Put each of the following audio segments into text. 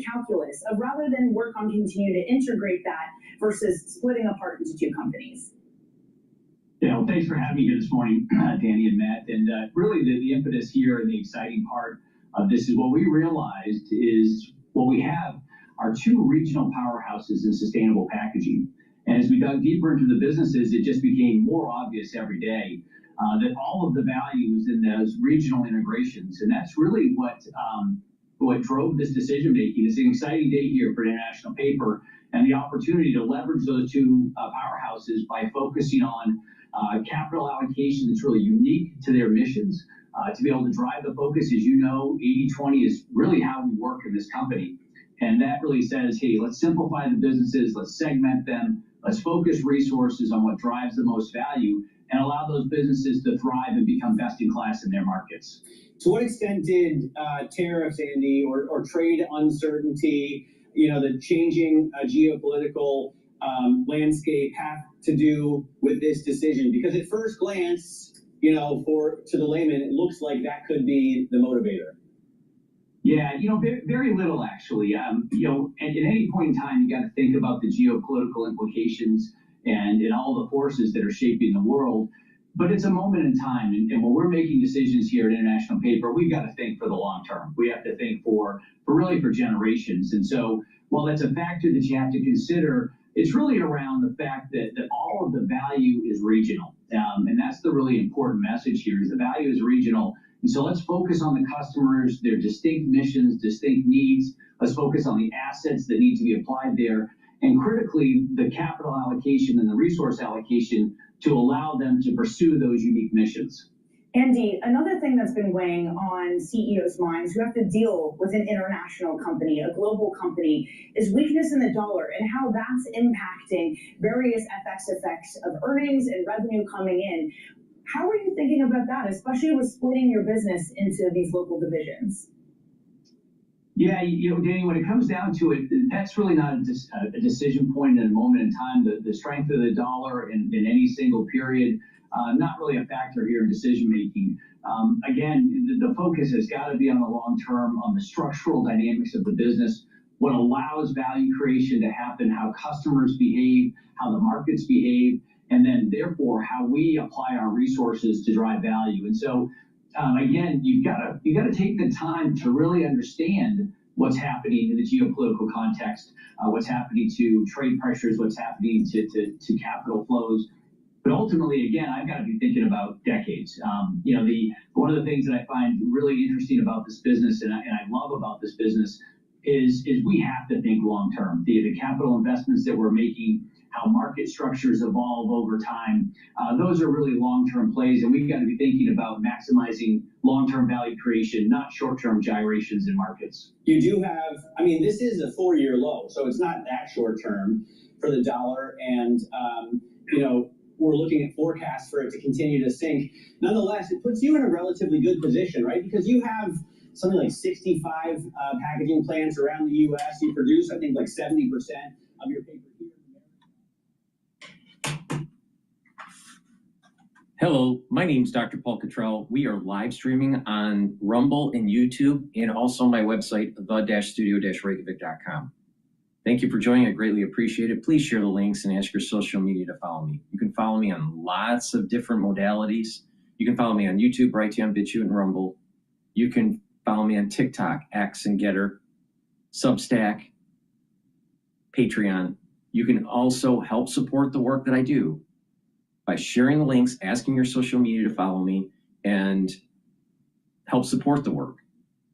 the calculus of rather than work on continuing to integrate that versus splitting apart into two companies? Yeah, well, thanks for having me here this morning, Danny and Matt. And really the impetus here and the exciting part of this is what we realized is what we have are two regional powerhouses in sustainable packaging. And as we dug deeper into the businesses, it just became more obvious every day that all of the value is in those regional integrations. And that's really what drove this decision making. It's an exciting day here for International Paper and the opportunity to leverage those two powerhouses by focusing on capital allocation that's really unique to their missions, to be able to drive the focus. As you know, 80/20 is really how we work in this company. And that really says, hey, let's simplify the businesses, let's segment them, let's focus resources on what drives the most value and allow those businesses to thrive and become best in class in their markets. To what extent did tariffs, Andy, or trade uncertainty, the changing geopolitical landscape have to do with this decision? Because at first glance, to the layman, it looks like that could be the motivator. Yeah, very little actually. At any point in time, you got to think about the geopolitical implications and all the forces that are shaping the world. But it's a moment in time, and when we're making decisions here at International Paper, we've got to think for the long term. We have to think for generations. And so, while that's a factor that you have to consider, it's really around the fact that all of the value is regional, and that's the really important message here: is the value is regional. And so let's focus on the customers, their distinct missions, distinct needs. Let's focus on the assets that need to be applied there, and critically, the capital allocation and the resource allocation to allow them to pursue those unique missions. Andy, another thing that's been weighing on CEOs' minds who have to deal with an international company, a global company, is weakness in the dollar and how that's impacting various FX effects of earnings and revenue coming in. How are you thinking about that, especially with splitting your business into these local divisions? Yeah, Danny, when it comes down to it, that's really not a decision point in a moment in time. The strength of the dollar in any single period, not really a factor here in decision making. Again, the focus has got to be on the long term, on the structural dynamics of the business, what allows value creation to happen, how customers behave, how the markets behave, and then therefore how we apply our resources to drive value. And so, again, you gotta take the time to really understand what's happening in the geopolitical context, what's happening to trade pressures, what's happening to capital flows. But ultimately, again, I've got to be thinking about decades. One of the things that I find really interesting about this business, and I love about this business, is we have to think long term. The capital investments that we're making, how market structures evolve over time, those are really long-term plays, and we've got to be thinking about maximizing long-term value creation, not short-term gyrations in markets. You do have, this is a 4-year low, so it's not that short-term for the dollar, and we're looking at forecasts for it to continue to sink. Nonetheless, it puts you in a relatively good position, right? Because you have something like 65 packaging plants around the U.S. You produce, I think, like 70% of your paper here. Hello, my name is Dr. Paul Cottrell. We are live streaming on Rumble and YouTube, and also my website, the-studio-reykjavik.com. Thank you for joining. I greatly appreciate it. Please share the links and ask your social media to follow me. You can follow me on lots of different modalities. You can follow me on YouTube, Brighteon, Bitchute, and Rumble. You can follow me on TikTok, X and GETTR, Substack, Patreon. You can also help support the work that I do by sharing the links, asking your social media to follow me, and help support the work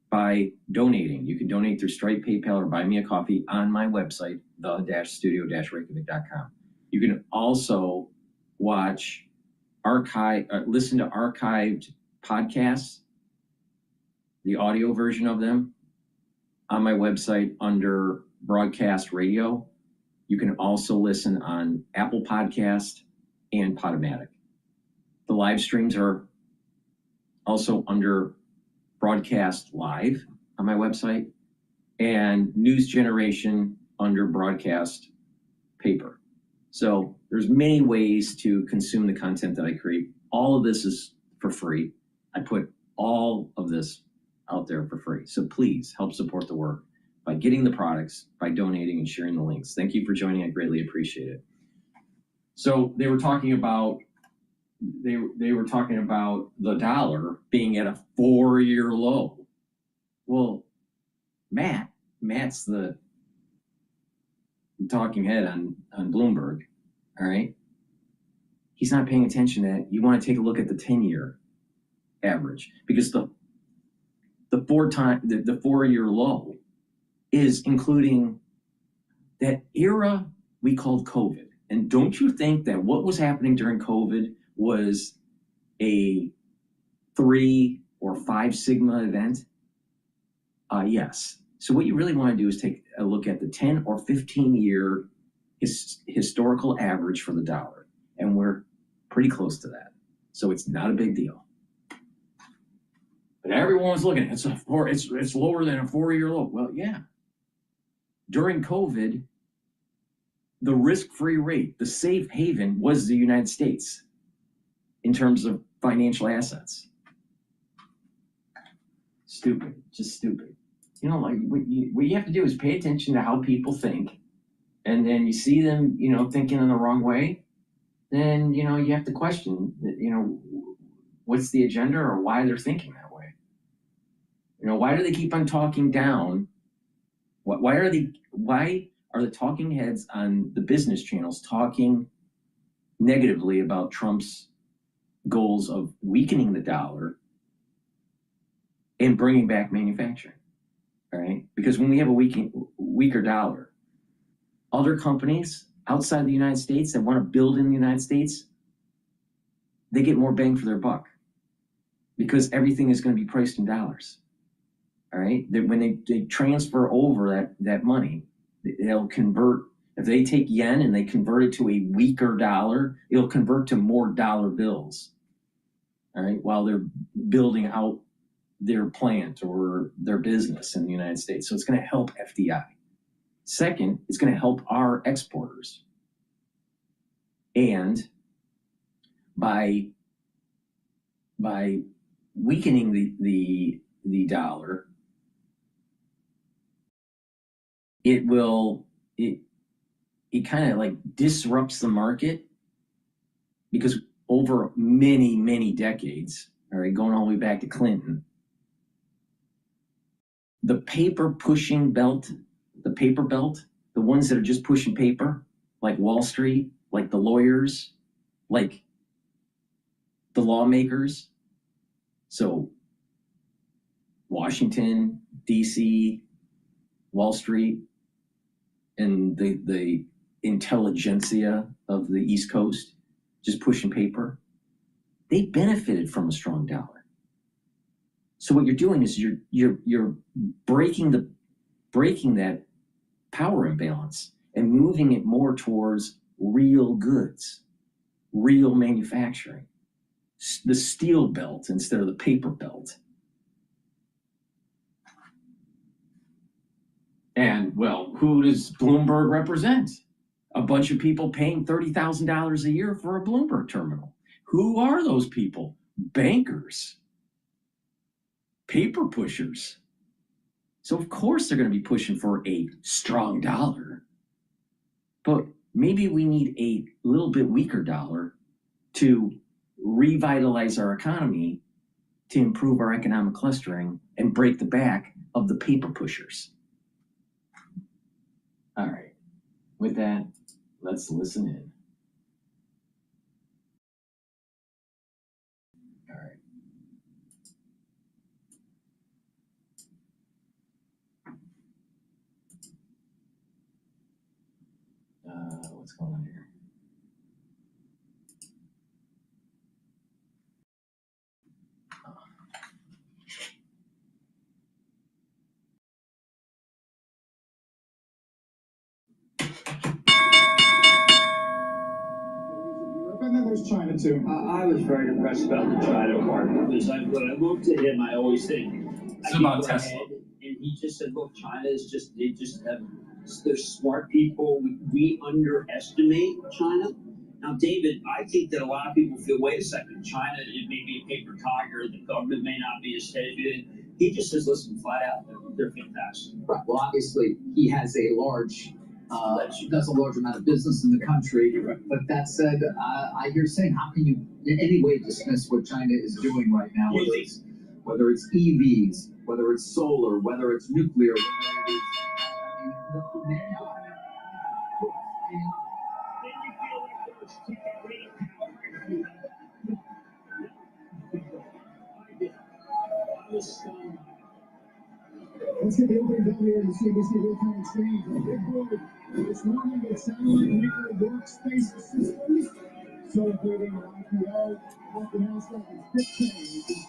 by donating. You can donate through Stripe, PayPal, or buy me a coffee on my website, the-studio-reykjavik.com. You can also listen to archived podcasts, the audio version of them, on my website under Broadcast Radio. You can also listen on Apple Podcast and Podomatic. The live streams are also under Broadcast Live on my website, and News Generation under Broadcast Paper. So there's many ways to consume the content that I create. All of this is for free. I put all of this out there for free. So please help support the work by getting the products, by donating and sharing the links. Thank you for joining. I greatly appreciate it. So they were talking about the dollar being at a 4-year low. Well, Matt's the talking head on Bloomberg. All right. He's not paying attention to that. You want to take a look at the 10-year average, because the 4-year low is including that era we called COVID. And don't you think that what was happening during COVID was a 3 or 5 sigma event? Yes. So what you really want to do is take a look at the 10 or 15-year historical average for the dollar. And we're pretty close to that. So it's not a big deal. But everyone's looking at it. It's lower than a 4-year low. Well, yeah. During COVID, the risk-free rate, the safe haven, was the United States in terms of financial assets. Stupid, just stupid. You know, like what you have to do is pay attention to how people think, and then you see them, you know, thinking in the wrong way. Then, you know, you have to question, you know, what's the agenda or why they're thinking that way. You know, why do they keep on talking down? Why are the talking heads on the business channels talking negatively about Trump's goals of weakening the dollar and bringing back manufacturing? All right, because when we have a weaker dollar, other companies outside the United States that want to build in the United States, they get more bang for their buck because everything is going to be priced in dollars. All right, when they transfer over that money, they'll convert. If they take yen and they convert it to a weaker dollar, it'll convert to more dollar bills. All right, while they're building out their plant or their business in the United States. So it's going to help FDI. Second, it's going to help our exporters. And by weakening the dollar, it kind of like disrupts the market, because over many decades, all right, going all the way back to Clinton, the paper belt, the ones that are just pushing paper, like Wall Street, like the lawyers, like the lawmakers. So Washington, DC, Wall Street, and the intelligentsia of the East Coast just pushing paper, they benefited from a strong dollar. So what you're doing is you're breaking that power imbalance and moving it more towards real goods, real manufacturing, the steel belt instead of the paper belt. And, well, who does Bloomberg represent? A bunch of people paying $30,000 a year for a Bloomberg terminal. Who are those people? Bankers. Paper pushers. So, of course, they're going to be pushing for a strong dollar. But maybe we need a little bit weaker dollar to revitalize our economy, to improve our economic clustering, and break the back of the paper pushers. All right. With that, let's listen in. All right. What's going on here? And then there's China too. I was very impressed about the China part, because when I looked at him, I always think It's about Tesla. And he just said, "Look, China is they're smart people. We underestimate China." Now, David, I think that a lot of people feel, wait a second, China, it may be a paper tiger. The government may not be as heavy. He just says, listen, flat out, they're fantastic. Right. Well, obviously, he has a large, does a large amount of business in the country. Right. But that said, I hear saying, how can you in any way dismiss what China is doing right now? Whether it's EVs, whether it's solar, whether it's nuclear, whether it is. Let's get the opening bell here to CBC Real-Time Exchange. Big board this morning with Satellite Nuclear Workspace Systems celebrating an IPO. Off the Nasdaq is Bitchute, which is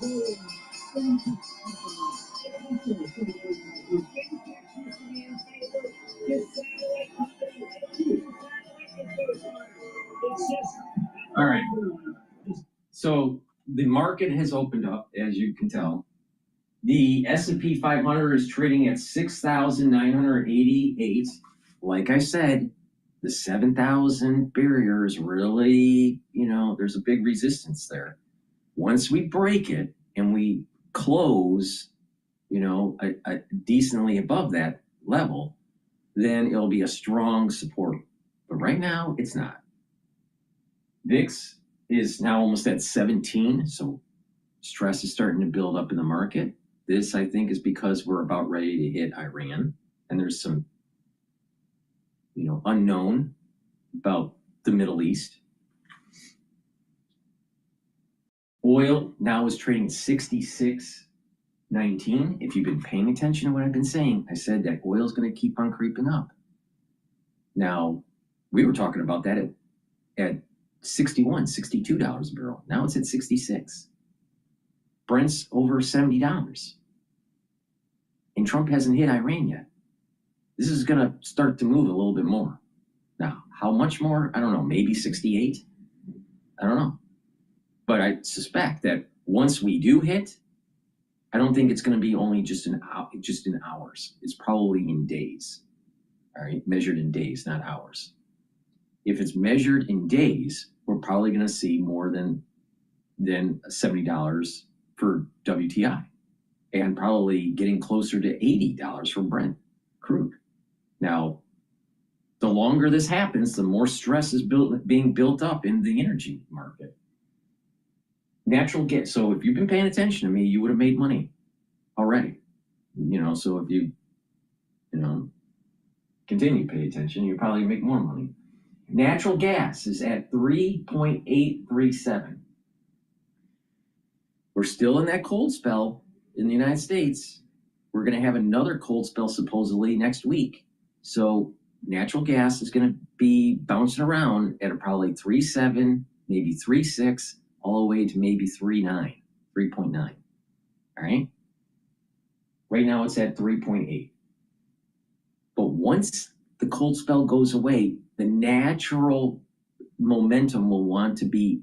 growing 20%. Also celebrating All right. So the market has opened up, as you can tell. The S&P 500 is trading at 6,988. Like I said, the 7,000 barrier is really, there's a big resistance there. Once we break it and we close, decently above that level, then it'll be a strong support. But right now, it's not. VIX is now almost at 17, so stress is starting to build up in the market. This, I think, is because we're about ready to hit Iran, and there's some, unknown about the Middle East. Oil now is trading 66.19. If you've been paying attention to what I've been saying, I said that oil is going to keep on creeping up. Now, we were talking about that at $61, $62 a barrel. Now it's at 66. Brent's over $70. And Trump hasn't hit Iran yet. This is going to start to move a little bit more. Now, how much more? I don't know. Maybe 68? I don't know. But I suspect that once we do hit, I don't think it's going to be only just in hours. It's probably in days. All right, measured in days, not hours. If it's measured in days, we're probably going to see more than $70 for WTI, and probably getting closer to $80 for Brent crude. Now, the longer this happens, the more stress is being built up in the energy market. Natural gas. So if you've been paying attention to me, you would have made money already. So if you, continue to pay attention, you probably make more money. Natural gas is at 3.837. We're still in that cold spell in the United States. We're going to have another cold spell supposedly next week. So natural gas is going to be bouncing around at probably 3.7, maybe 3.6, all the way to maybe 3.9, 3.9. All right. Right now it's at 3.8. But once the cold spell goes away, the natural momentum will want to be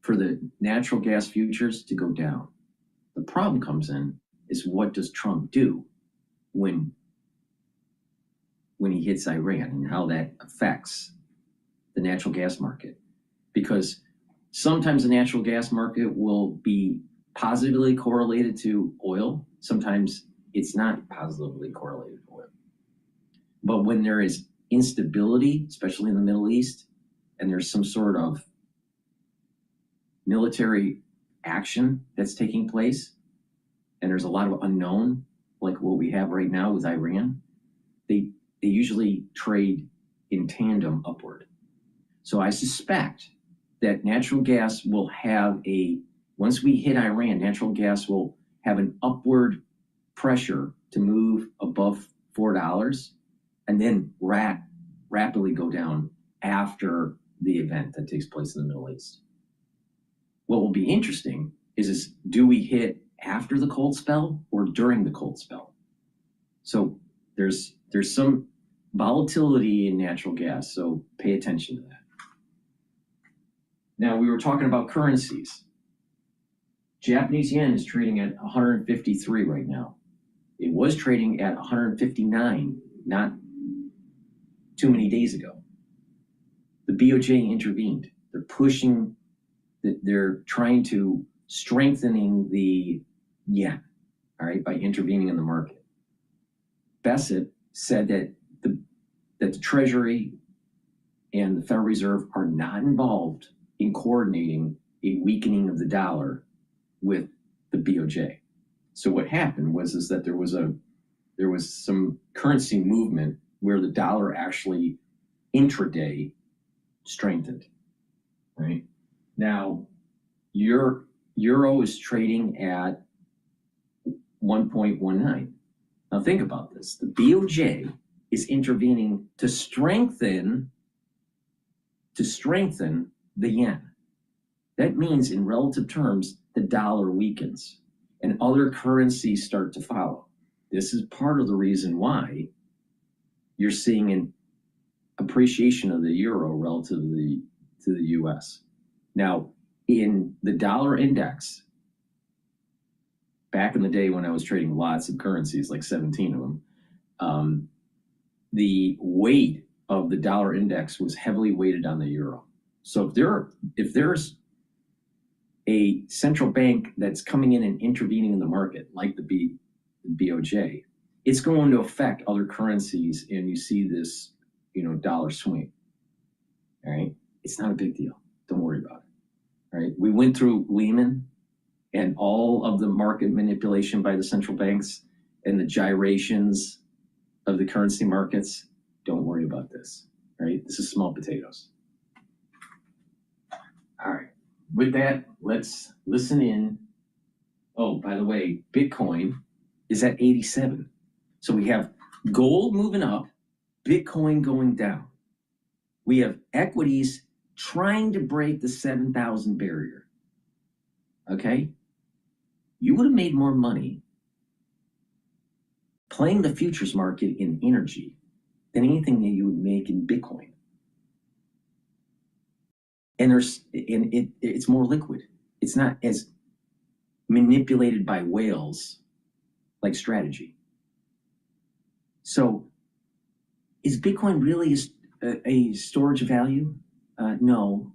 for the natural gas futures to go down. The problem comes in is, what does Trump do when he hits Iran, and how that affects the natural gas market? Because sometimes the natural gas market will be positively correlated to oil. Sometimes it's not positively correlated to oil. But when there is instability, especially in the Middle East, and there's some sort of military action that's taking place, and there's a lot of unknown, like what we have right now with Iran, they usually trade in tandem upward. So I suspect that natural gas will have once we hit Iran, natural gas will have an upward pressure to move above $4, and then rapidly go down after the event that takes place in the Middle East. What will be interesting is do we hit after the cold spell or during the cold spell? So there's some volatility in natural gas, so pay attention to that. Now, we were talking about currencies. Japanese yen is trading at 153 right now. It was trading at 159 not too many days ago. The BOJ intervened. They're trying to strengthening the yen. all right, by intervening in the market. Bassett said that the Treasury and the Federal Reserve are not involved in coordinating a weakening of the dollar with the BOJ. So what happened was that there was some currency movement where the dollar actually intraday strengthened. Right now, euro is trading at 1.19. Now think about this: the BOJ is intervening to strengthen the yen. That means, in relative terms, the dollar weakens and other currencies start to follow. This is part of the reason why you're seeing an appreciation of the euro relative to the US. Now, in the dollar index, back in the day when I was trading lots of currencies, like 17 of them, the weight of the dollar index was heavily weighted on the euro. So if there's a central bank that's coming in and intervening in the market, like the BOJ, it's going to affect other currencies, and you see this, dollar swing. All right, it's not a big deal. Don't worry about it. All right, we went through Lehman and all of the market manipulation by the central banks and the gyrations of the currency markets. Don't worry about this. All right, this is small potatoes. All right. With that, let's listen in. Oh, by the way, Bitcoin is at 87. So we have gold moving up, Bitcoin going down. We have equities trying to break the 7,000 barrier. Okay? You would have made more money playing the futures market in energy than anything that you would make in Bitcoin. And it's more liquid. It's not as manipulated by whales like strategy. So is Bitcoin really a storage value? No.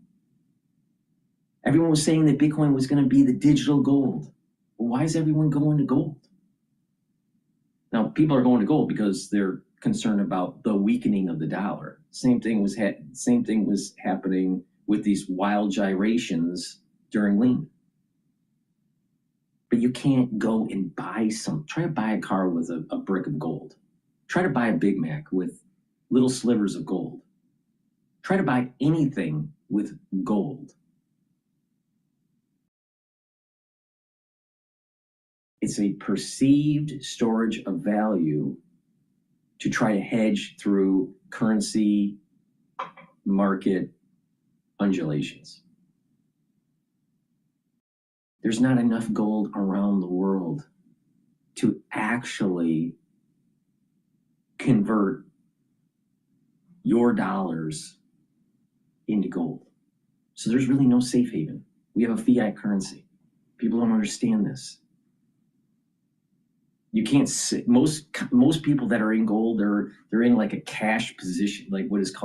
Everyone was saying that Bitcoin was going to be the digital gold. Well, why is everyone going to gold? Now, people are going to gold because they're concerned about the weakening of the dollar. Same thing was happening with these wild gyrations during Lehman. But you can't go and try to buy a car with a brick of gold. Try to buy a Big Mac with little slivers of gold. Try to buy anything with gold. It's a perceived storage of value to try to hedge through currency market undulations. There's not enough gold around the world to actually convert your dollars into gold. So there's really no safe haven. We have a fiat currency. People don't understand this. You can't most people that are in gold, they're in like a cash position, like what is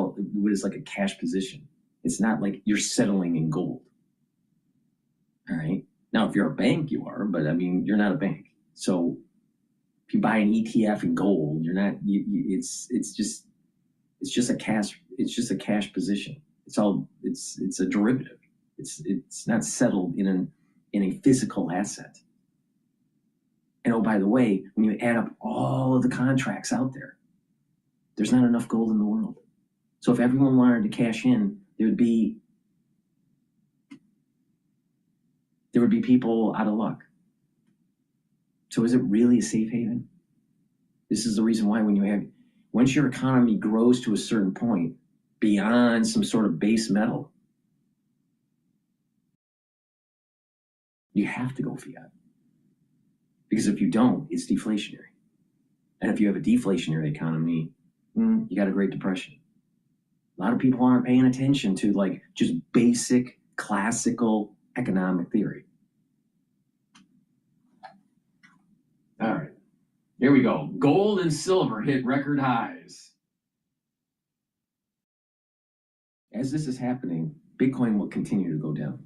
like a cash position. It's not like you're settling in gold. All right. Now, if you're a bank, you are, but I mean, you're not a bank. So if you buy an ETF in gold, you're not. It's just a cash position. It's a derivative. It's not settled in a physical asset. And oh, by the way, when you add up all of the contracts out there, there's not enough gold in the world. So if everyone wanted to cash in, there would be people out of luck. So is it really a safe haven? This is the reason why once your economy grows to a certain point beyond some sort of base metal, you have to go fiat. Because if you don't, it's deflationary. And if you have a deflationary economy, you got a Great Depression. A lot of people aren't paying attention to like just basic classical economic theory. All right, here we go. Gold and silver hit record highs. As this is happening, Bitcoin will continue to go down.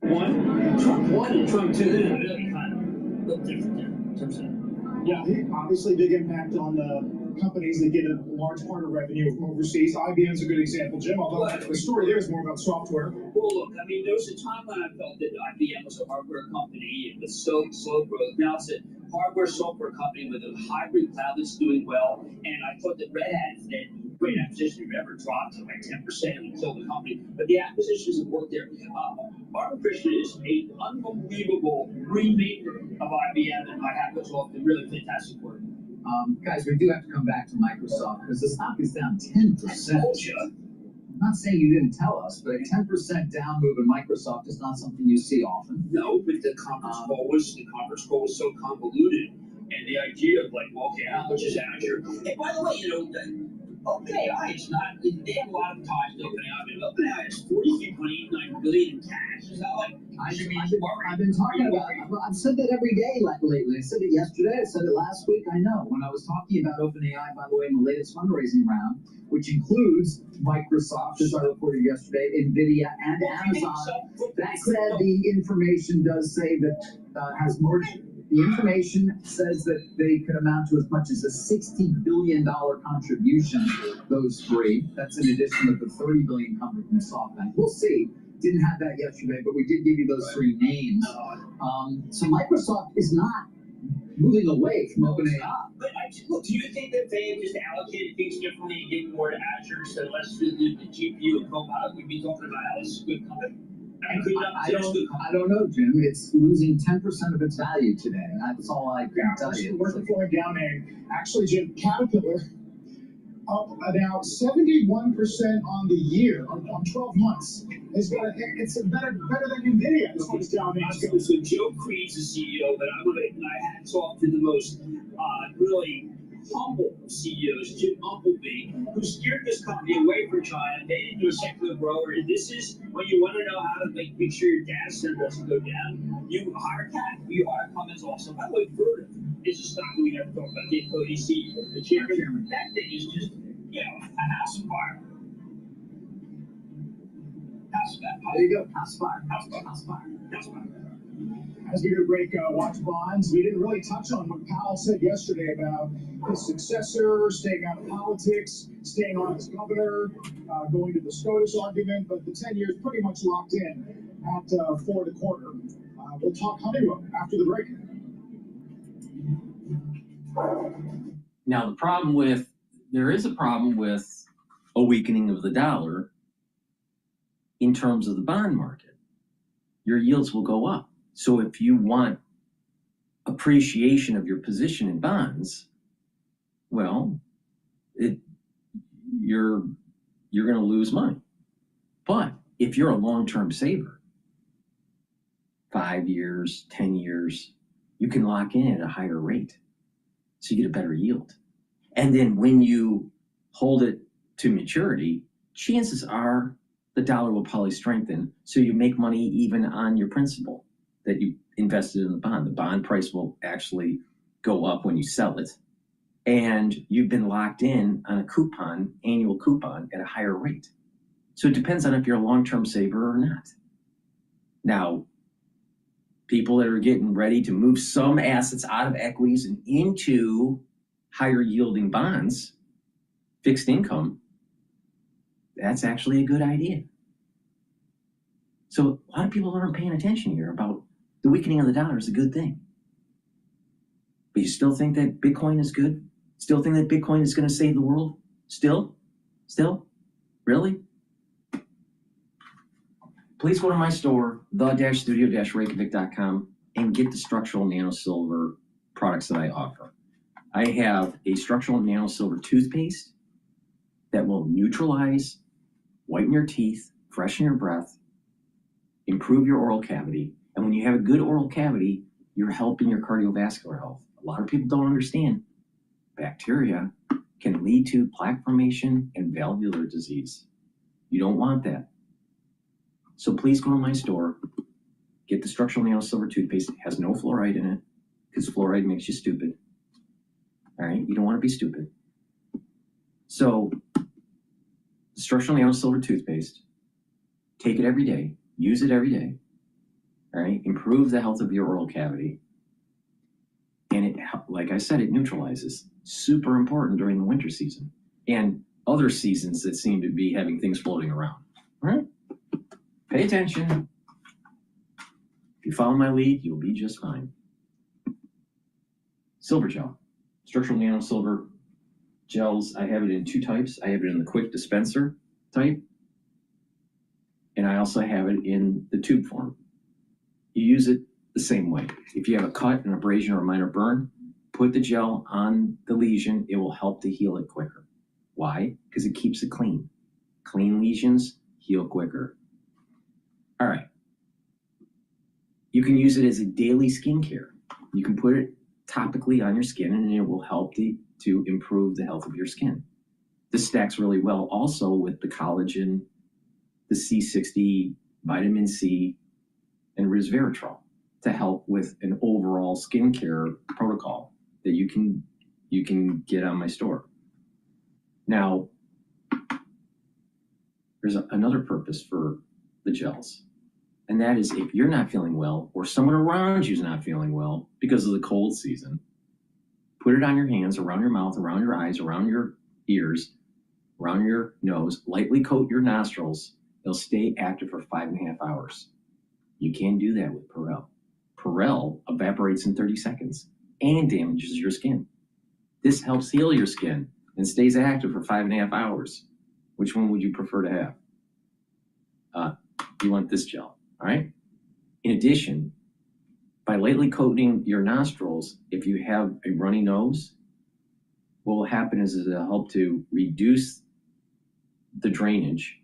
One, Trump 1 and Trump 2, they're really kind of a little different there in terms of. Yeah, obviously big impact on the companies that get a large part of revenue from overseas. IBM's a good example, Jim, although the story there is more about software. Well, look, I mean, there was a time when I felt that IBM was a hardware company with slow growth. Now it's a hardware software company with a hybrid cloud that's doing well. And I thought that Red Hat, that great acquisition, ever dropped to like 10% and killed the company. But the acquisitions have worked there. Martin Christian is an unbelievable remaker of IBM, and my hat goes off to really fantastic work. Guys, we do have to come back to Microsoft because the stock is down 10%. I'm not saying you didn't tell us, but a 10% down move in Microsoft is not something you see often. No, but the conference call was so convoluted, and the idea of like, well, okay, how much is Azure? And by the way, OpenAI is not. They have a lot of ties to OpenAI, but OpenAI has $43.89 billion in cash. Is that like? I've been talking about it. I've said that every day lately. I said it yesterday. I said it last week. I know. When I was talking about OpenAI, by the way, in the latest fundraising round, which includes Microsoft, as I reported yesterday, NVIDIA, and Amazon. That said, the information does say that has more. The information says that they could amount to as much as a $60 billion contribution, those three. That's in addition to the $30 billion coming from SoftBank. We'll see. Didn't have that yesterday, but we did give you those three names. So Microsoft is not moving away from OpenAI. But look, do you think that they have just allocated things differently and given more to Azure instead of less to the GPU and Copilot? We'd be talking about how this is a good company. I don't know, Jim. It's losing 10% of its value today. That's all I can tell you. We're going down actually, Jim, Caterpillar up about 71% on the year, on 12 months. It's better than NVIDIA as far as down there. So Joe Creed's the CEO, but I hats off to the most really humble CEOs, Jim Umpleby, who steered this company away from China, made it into a secular grower. And this is when you want to know how to make sure your data center doesn't go down. You hire CAT, you hire Cummins also. By the way, Vertiv is a stock we never talked about. The ODC, the chairman, that thing is just, a house of fire. House of fire. There you go. House fire. As we go to break, watch bonds. We didn't really touch on what Powell said yesterday about his successor, staying out of politics, staying on as governor, going to the SCOTUS argument, but the 10 years pretty much locked in at 4.25. We'll talk Honeywell after the break. Now, there is a problem with a weakening of the dollar in terms of the bond market. Your yields will go up. So if you want appreciation of your position in bonds, well, you're going to lose money. But if you're a long-term saver, 5 years, 10 years, you can lock in at a higher rate. So you get a better yield. And then when you hold it to maturity, chances are the dollar will probably strengthen. So you make money even on your principal that you invested in the bond. The bond price will actually go up when you sell it. And you've been locked in on a annual coupon at a higher rate. So it depends on if you're a long-term saver or not. Now, people that are getting ready to move some assets out of equities and into higher yielding bonds, fixed income, that's actually a good idea. So a lot of people aren't paying attention here about the weakening of the dollar is a good thing. But you still think that Bitcoin is good? Still think that Bitcoin is going to save the world? Still? Really? Please go to my store, the-studio-reykjavik.com, and get the structural nanosilver products that I offer. I have a structural nanosilver toothpaste that will neutralize, whiten your teeth, freshen your breath, improve your oral cavity. And when you have a good oral cavity, you're helping your cardiovascular health. A lot of people don't understand bacteria can lead to plaque formation and valvular disease. You don't want that. So please go to my store, get the structural nanosilver toothpaste. It has no fluoride in it because fluoride makes you stupid. All right, you don't want to be stupid. So structural nanosilver toothpaste, take it every day, use it every day. all right? Improve the health of your oral cavity. And it, like I said, it neutralizes. Super important during the winter season and other seasons that seem to be having things floating around. All right? Pay attention. If you follow my lead, you'll be just fine. Silver gel, structural nano silver gels. I have it in 2 types. I have it in the quick dispenser type, and I also have it in the tube form. You use it the same way. If you have a cut, an abrasion, or a minor burn, put the gel on the lesion. It will help to heal it quicker. Why? Because it keeps it clean. Clean lesions heal quicker. All right. You can use it as a daily skincare. You can put it topically on your skin, and it will help to improve the health of your skin. This stacks really well also with the collagen, the C60, vitamin C, and resveratrol to help with an overall skincare protocol that you can get on my store. Now, there's another purpose for the gels, and that is if you're not feeling well or someone around you is not feeling well because of the cold season, put it on your hands, around your mouth, around your eyes, around your ears, around your nose, lightly coat your nostrils. They'll stay active for 5.5 hours. You can do that with Perel. Perel evaporates in 30 seconds and damages your skin. This helps heal your skin and stays active for 5.5 hours. Which one would you prefer to have? You want this gel, all right? In addition, by lightly coating your nostrils, if you have a runny nose, what will happen is it'll help to reduce the drainage.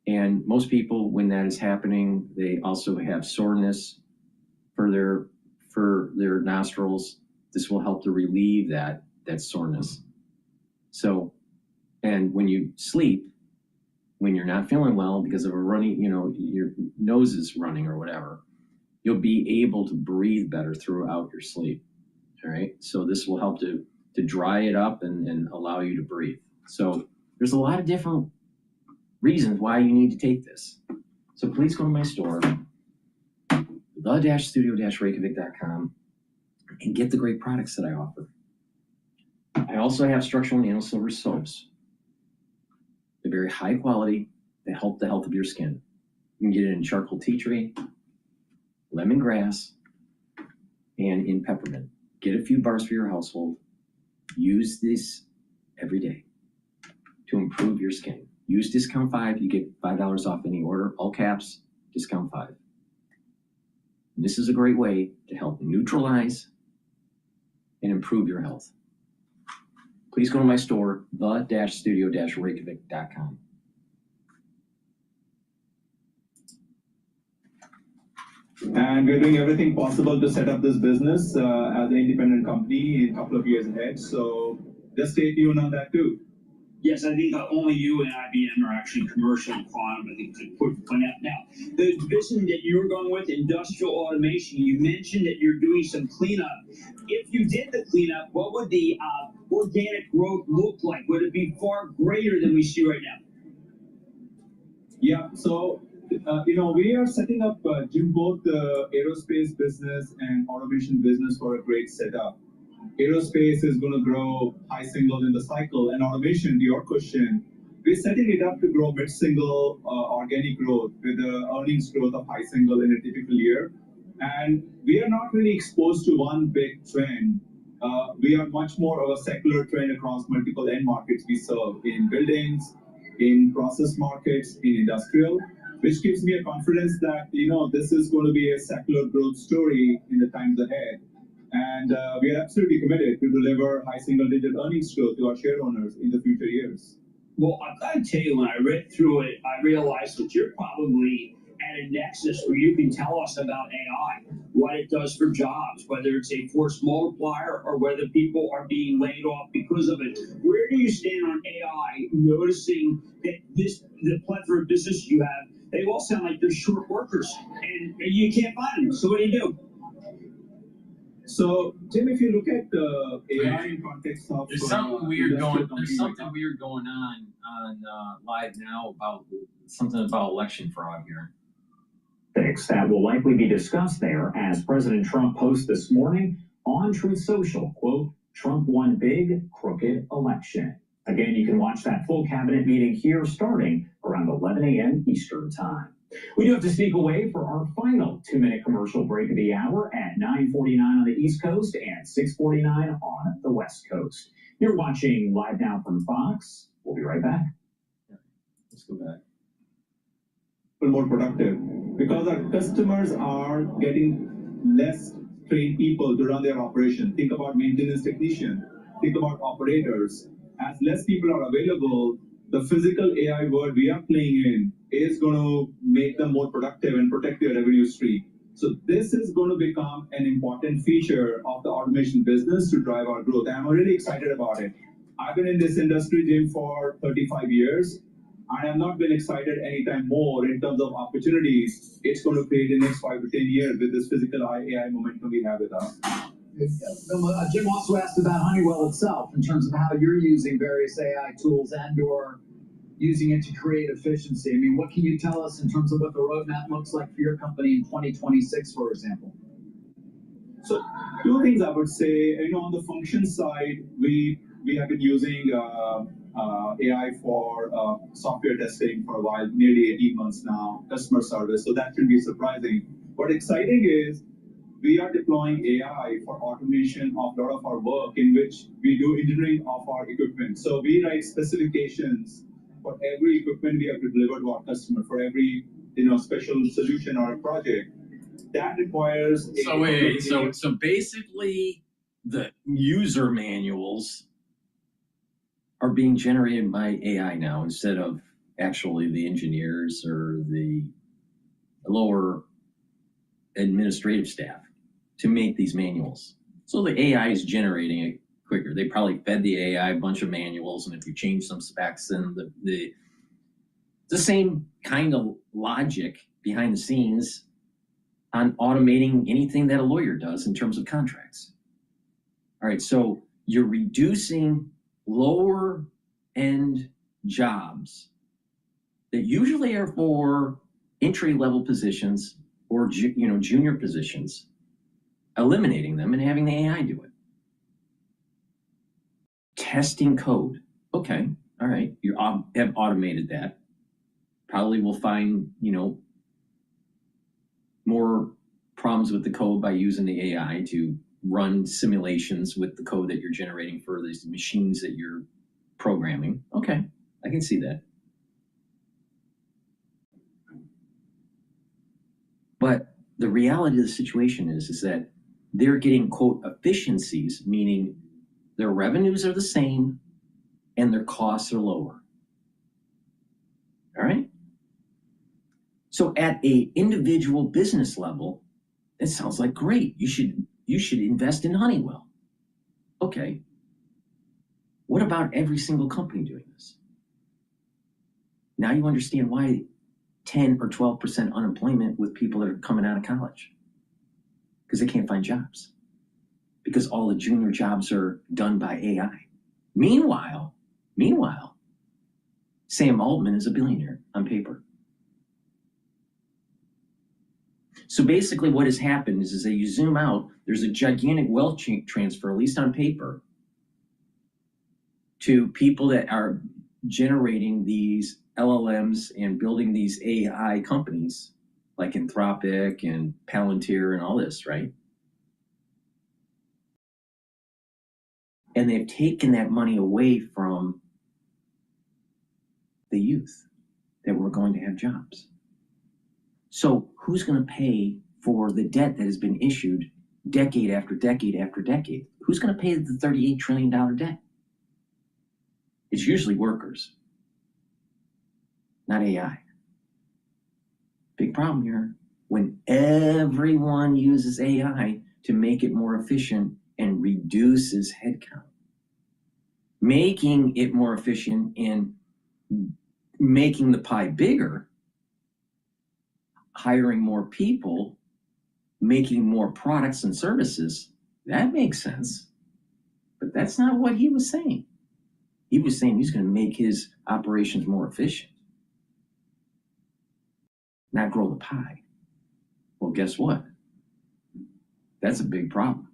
And most people, when that is happening, they also have soreness for their nostrils. This will help to relieve that soreness. So, and when you sleep, when you're not feeling well because of a runny, your nose is running or whatever, you'll be able to breathe better throughout your sleep. All right. So this will help to dry it up and allow you to breathe. So there's a lot of different reasons why you need to take this. So please go to my store, the-studio-reykjavik.com, and get the great products that I offer. I also have structural nano silver soaps. They're very high quality. They help the health of your skin. You can get it in charcoal tea tree, lemongrass, and in peppermint. Get a few bars for your household. Use this every day to improve your skin. Use discount 5. You get $5 off any order. All caps, discount 5. And this is a great way to help neutralize and improve your health. Please go to my store, the-studio-reykjavik.com. And we're doing everything possible to set up this business as an independent company in a couple of years ahead. So just stay tuned on that too. Yes, I think only you and IBM are actually commercial and quantum. I think to point out now. The vision that you were going with, industrial automation, you mentioned that you're doing some cleanup. If you did the cleanup, what would the organic growth look like? Would it be far greater than we see right now? Yeah, so we are setting up both the aerospace business and automation business for a great setup. Aerospace is going to grow high single in the cycle, and automation, to your question, we're setting it up to grow mid-single organic growth with the earnings growth of high single in a typical year. And we are not really exposed to one big trend. We are much more of a secular trend across multiple end markets we serve in buildings, in process markets, in industrial, which gives me a confidence that, this is going to be a secular growth story in the times ahead. And we are absolutely committed to deliver high single-digit earnings growth to our share owners in the future years. Well, I've got to tell you, when I read through it, I realized that you're probably at a nexus where you can tell us about AI, what it does for jobs, whether it's a force multiplier or whether people are being laid off because of it. Where do you stand on AI, noticing that the plethora of businesses you have, they all sound like they're short workers, and you can't find them. So what do you do? So, Tim, if you look at the AI in context of There's something weird going on live now about something about election fraud here. topics that will likely be discussed there as President Trump posts this morning on Truth Social, quote, Trump won big, crooked election. Again, you can watch that full cabinet meeting here starting around 11 a.m. Eastern time. We do have to sneak away for our final 2-minute commercial break of the hour at 9:49 on the East Coast and 6:49 on the West Coast. You're watching Live Now from Fox. We'll be right back. Let's go back. More productive because our customers are getting less trained people to run their operation. Think about maintenance technician, think about operators. As less people are available, the physical AI world we are playing in is going to make them more productive and protect their revenue stream. So this is going to become an important feature of the automation business to drive our growth. And I'm really excited about it. I've been in this industry, Jim, for 35 years. I have not been excited anytime more in terms of opportunities it's going to create in the next 5 to 10 years with this physical AI momentum we have with us. Jim also asked about Honeywell itself in terms of how you're using various AI tools and/or using it to create efficiency. I mean, what can you tell us in terms of what the roadmap looks like for your company in 2026, for example? So, two things I would say. On the function side, we have been using AI for software testing for a while, nearly 18 months now, customer service. So that should be surprising. What exciting is we are deploying AI for automation of a lot of our work in which we do engineering of our equipment. So we write specifications for every equipment we have to deliver to our customer, for every special solution or a project. That requires So basically the user manuals are being generated by AI now instead of actually the engineers or the lower administrative staff to make these manuals. So the AI is generating it quicker. They probably fed the AI a bunch of manuals, and if you change some specs, then the same kind of logic behind the scenes on automating anything that a lawyer does in terms of contracts. All right, so you're reducing lower end jobs that usually are for entry-level positions or junior positions, eliminating them and having the AI do it. Testing code. Okay, all right, you have automated that. Probably will find, more problems with the code by using the AI to run simulations with the code that you're generating for these machines that you're programming. Okay, I can see that. But the reality of the situation is that they're getting, quote, efficiencies, meaning their revenues are the same and their costs are lower. All right? So at a individual business level, it sounds like great. You should invest in Honeywell. Okay. What about every single company doing this? Now you understand why 10 or 12% unemployment with people that are coming out of college. Because they can't find jobs. Because all the junior jobs are done by AI. Meanwhile, Sam Altman is a billionaire on paper. So basically what has happened is that you zoom out, there's a gigantic wealth transfer, at least on paper, to people that are generating these LLMs and building these AI companies like Anthropic and Palantir and all this, right? And they've taken that money away from the youth that were going to have jobs. So who's going to pay for the debt that has been issued decade after decade after decade? Who's going to pay the $38 trillion debt? It's usually workers, not AI. Big problem here. When everyone uses AI to make it more efficient and reduces headcount, making it more efficient and making the pie bigger, hiring more people, making more products and services, that makes sense. But that's not what he was saying. He was saying he's going to make his operations more efficient, not grow the pie. Well, guess what? That's a big problem.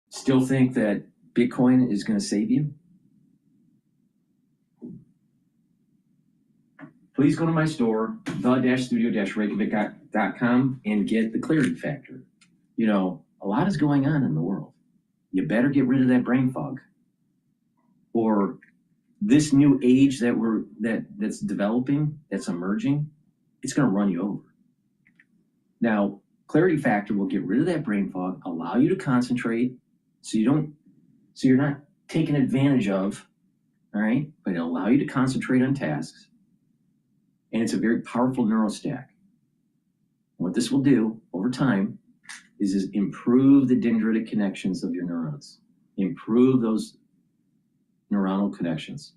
Still think that Bitcoin is going to save you? Please go to my store, the-studio-reykjavik.com, and get the clarity factor. You know, a lot is going on in the world. You better get rid of that brain fog. Or this new age that's developing, that's emerging, it's going to run you over. Now, clarity factor will get rid of that brain fog, allow you to concentrate, so you're not taken advantage of, all right? But it'll allow you to concentrate on tasks. And it's a very powerful neurostack. What this will do over time is improve the dendritic connections of your neurons, improve those neural connections.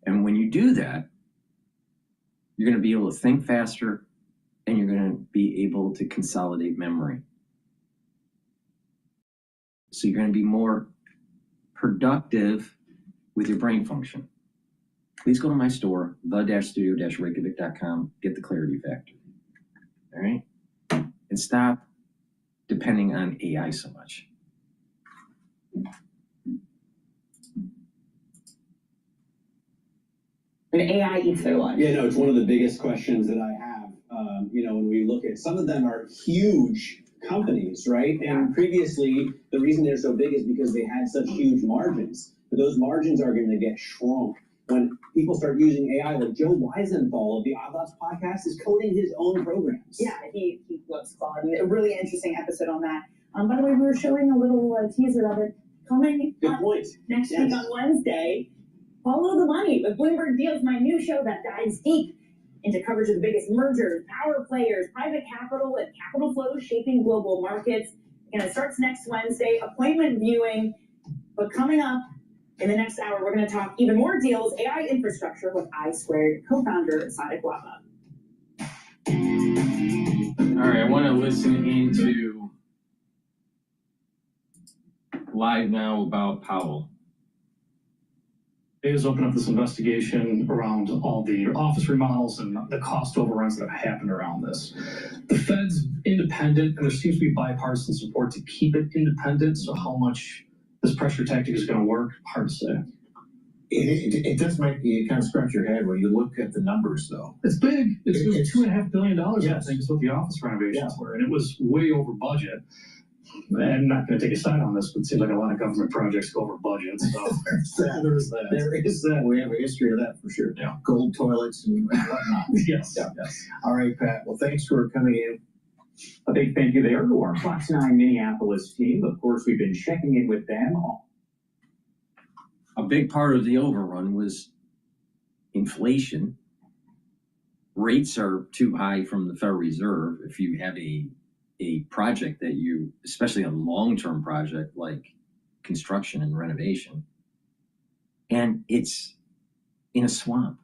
And when you do that, you're going to be able to think faster, and you're going to be able to consolidate memory. So you're going to be more productive with your brain function. Please go to my store, the-studio-reykjavik.com, get the clarity factor. All right? And stop depending on AI so much. And AI eats their lunch. Yeah, no, it's one of the biggest questions that I have. When we look at, some of them are huge companies, right? And previously, the reason they're so big is because they had such huge margins. But those margins are going to get shrunk when people start using AI. Like Joe Weisenthal of the Odd Lots podcast is coding his own programs. Yeah, he loves Claude. A really interesting episode on that. By the way, we were showing a little teaser of it coming Good up point. next week on Wednesday. Follow the Money with Bloomberg Deals, my new show that dives deep into coverage of the biggest mergers, power players, private capital, and capital flows shaping global markets. And it starts next Wednesday, appointment viewing. But coming up in the next hour, we're going to talk even more deals, AI infrastructure with I2 co-founder Sadek Wahba. All right, I want to listen into Live Now about Powell. They just opened up this investigation around all the office remodels and the cost overruns that have happened around this. The Fed's independent, and there seems to be bipartisan support to keep it independent. So how much this pressure tactic is going to work, hard to say. It does make you kind of scratch your head when you look at the numbers, though. It's big. It's $2.5 billion, yes. I think, is what the office renovations were, and it was way over budget. And I'm not going to take a side on this, but it seems like a lot of government projects go over budget. So There is that. We have a history of that for sure. Yeah. Gold toilets and whatnot. Yes. Yeah. Yes. All right, Pat. Well, thanks for coming in. A big thank you there to our Fox 9 Minneapolis team. Of course, we've been checking in with them. A big part of the overrun was inflation. Rates are too high from the Federal Reserve. If you have a project that you, especially a long-term project like construction and renovation, and it's in a swamp.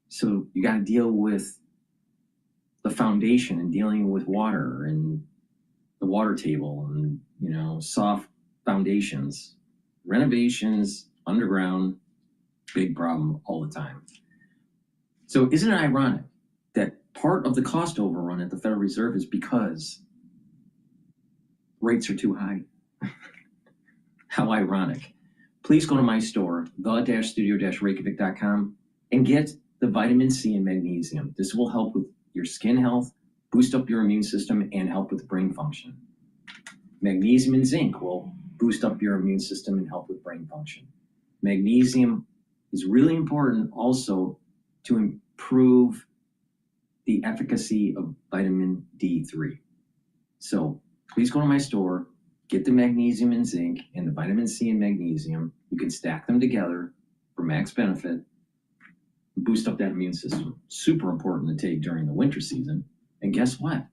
So you got to deal with the foundation and dealing with water and the water table and, soft foundations. Renovations, underground, big problem all the time. So isn't it ironic that part of the cost overrun at the Federal Reserve is because rates are too high? How ironic. Please go to my store, the-studio-reykjavik.com, and get the vitamin C and magnesium. This will help with your skin health, boost up your immune system, and help with brain function. Magnesium and zinc will boost up your immune system and help with brain function. Magnesium is really important also to improve the efficacy of vitamin D3. So please go to my store, get the magnesium and zinc and the vitamin C and magnesium. You can stack them together for max benefit, boost up that immune system. Super important to take during the winter season. And guess what?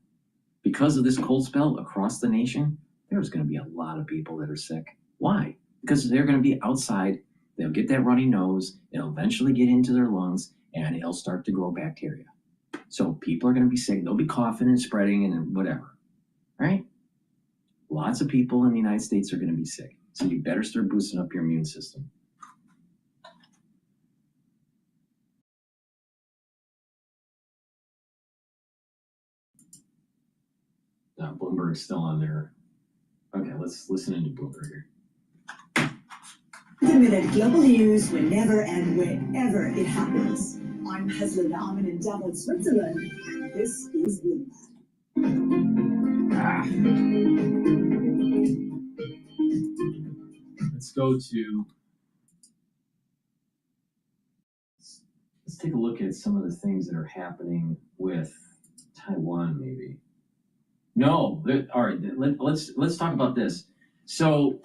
Because of this cold spell across the nation, there's going to be a lot of people that are sick. Why? Because they're going to be outside. They'll get that runny nose. It'll eventually get into their lungs, and it'll start to grow bacteria. So people are going to be sick. They'll be coughing and spreading and whatever. Right? Lots of people in the United States are going to be sick. So you better start boosting up your immune system. Bloomberg's still on there. Okay, let's listen into Bloomberg here. A minute global news whenever and wherever it happens. I'm Hesla Dahmen in Davos, Switzerland. This is Let's go to. Let's take a look at some of the things that are happening with Taiwan, maybe. No, all right. Let's talk about this. So,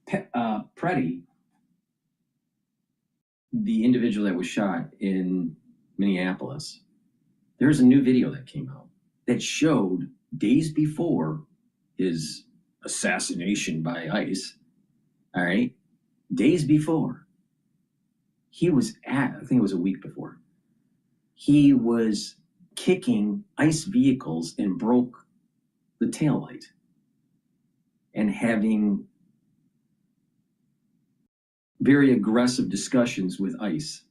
Ph.D, the individual that was shot in Minneapolis, there's a new video that came out that showed days before his assassination by ICE. All right, days before, he was I think it was a week before, he was kicking ICE vehicles and broke the taillight and having very aggressive discussions with ICE.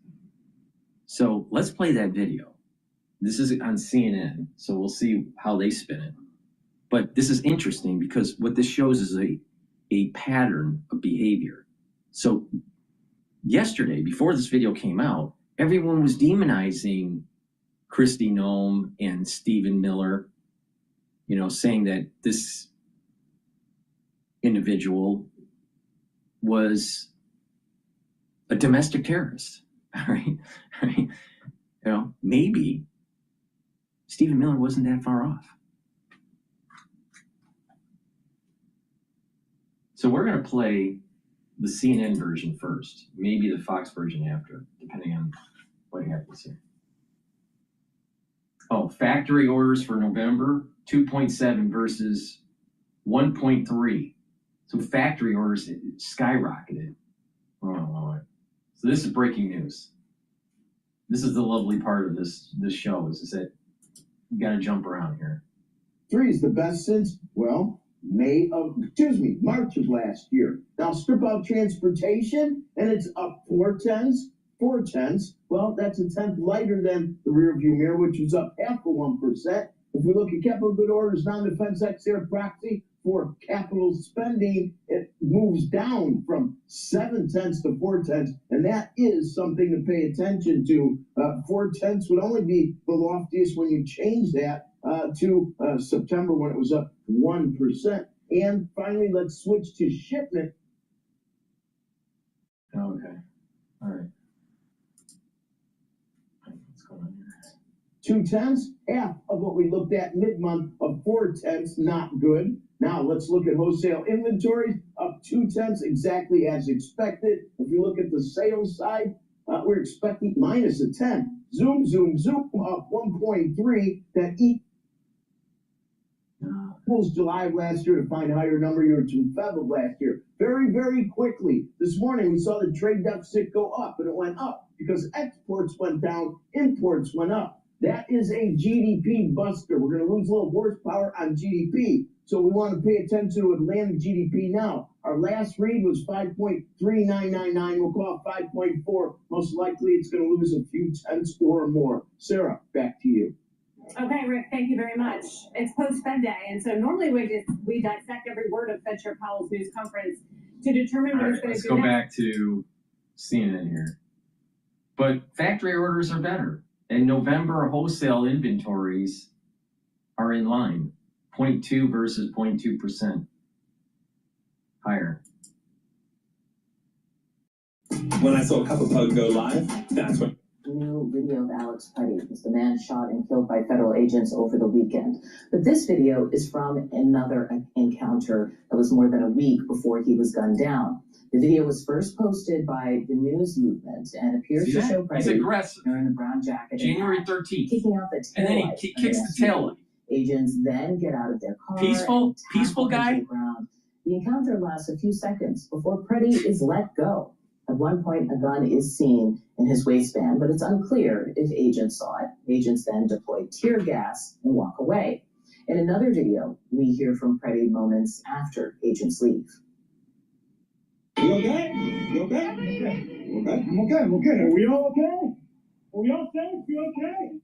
So let's play that video. This is on CNN, so we'll see how they spin it. But this is interesting because what this shows is a pattern of behavior. So yesterday, before this video came out, everyone was demonizing Kristi Noem and Stephen Miller, you know, saying that this individual was a domestic terrorist. All right. You know, maybe Stephen Miller wasn't that far off. So we're going to play the CNN version first, maybe the Fox version after, depending on what happens here. Oh, factory orders for November, 2.7 versus 1.3. So factory orders skyrocketed. Oh. So this is breaking news. This is the lovely part of this show is that you got to jump around here. 3 is the best since, well, March of last year. Now strip out transportation and it's up 4/10. Well, that's a tenth lighter than the rear view mirror, which was up 0.5%. If we look at capital good orders, non-defense ex-air proxy for capital spending, it moves down from 0.7 to 0.4, and that is something to pay attention to. 0.4 would only be the loftiest when you change that to September when it was up 1%. And finally, let's switch to shipment. Okay. All right. What's going on here? 0.2, half of what we looked at mid-month of 0.4, not good. Now let's look at wholesale inventories, up 0.2, exactly as expected. If you look at the sales side, we're expecting minus a 10. Zoom, up 1.3. That equals July of last year to find a higher number here to Feb of last year. Very, very quickly. This morning we saw the trade deficit go up, and it went up because exports went down, imports went up. That is a GDP buster. We're going to lose a little horsepower on GDP. So we want to pay attention to Atlantic GDP now. Our last read was 5.3999. We'll call it 5.4. Most likely it's going to lose a few tenths or more. Sarah, back to you. Okay, Rick, thank you very much. It's post-Fed day, and so normally we dissect every word of Fed Chair Powell's news conference to determine what it's going to do. Let's go back to CNN here. But factory orders are better. And November wholesale inventories are in line, 0.2 versus 0.2% higher. When I saw Cup of Pug go live, that's when. New video of Alex Petty was the man shot and killed by federal agents over the weekend. But this video is from another encounter that was more than a week before he was gunned down. The video was first posted by the news movement and appears to show Petty wearing a brown jacket January and 13th. kicking out the taillight. And then he kicks the taillight. Agents then get out of their car. Peaceful guy. The encounter lasts a few seconds before Petty is let go. At one point, a gun is seen in his waistband, but it's unclear if agents saw it. Agents then deploy tear gas and walk away. In another video, we hear from Petty moments after agents leave. You okay? You okay? Okay. I'm okay. Are we all okay? Are we all safe? You okay?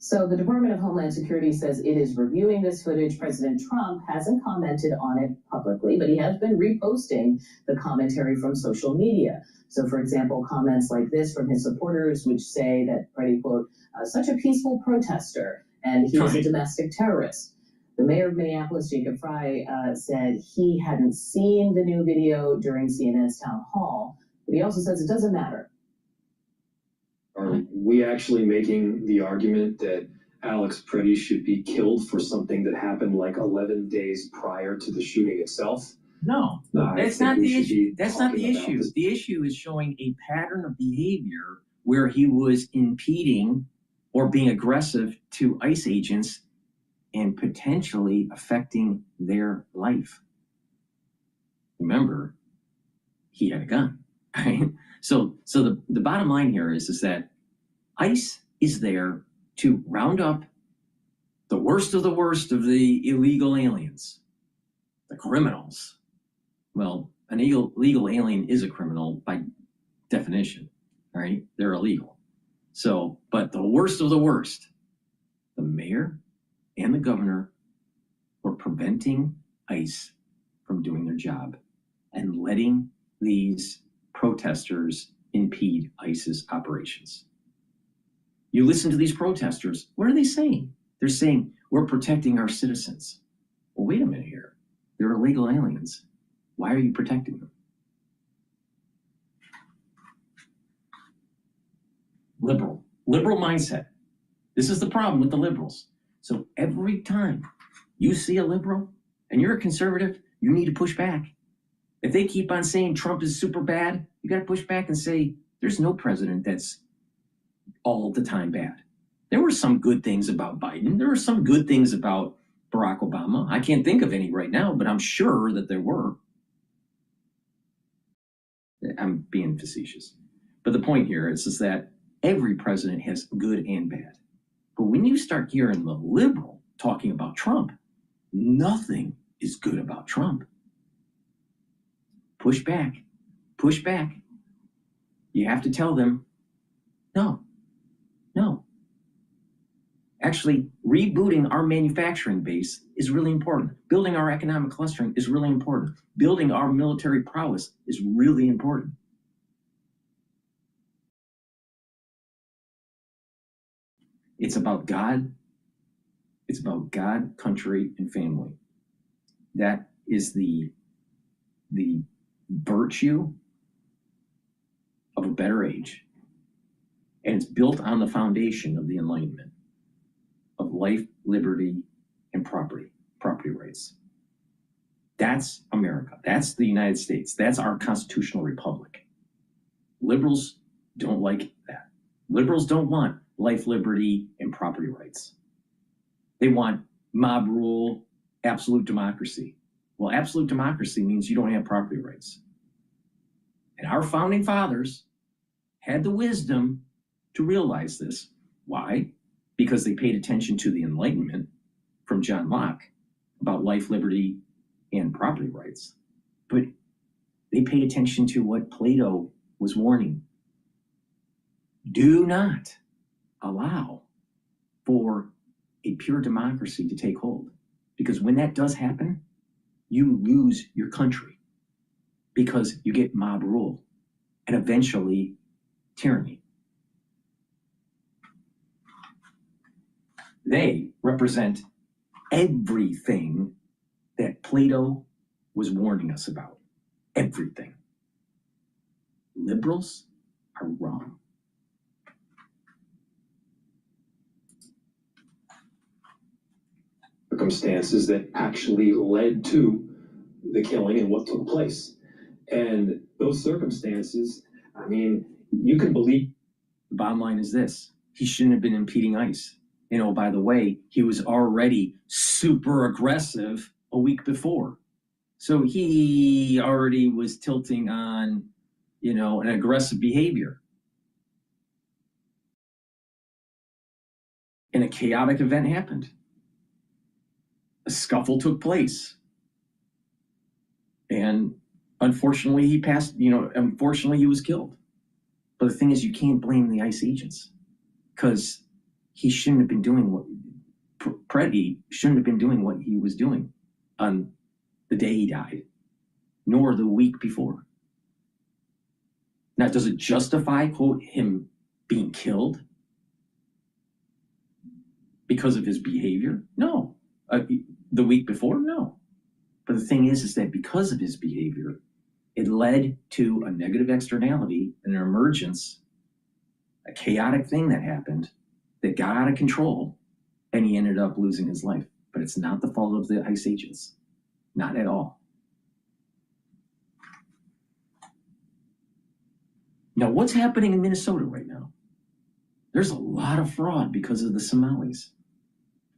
So the Department of Homeland Security says it is reviewing this footage. President Trump hasn't commented on it publicly, but he has been reposting the commentary from social media. So, for example, comments like this from his supporters, which say that, Freddie, quote, such a peaceful protester, and he is a domestic terrorist. The mayor of Minneapolis, Jacob Frey, said he hadn't seen the new video during CNN's town hall, but he also says it doesn't matter. Are we actually making the argument that Ep30 should be killed for something that happened like 11 days prior to the shooting itself? No, that's not the issue. That's not the issue. The issue is showing a pattern of behavior where he was impeding or being aggressive to ICE agents and potentially affecting their life. Remember, he had a gun, right? So the bottom line here is that ICE is there to round up the worst of the illegal aliens, the criminals. Well, an illegal alien is a criminal by definition, right? They're illegal. So, but the worst of the worst, the mayor and the governor were preventing ICE from doing their job and letting these protesters impede ICE's operations. You listen to these protesters, what are they saying? They're saying, we're protecting our citizens. Well, wait a minute here. They're illegal aliens. Why are you protecting them? Liberal mindset. This is the problem with the liberals. So every time you see a liberal and you're a conservative, you need to push back. If they keep on saying Trump is super bad, you got to push back and say, there's no president that's all the time bad. There were some good things about Biden. There were some good things about Barack Obama. I can't think of any right now, but I'm sure that there were. I'm being facetious. But the point here is that every president has good and bad. But when you start hearing the liberal talking about Trump, nothing is good about Trump. Push back. Push back. You have to tell them, no. Actually, rebooting our manufacturing base is really important. Building our economic clustering is really important. Building our military prowess is really important. It's about God. It's about God, country, and family. That is the virtue of a better age. And it's built on the foundation of the Enlightenment, of life, liberty, and property rights. That's America. That's the United States. That's our constitutional republic. Liberals don't like that. Liberals don't want life, liberty, and property rights. They want mob rule, absolute democracy. Well, absolute democracy means you don't have property rights. And our founding fathers had the wisdom to realize this. Why? Because they paid attention to the Enlightenment from John Locke about life, liberty, and property rights. But they paid attention to what Plato was warning. Do not allow for a pure democracy to take hold. Because when that does happen, you lose your country. Because you get mob rule and eventually tyranny. They represent everything that Plato was warning us about. Everything. Liberals are wrong. Circumstances that actually led to the killing and what took place. And those circumstances, I mean, you can believe. The bottom line is this. He shouldn't have been impeding ICE. You know, by the way, he was already super aggressive a week before. So he already was tilting on, an aggressive behavior. And a chaotic event happened. A scuffle took place. And unfortunately, he he was killed. But the thing is, you can't blame the ICE agents because he shouldn't have been doing what Preddy shouldn't have been doing what he was doing on the day he died, nor the week before. Now, does it justify, quote, him being killed because of his behavior? No. The week before? No. But the thing is that because of his behavior, it led to a negative externality, an emergence, a chaotic thing that happened that got out of control, and he ended up losing his life. But it's not the fault of the ICE agents. Not at all. Now, what's happening in Minnesota right now? There's a lot of fraud because of the Somalis.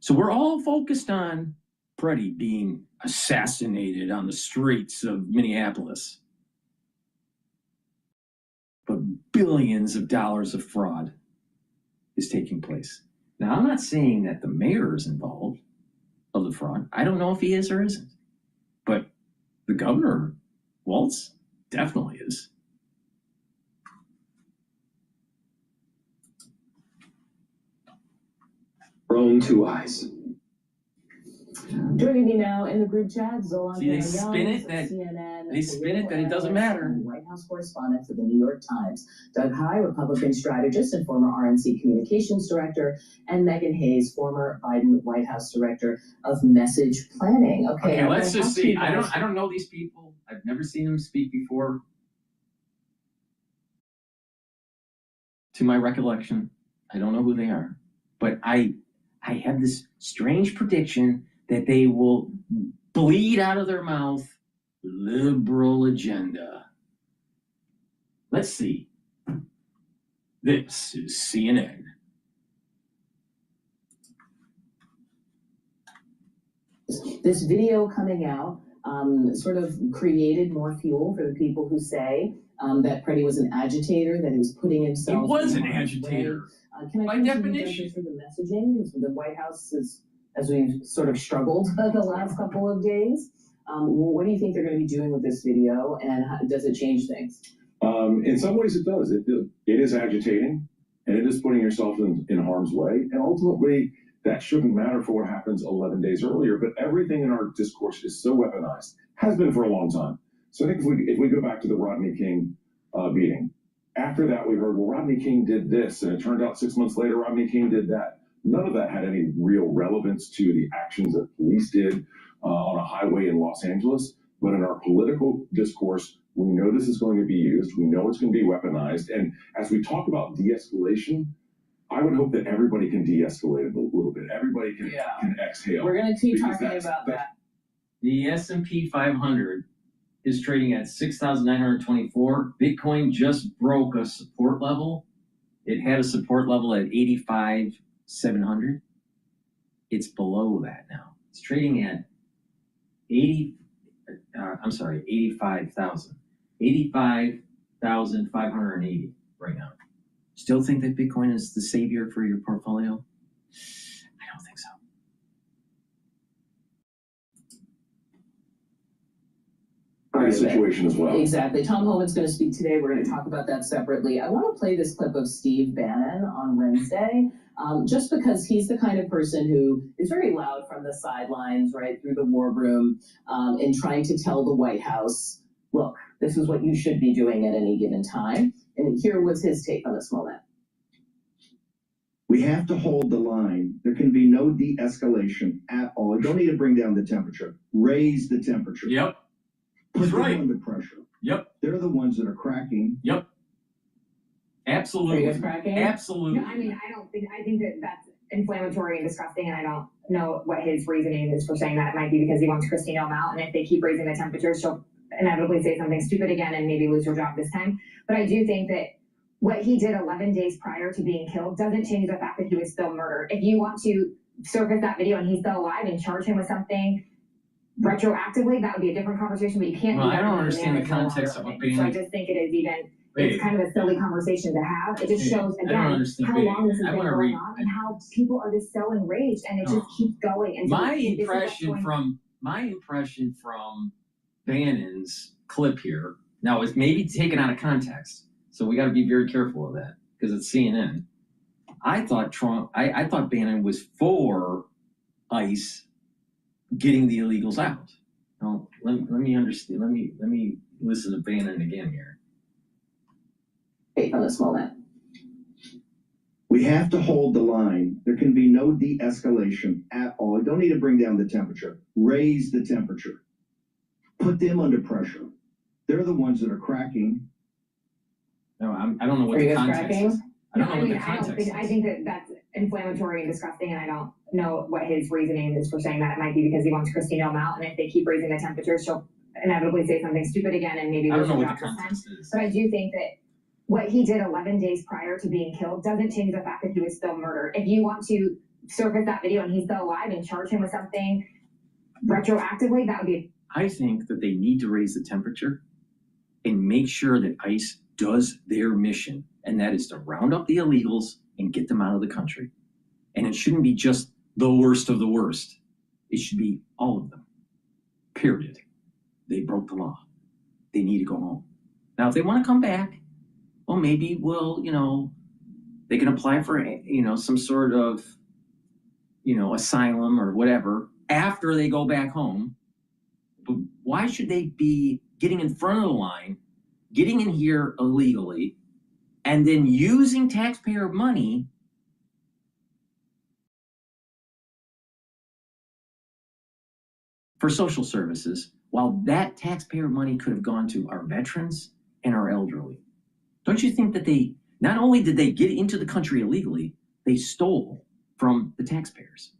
So we're all focused on Preddy being assassinated on the streets of Minneapolis. But billions of dollars of fraud is taking place. Now, I'm not saying that the mayor is involved of the fraud. I don't know if he is or isn't. But the governor, Waltz, definitely is. Own two eyes. Joining me now in the group chat, Zolan See, they spin it that CNN, they spin it that it doesn't matter. White House correspondent for the New York Times, Doug Heye, Republican strategist and former RNC communications director, and Megan Hayes, former Biden White House director of message planning. Okay, let's just see. I don't know these people. I've never seen them speak before. To my recollection, I don't know who they are, but I have this strange prediction that they will bleed out of their mouth liberal agenda. Let's see. This is CNN. This video coming out sort of created more fuel for the people who say that Preddy was an agitator, that he was putting himself. He was an agitator. By definition. For the messaging, the White House is, as we've sort of struggled the last couple of days. What do you think they're going to be doing with this video, and does it change things? In some ways, it does. It is agitating, and it is putting yourself in harm's way. And ultimately, that shouldn't matter for what happens 11 days earlier. But everything in our discourse is so weaponized, has been for a long time. So I think if we go back to the Rodney King beating, after that we heard, well, Rodney King did this, and it turned out 6 months later Rodney King did that. None of that had any real relevance to the actions that police did on a highway in Los Angeles. But in our political discourse, we know this is going to be used. We know it's going to be weaponized. And as we talk about de-escalation, I would hope that everybody can de-escalate a little bit. Everybody can exhale. We're going to keep talking about that. The S&P 500 is trading at 6,924. Bitcoin just broke a support level. It had a support level at 85,700. It's below that now. It's trading at 85,000. 85,580 right now. Still think that Bitcoin is the savior for your portfolio? I don't think so. Situation as well. Exactly. Tom Homan's going to speak today. We're going to talk about that separately. I want to play this clip of Steve Bannon on Wednesday, just because he's the kind of person who is very loud from the sidelines, right, through the war room, in trying to tell the White House, look, this is what you should be doing at any given time. And here was his take on this moment. We have to hold the line. There can be no de-escalation at all. You don't need to bring down the temperature. Raise the temperature. Yep. Put them under pressure. Yep. They're the ones that are cracking. Yep. Absolutely. Absolutely. No, I mean, I think that that's inflammatory and disgusting, and I don't know what his reasoning is for saying that. It might be because he wants Christine Elm out, and if they keep raising the temperature, she'll inevitably say something stupid again and maybe lose her job this time. But I do think that what he did 11 days prior to being killed doesn't change the fact that he was still murdered. If you want to surface that video and he's still alive and charge him with something retroactively, that would be a different conversation, but you can't. Well, I don't understand the context of what So I just think it is it's kind of a silly conversation to have. It just shows, again, how long this has been going on and how people are just so enraged, and it just keeps going. And my impression from Bannon's clip here, now it's maybe taken out of context, so we got to be very careful of that because it's CNN. I thought Bannon was for ICE getting the illegals out. Now, let me understand. Let me listen to Bannon again here. From this moment. We have to hold the line. There can be no de-escalation at all. You don't need to bring down the temperature. Raise the temperature. Put them under pressure. They're the ones that are cracking. No, I don't know what the context is. I don't know what the context is. I think that that's inflammatory and disgusting, and I don't know what his reasoning is for saying that. It might be because he wants Christine Elm out, and if they keep raising the temperature, she'll inevitably say something stupid again, and maybe I don't lose know her what the job this time. context is. But I do think that what he did 11 days prior to being killed doesn't change the fact that he was still murdered. If you want to surface that video and he's still alive and charge him with something retroactively, that would be. I think that they need to raise the temperature and make sure that ICE does their mission, and that is to round up the illegals and get them out of the country. And it shouldn't be just the worst of the worst. It should be all of them. Period. They broke the law. They need to go home. Now, if they want to come back, well, maybe they can apply for, some sort of, asylum or whatever after they go back home. But why should they be getting in front of the line, getting in here illegally, and then using taxpayer money for social services, while that taxpayer money could have gone to our veterans and our elderly? Don't you think that not only did they get into the country illegally, they stole from the taxpayers?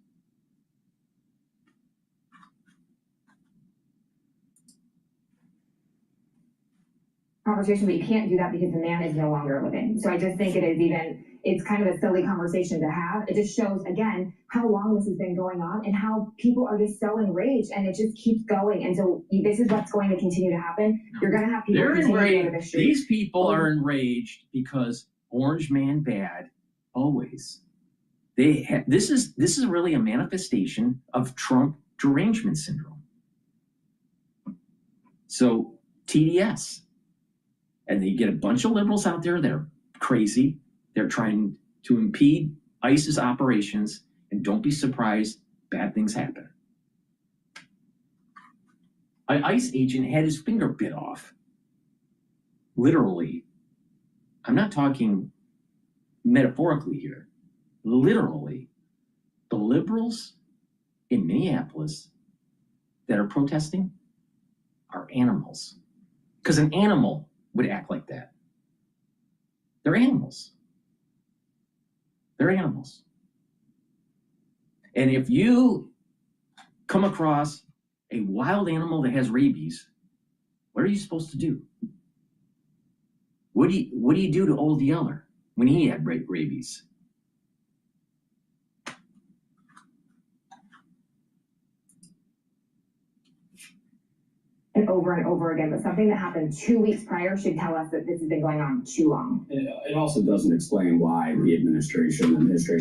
Conversation, but you can't do that because the man is no longer living. So I just think it's kind of a silly conversation to have. It just shows, again, how long this has been going on and how people are just so enraged, and it just keeps going. And so this is what's going to continue to happen. You're going to have people enraged. These people are enraged because Orange Man bad, always. This is really a manifestation of Trump derangement syndrome. So TDS. And they get a bunch of liberals out there that are crazy. They're trying to impede ICE's operations, and don't be surprised, bad things happen. An ICE agent had his finger bit off. Literally. I'm not talking metaphorically here. Literally. The liberals in Minneapolis that are protesting are animals. Because an animal would act like that. They're animals. They're animals. And if you come across a wild animal that has rabies, what are you supposed to do? What do you do to old Yeller when he had rabies? And over again, but something that happened 2 weeks prior should tell us that this has been going on too long. It also doesn't explain why the administration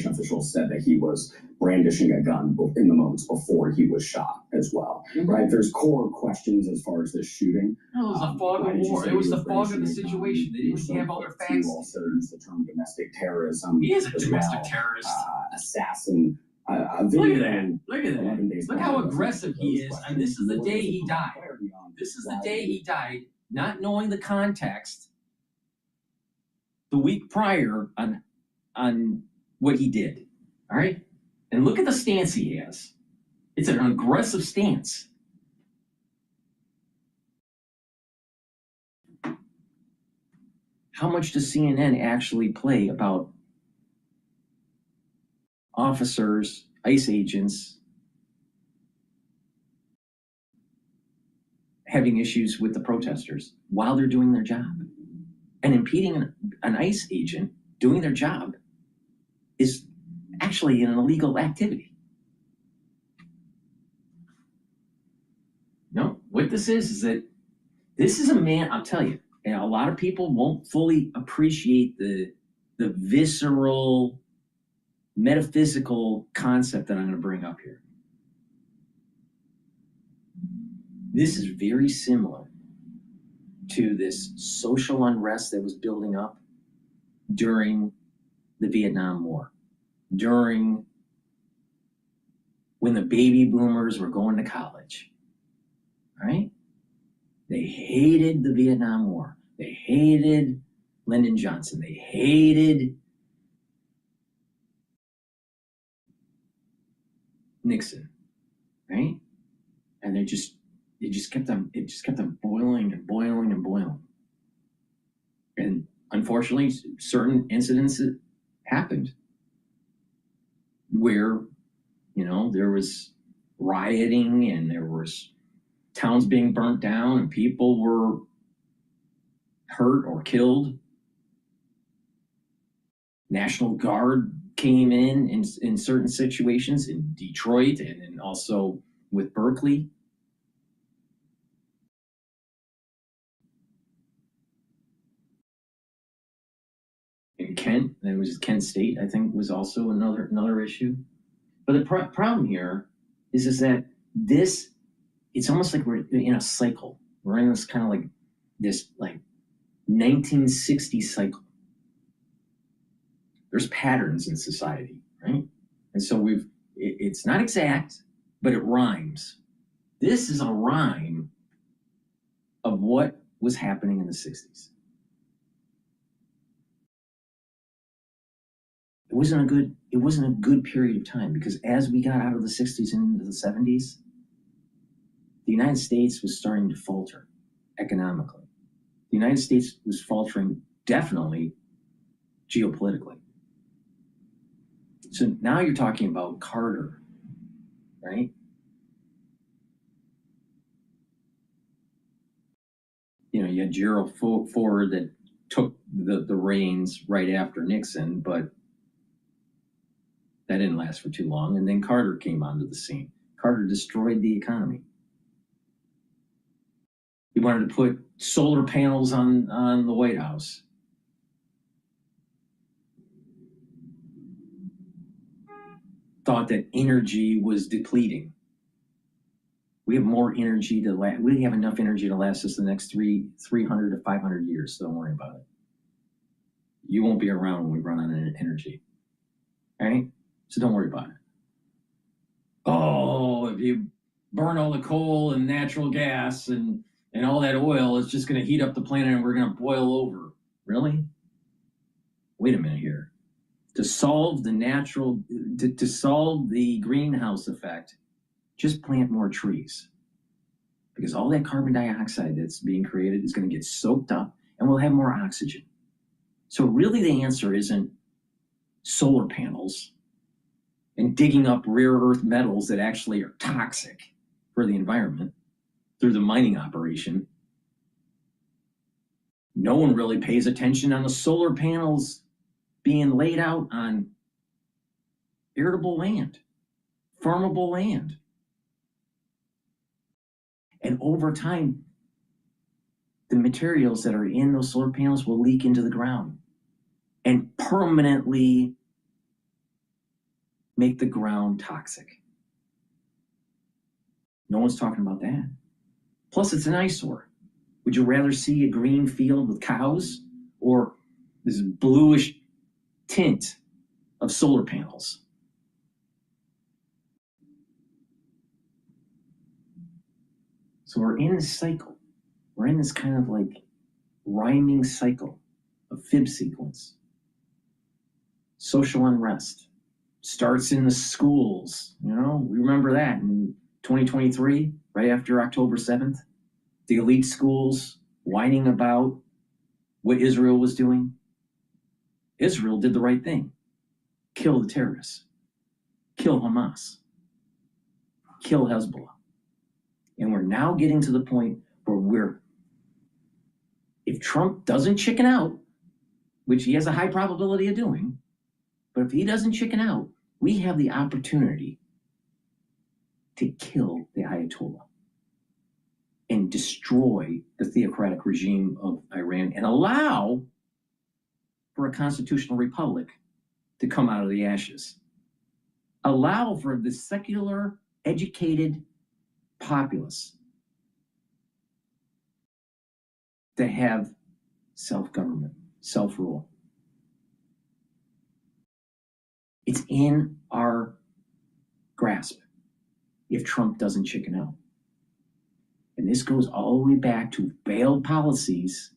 officials said that he was brandishing a gun in the moments before he was shot as well. Right? There's core questions as far as this shooting. No, it was the fog of war. It was the fog of the situation. They didn't have other facts. Also use the term domestic terrorism. He is a domestic terrorist. Assassin. Look at that. Look at that. Look how aggressive he is. And this is the day he died. This is the day he died, not knowing the context the week prior on what he did. All right? And look at the stance he has. It's an aggressive stance. How much does CNN actually play about officers, ICE agents, having issues with the protesters while they're doing their job? And impeding an ICE agent doing their job is actually an illegal activity. No, what this is that this is a man, I'll tell you, and a lot of people won't fully appreciate the visceral, metaphysical concept that I'm going to bring up here. This is very similar to this social unrest that was building up during the Vietnam War. during when the baby boomers were going to college, right? They hated the Vietnam War. They hated Lyndon Johnson. They hated Nixon, right? And it just kept on boiling and boiling and boiling. And unfortunately, certain incidents happened where, there was rioting and there was towns being burnt down and people were hurt or killed. National Guard came in certain situations in Detroit and also with Berkeley. In Kent, there was Kent State, I think, was also another issue. But the problem here is that it's almost like we're in a cycle. We're in this kind of like this 1960 cycle. There's patterns in society, right? And so it's not exact, but it rhymes. This is a rhyme of what was happening in the 60s. It wasn't a good period of time, because as we got out of the 60s and into the 70s, the United States was starting to falter economically. The United States was faltering definitely geopolitically. So now you're talking about Carter, right? You had Gerald Ford that took the reins right after Nixon, but that didn't last for too long. And then Carter came onto the scene. Carter destroyed the economy. He wanted to put solar panels on the White House. Thought that energy was depleting. We have more energy we have enough energy to last us the next 300 to 500 years, so don't worry about it. You won't be around when we run out of energy, right? So don't worry about it. Oh, if you burn all the coal and natural gas and all that oil, it's just going to heat up the planet and we're going to boil over. Really? Wait a minute here. To solve to solve the greenhouse effect, just plant more trees. Because all that carbon dioxide that's being created is going to get soaked up and we'll have more oxygen. So really the answer isn't solar panels and digging up rare earth metals that actually are toxic for the environment through the mining operation. No one really pays attention on the solar panels being laid out on arable land, farmable land. And over time, the materials that are in those solar panels will leak into the ground and permanently make the ground toxic. No one's talking about that. Plus, it's an eyesore. Would you rather see a green field with cows or this bluish tint of solar panels? So we're in this cycle. We're in this kind of like rhyming cycle of fib sequence. Social unrest starts in the schools. We remember that in 2023, right after October 7th. The elite schools whining about what Israel was doing. Israel did the right thing. Kill the terrorists. Kill Hamas. Kill Hezbollah. And we're now getting to the point where if Trump doesn't chicken out, which he has a high probability of doing, but if he doesn't chicken out, we have the opportunity to kill the Ayatollah and destroy the theocratic regime of Iran and allow for a constitutional republic to come out of the ashes. Allow for the secular, educated populace to have self-government, self-rule. It's in our grasp if Trump doesn't chicken out. And this goes all the way back to failed policies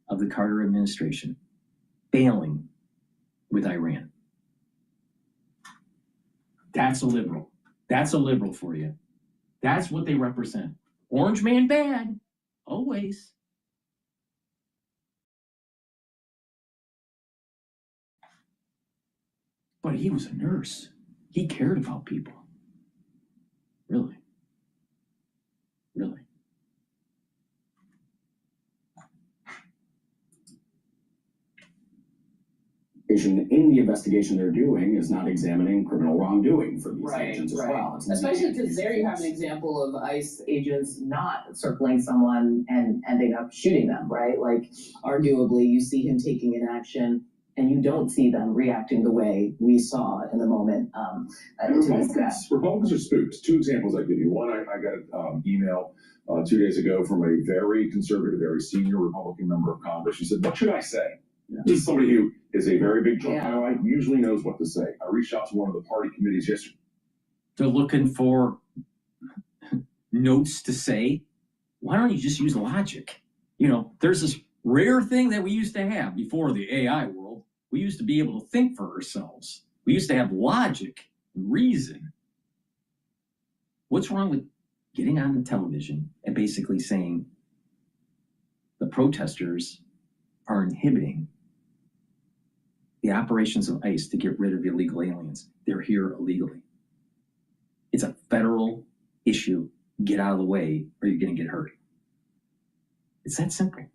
of the Carter administration, failing with Iran. That's a liberal. That's a liberal for you. That's what they represent. Orange man bad, always. But he was a nurse. He cared about people. Really. Really. In the investigation they're doing is not examining criminal wrongdoing for these agents as well. It's Especially because there you have an example of ICE agents not circling someone and ending up shooting them, right? Like, arguably, you see him taking an action and you don't see them reacting the way we saw in the moment. Republicans are spooked. Two examples I give you. One, I got an email 2 days ago from a very conservative, very senior Republican member of Congress. She said, "What should I say?" This is somebody who is a very big Trump ally, usually knows what to say. I reached out to one of the party committees yesterday. They're looking for notes to say. Why don't you just use logic? You know, there's this rare thing that we used to have before the AI world. We used to be able to think for ourselves. We used to have logic and reason. What's wrong with getting on the television and basically saying the protesters are inhibiting the operations of ICE to get rid of illegal aliens? They're here illegally. It's a federal issue. Get out of the way or you're going to get hurt. It's that simple.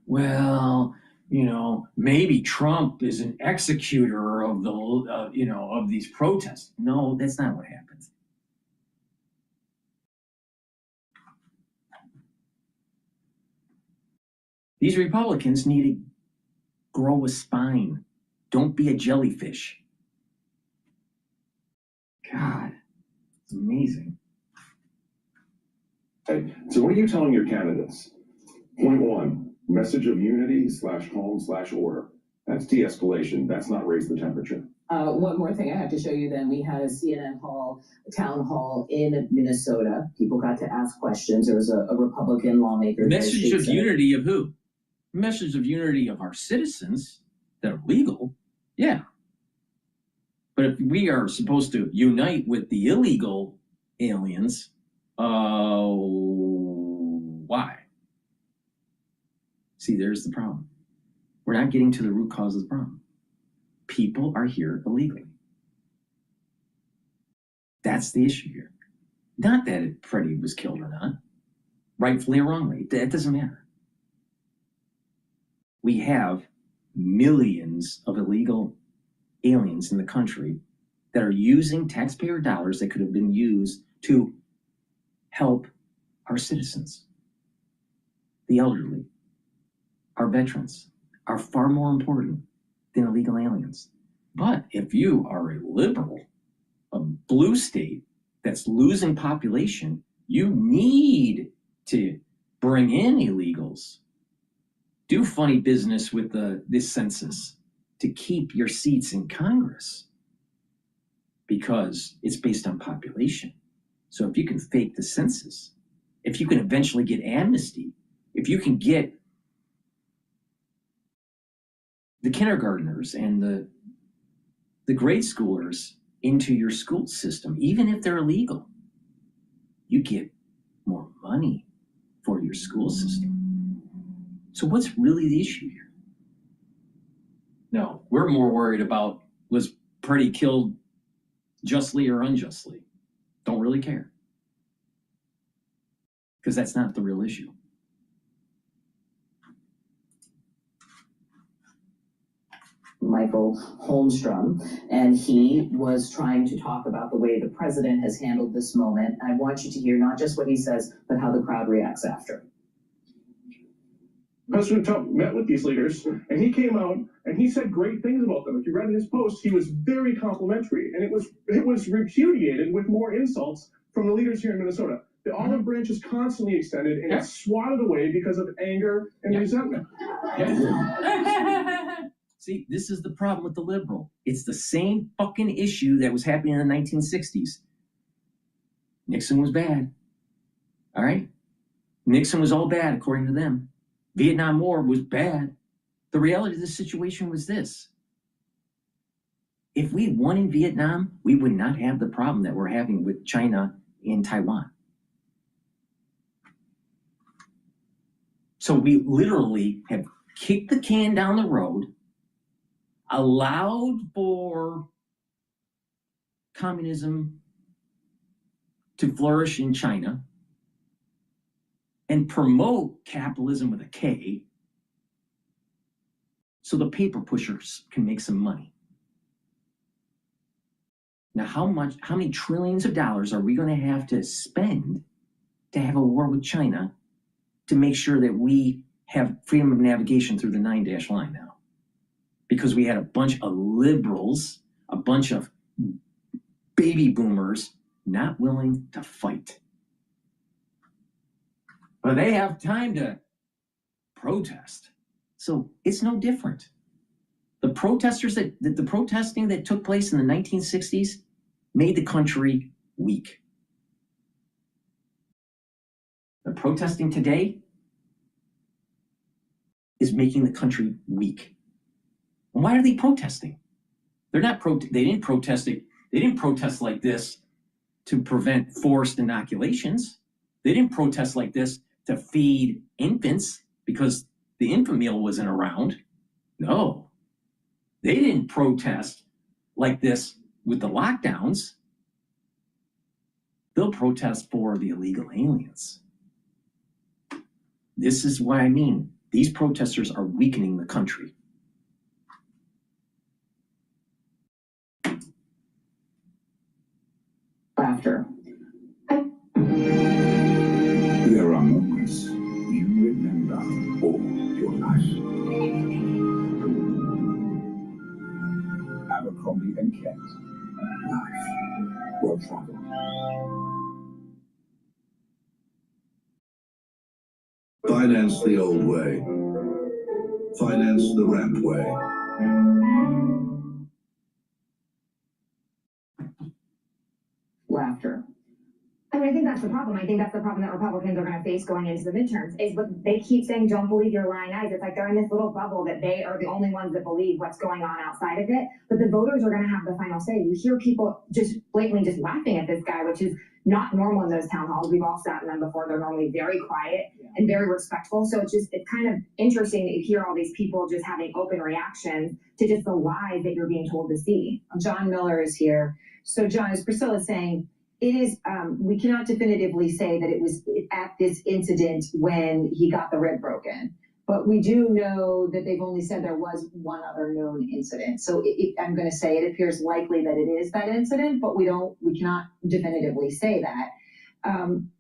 Well, you know, maybe Trump is an executor of the, of these protests. No, that's not what happens. These Republicans need to grow a spine. Don't be a jellyfish. God, it's amazing. Okay. So what are you telling your candidates? Point one, message of unity /calm/order. That's de-escalation. That's not raise the temperature. One more thing I have to show you then. We had a CNN town hall in Minnesota. People got to ask questions. There was a Republican lawmaker. Message of unity of who? Message of unity of our citizens that are legal. Yeah. But if we are supposed to unite with the illegal aliens, why? See, there's the problem. We're not getting to the root cause of the problem. People are here illegally. That's the issue here. Not that Ep30 was killed or not, rightfully or wrongly. That doesn't matter. We have millions of illegal aliens in the country that are using taxpayer dollars that could have been used to help our citizens. The elderly, our veterans are far more important than illegal aliens. But if you are a liberal, a blue state that's losing population, you need to bring in illegals. Do funny business with this census to keep your seats in Congress because it's based on population. So if you can fake the census, if you can eventually get amnesty, if you can get the kindergartners and the grade schoolers into your school system, even if they're illegal, you get more money for your school system. So what's really the issue here? No, we're more worried about was Ep30 killed justly or unjustly. Don't really care. Because that's not the real issue. Michael Holmstrom, and he was trying to talk about the way the president has handled this moment. I want you to hear not just what he says, but how the crowd reacts after. President Trump met with these leaders, and he came out and he said great things about them. If you read in his post, he was very complimentary, and it was repudiated with more insults from the leaders here in Minnesota. The olive branch is constantly extended, and it's swatted away because of anger and resentment. See, this is the problem with the liberal. It's the same fucking issue that was happening in the 1960s. Nixon was bad. All right? Nixon was all bad, according to them. Vietnam War was bad. The reality of the situation was this. If we won in Vietnam, we would not have the problem that we're having with China and Taiwan. So we literally have kicked the can down the road, allowed for communism to flourish in China, and promote capitalism with a K, so the paper pushers can make some money. Now, how many trillions of dollars are we going to have to spend to have a war with China to make sure that we have freedom of navigation through the 9-dash line now? Because we had a bunch of liberals, a bunch of baby boomers not willing to fight. But they have time to protest. So it's no different. The protesting that took place in the 1960s made the country weak. The protesting today is making the country weak. And why are they protesting? They didn't protest like this to prevent forced inoculations. They didn't protest like this to feed infants because the infant meal wasn't around. No. They didn't protest like this with the lockdowns. They'll protest for the illegal aliens. This is what I mean. These protesters are weakening the country. Laughter. There are moments you remember all your life. Abercrombie and Kent. Life well traveled. Finance the old way. Finance the ramp way. Laughter. I mean, I think that's the problem. I think that's the problem that Republicans are going to face going into the midterms is what they keep saying, don't believe your lying eyes. It's like they're in this little bubble that they are the only ones that believe what's going on outside of it. But the voters are going to have the final say. You hear people just blatantly just laughing at this guy, which is not normal in those town halls. We've all sat in them before. They're normally very quiet and very respectful. So it's kind of interesting to hear all these people just having open reactions to just the lies that you're being told to see. John Miller is here. So John, as Priscilla's saying, it is, we cannot definitively say that it was at this incident when he got the rib broken, but we do know that they've only said there was one other known incident. So I'm going to say it appears likely that it is that incident, but we cannot definitively say that.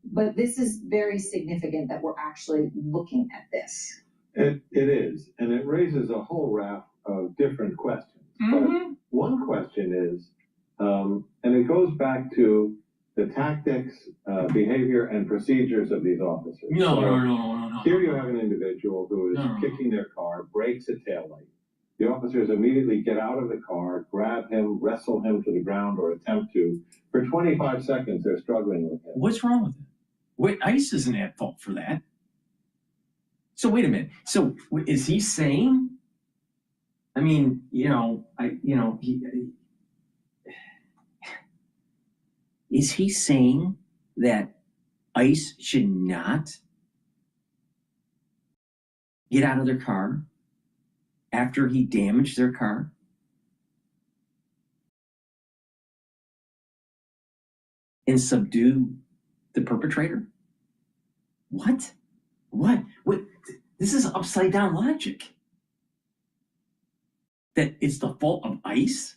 But this is very significant that we're actually looking at this. It is, and it raises a whole raft of different questions. But one question is, and it goes back to the tactics, behavior, and procedures of these officers. No. Here you have an individual who is kicking their car, breaks a taillight. The officers immediately get out of the car, grab him, wrestle him to the ground, or attempt to. For 25 seconds, they're struggling with him. What's wrong with it? Wait, ICE isn't at fault for that. So wait a minute. So is he saying? I mean, is he saying that ICE should not get out of their car after he damaged their car? And subdue the perpetrator? What? This is upside down logic. That it's the fault of ICE?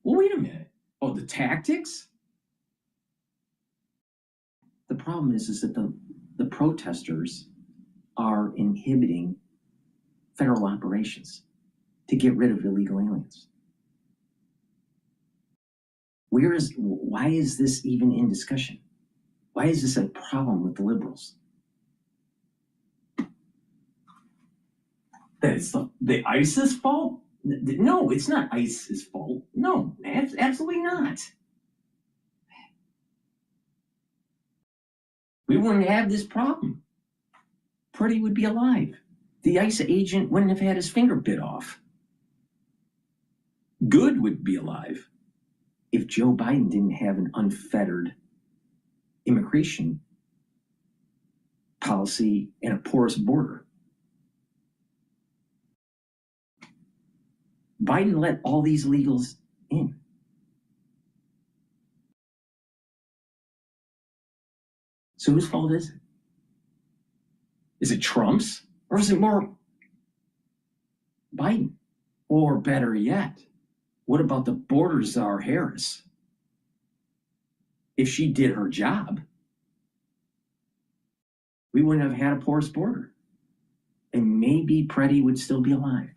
Well, wait a minute. Oh, the tactics? The problem is that the protesters are inhibiting federal operations to get rid of illegal aliens. Why is this even in discussion? Why is this a problem with the liberals? That it's the ISIS fault? No, it's not ICE's fault. No, absolutely not. We wouldn't have this problem. Purdy would be alive. The ICE agent wouldn't have had his finger bit off. Good would be alive if Joe Biden didn't have an unfettered immigration policy and a porous border. Biden let all these illegals in. So whose fault is it? Is it Trump's? Or is it more Biden? Or better yet, what about the border czar Harris? If she did her job, we wouldn't have had a porous border. And maybe Purdy would still be alive.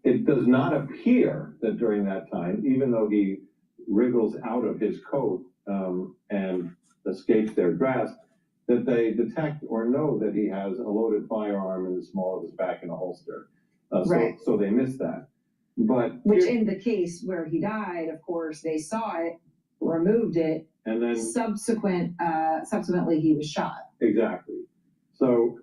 It does not appear that during that time, even though he wriggles out of his coat and escapes their grasp, that they detect or know that he has a loaded firearm in the small of his back in a holster. Right. So they missed that. But Which in the case where he died, of course, they saw it, removed it, and then subsequently he was shot. Exactly. So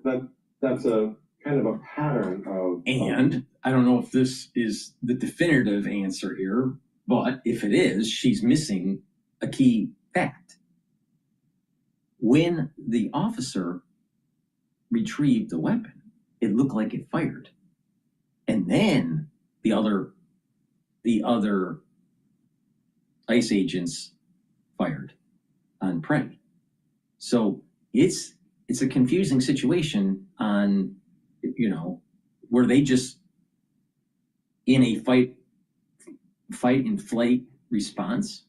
that's a kind of a pattern of. And I don't know if this is the definitive answer here, but if it is, she's missing a key fact. When the officer retrieved the weapon, it looked like it fired. And then the other ICE agents fired on Purdy. So it's a confusing situation on, were they just in a fight or flight response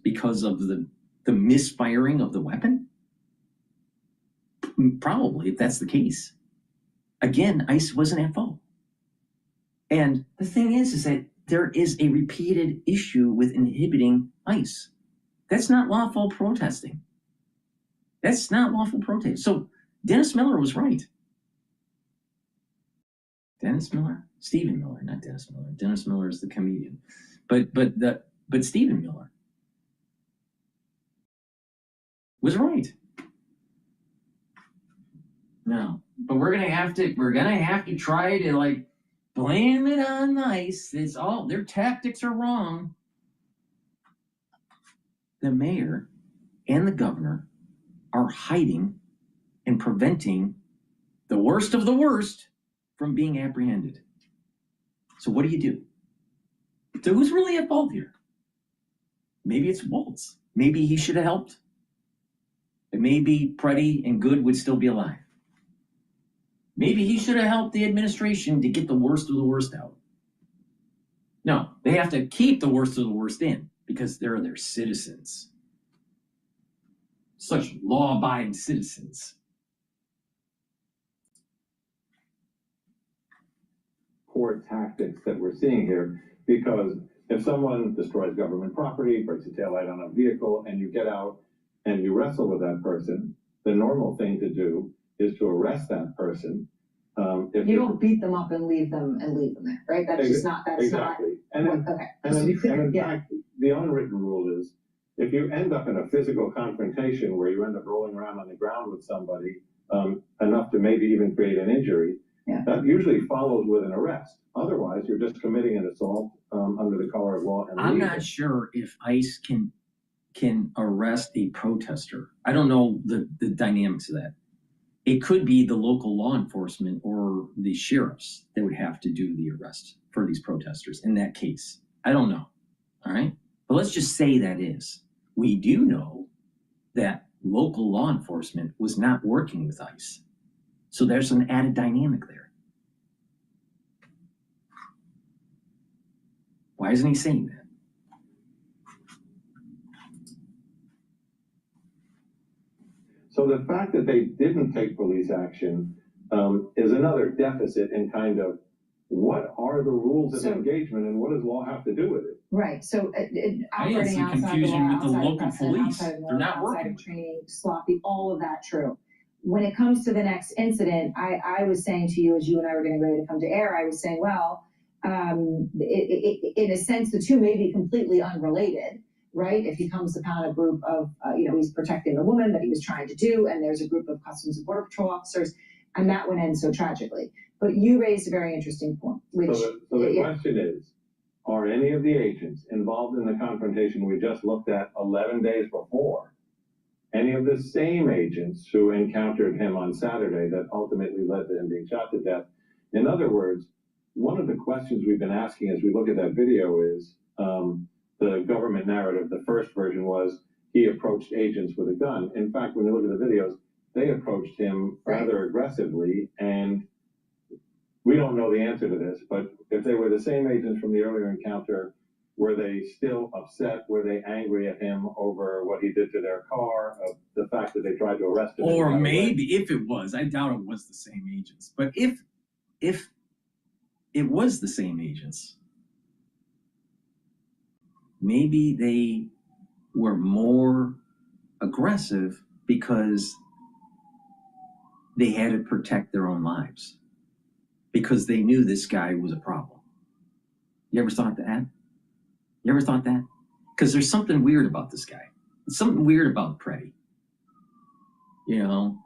because of the misfiring of the weapon? Probably, if that's the case. Again, ICE wasn't at fault. And the thing is that there is a repeated issue with inhibiting ICE. That's not lawful protesting. That's not lawful protest. So Dennis Miller was right. Stephen Miller, not Dennis Miller. Dennis Miller is the comedian. But Stephen Miller was right. No, but we're gonna have to try to blame it on ICE. It's all their tactics are wrong. The mayor and the governor are hiding and preventing the worst of the worst from being apprehended. So what do? So who's really at fault here? Maybe it's Waltz. Maybe he should have helped. And maybe Purdy and Good would still be alive. Maybe he should have helped the administration to get the worst of the worst out. No, they have to keep the worst of the worst in because they're their citizens. Such law-abiding citizens. Poor tactics that we're seeing here, because if someone destroys government property, breaks a taillight on a vehicle, and you get out and you wrestle with that person, the normal thing to do is to arrest that person. If you don't beat them up and leave them there, right? That's just not. That's exactly. not. Okay. And in fact, the unwritten rule is, if you end up in a physical confrontation where you end up rolling around on the ground with somebody enough to maybe even create an injury, that usually follows with an arrest. Otherwise, you're just committing an assault under the color of law. And I'm not sure if ICE can arrest a protester. I don't know the dynamics of that. It could be the local law enforcement or the sheriffs that would have to do the arrest for these protesters in that case. I don't know. All right. But let's just say that is. We do know that local law enforcement was not working with ICE. So there's an added dynamic there. Why isn't he saying that? So the fact that they didn't take police action is another deficit in kind of, what are the rules of engagement and what does law have to do with it? Right, so I had operating some outside the confusion law, with the outside of local precedent, police. outside of They're not outside working. of training, sloppy, all of that true. When it comes to the next incident, I was saying to you, as you and I were getting ready to come to air, I was saying, well, in a sense, the two may be completely unrelated, right? If he comes upon a group of, he's protecting the woman that he was trying to do, and there's a group of Customs and Border Patrol officers, and that one ends so tragically. But you raised a very interesting point, which... So the question is, are any of the agents involved in the confrontation we just looked at 11 days before, any of the same agents who encountered him on Saturday that ultimately led to him being shot to death? In other words, one of the questions we've been asking as we look at that video is, the government narrative, the first version was he approached agents with a gun. In fact, when you look at the videos, they approached him rather aggressively, and we don't know the answer to this, but if they were the same agents from the earlier encounter, were they still upset? Were they angry at him over what he did to their car, of the fact that they tried to arrest him? Or maybe, if it was, I doubt it was the same agents, but if it was the same agents, maybe they were more aggressive because they had to protect their own lives, because they knew this guy was a problem. You ever thought that? You ever thought that? Because there's something weird about this guy. There's something weird about Preddy.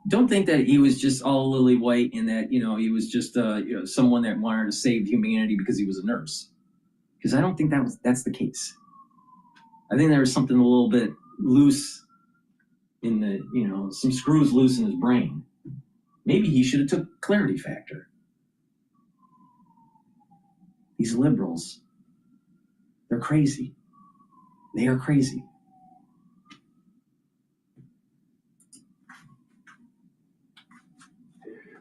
Don't think that he was just all lily white and that, he was just someone that wanted to save humanity because he was a nurse. Because I don't think that's the case. I think there was something a little bit loose in the, some screws loose in his brain. Maybe he should have took Clarity Factor. These liberals, they're crazy. They are crazy.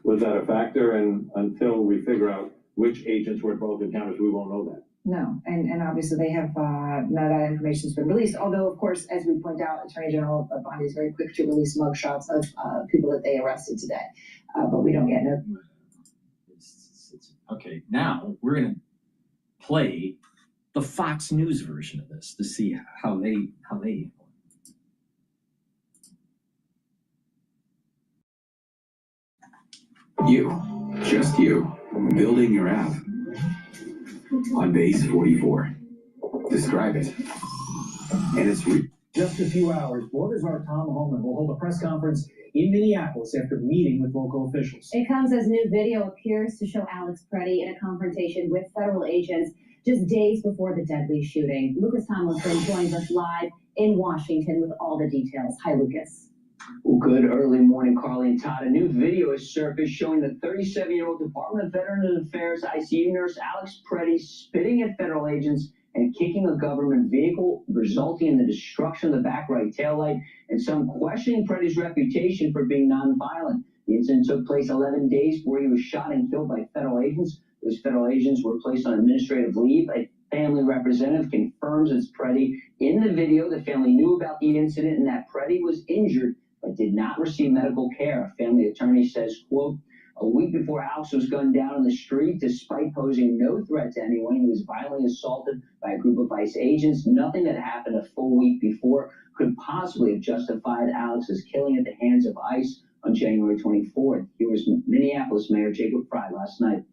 Was that a factor? And until we figure out which agents were at both encounters, we won't know that. No, and obviously they have, none of that information has been released, although, of course, as we point out, Attorney General Bondi is very quick to release mugshots of people that they arrested today, but we don't yet know. Okay, now we're going to play the Fox News version of this to see how they handle it. You, just you, building your app on base 44. Describe it. And it's just a few hours, Florida czar Tom Homan will hold a press conference in Minneapolis after meeting with local officials. It comes as new video appears to show Alex Preddy in a confrontation with federal agents just days before the deadly shooting. Lucas Tomlinson joins us live in Washington with all the details. Hi, Lucas. Well, good early morning, Carly and Todd. A new video has surfaced showing the 37-year-old Department of Veterans Affairs ICU nurse Alex Preddy spitting at federal agents and kicking a government vehicle, resulting in the destruction of the back right taillight and some questioning Preddy's reputation for being nonviolent. The incident took place 11 days before he was shot and killed by federal agents. Those federal agents were placed on administrative leave. A family representative confirms it's Preddy. In the video, the family knew about the incident and that Preddy was injured but did not receive medical care. A family attorney says, quote, a week before Alex was gunned down in the street, despite posing no threat to anyone, he was violently assaulted by a group of ICE agents. Nothing that happened a full week before could possibly have justified Alex's killing at the hands of ICE on January 24th. Here was Minneapolis Mayor Jacob Frey last night.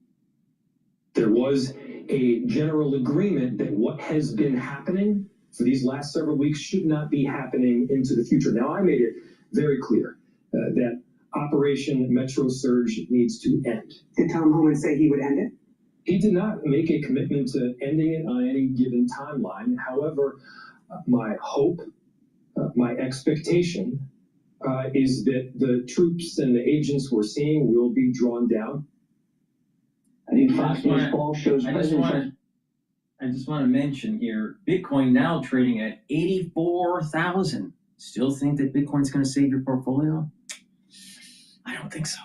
There was a general agreement that what has been happening for these last several weeks should not be happening into the future. Now, I made it very clear that Operation Metro Surge needs to end. Did Tom Homan say he would end it? He did not make a commitment to ending it on any given timeline. However, my hope, my expectation is that the troops and the agents we're seeing will be drawn down. I think Fox News poll shows I just want to mention here, Bitcoin now trading at 84,000. Still think that Bitcoin's going to save your portfolio? I don't think so.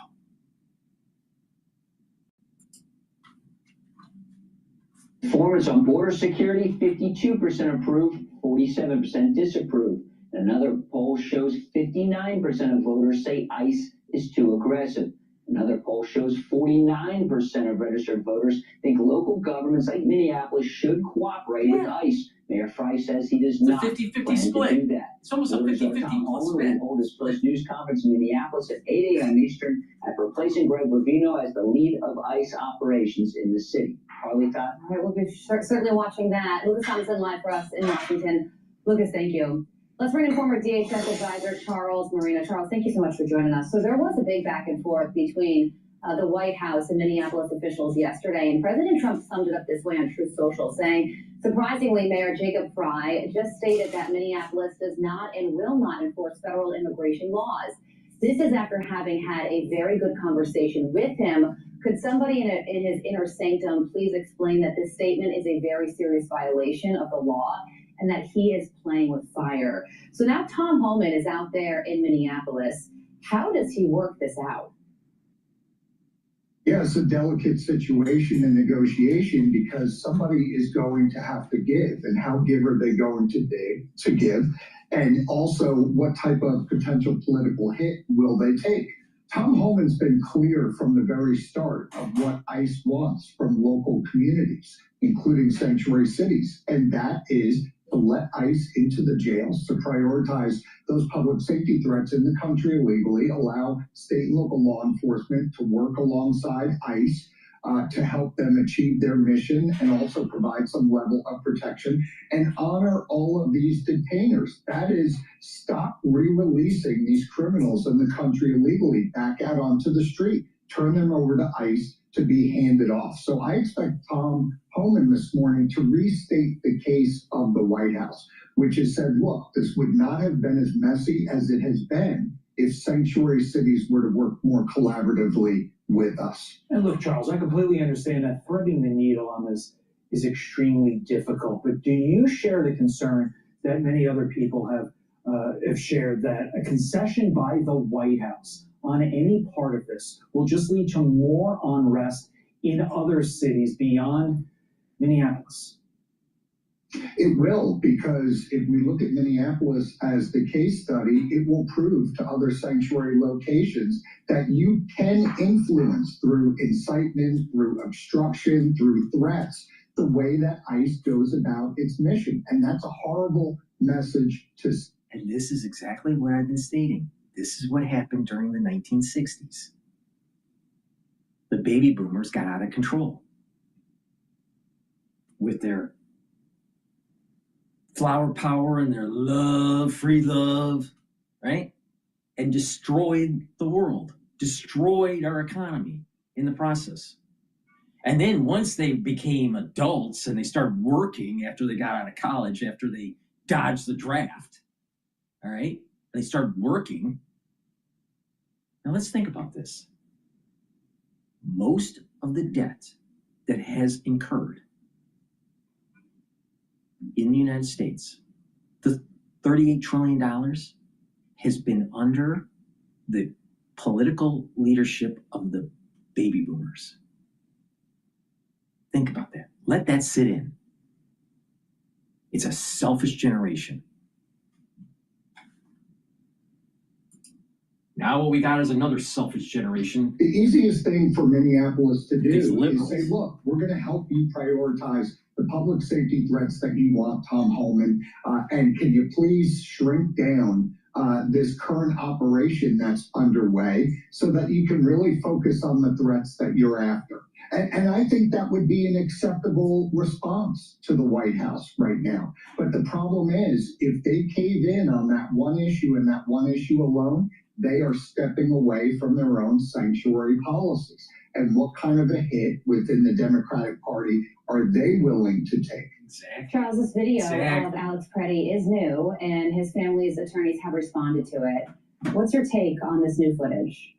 Performance on border security, 52% approve, 47% disapprove. Another poll shows 59% of voters say ICE is too aggressive. Another poll shows 49% of registered voters think local governments like Minneapolis should cooperate with ICE. Mayor Fry says he does not 50-50 plan split. to do that. It's almost a Voters 50-50 Tom Holman split. will hold his first news conference in Minneapolis at 8 a.m. Eastern after replacing Greg Bovino as the lead of ICE operations in the city. Carly, Todd? All right, we'll be certainly watching that. Lucas Thompson live for us in Washington. Lucas, thank you. Let's bring in former DHS advisor Charles Marina. Charles, thank you so much for joining us. So there was a big back and forth between the White House and Minneapolis officials yesterday, and President Trump summed it up this way on Truth Social, saying, surprisingly, Mayor Jacob Fry just stated that Minneapolis does not and will not enforce federal immigration laws. This is after having had a very good conversation with him. Could somebody in his inner sanctum please explain that this statement is a very serious violation of the law and that he is playing with fire? So now Tom Holman is out there in Minneapolis. How does he work this out? Yeah, it's a delicate situation and negotiation because somebody is going to have to give, and how give are they going to give? And also, what type of potential political hit will they take? Tom Holman's been clear from the very start of what ICE wants from local communities, including sanctuary cities, and that is to let ICE into the jails, to prioritize those public safety threats in the country illegally, allow state and local law enforcement to work alongside ICE to help them achieve their mission and also provide some level of protection and honor all of these detainers. That is, stop re-releasing these criminals in the country illegally back out onto the street, turn them over to ICE to be handed off. So I expect Tom Holman this morning to restate the case of the White House, which has said, look, this would not have been as messy as it has been if sanctuary cities were to work more collaboratively with us. And look, Charles, I completely understand that threading the needle on this is extremely difficult, but do you share the concern that many other people have shared that a concession by the White House on any part of this will just lead to more unrest in other cities beyond Minneapolis? It will, because if we look at Minneapolis as the case study, it will prove to other sanctuary locations that you can influence through incitement, through obstruction, through threats, the way that ICE goes about its mission. And that's a horrible message to... And this is exactly what I've been stating. This is what happened during the 1960s. The baby boomers got out of control with their flower power and their love, free love, right? And destroyed the world, destroyed our economy in the process. And then once they became adults and they started working after they got out of college, after they dodged the draft, all right, they started working. Now let's think about this. Most of the debt that has incurred in the United States, the $38 trillion, has been under the political leadership of the baby boomers. Think about that. Let that sit in. It's a selfish generation. Now what we got is another selfish generation. The easiest thing for Minneapolis to do is say, look, we're going to help you prioritize the public safety threats that you want, Tom Holman, and can you please shrink down this current operation that's underway so that you can really focus on the threats that you're after. And I think that would be an acceptable response to the White House right now. But the problem is, if they cave in on that one issue and that one issue alone, they are stepping away from their own sanctuary policies. And what kind of a hit within the Democratic Party are they willing to take? Charles, this video of Alex Preddy is new, and his family's attorneys have responded to it. What's your take on this new footage?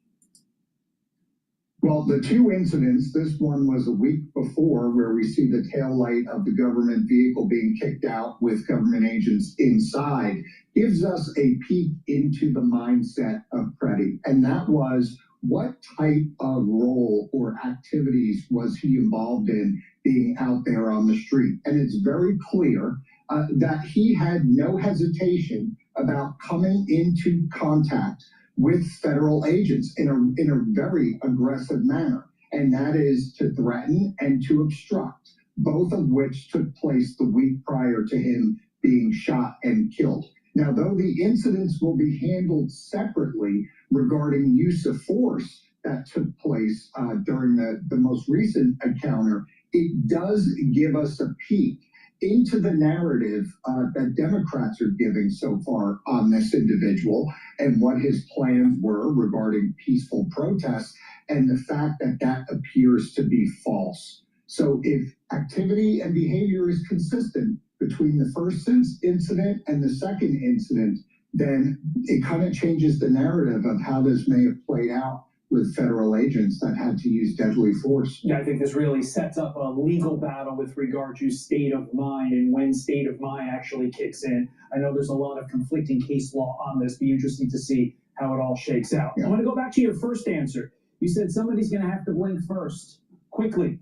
Well, the two incidents, this one was a week before, where we see the tail light of the government vehicle being kicked out with government agents inside, gives us a peek into the mindset of Preddy. And that was, what type of role or activities was he involved in being out there on the street? And it's very clear that he had no hesitation about coming into contact with federal agents in a very aggressive manner, and that is to threaten and to obstruct, both of which took place the week prior to him being shot and killed. Now, though the incidents will be handled separately regarding use of force that took place during the most recent encounter, it does give us a peek into the narrative that Democrats are giving so far on this individual and what his plans were regarding peaceful protests, and the fact that that appears to be false. So if activity and behavior is consistent between the first incident and the second incident, then it kind of changes the narrative of how this may have played out with federal agents that had to use deadly force. Yeah, I think this really sets up a legal battle with regard to state of mind and when state of mind actually kicks in. I know there's a lot of conflicting case law on this. Be interesting to see how it all shakes out. Yeah. I want to go back to your first answer. You said somebody's going to have to blink first. Quickly,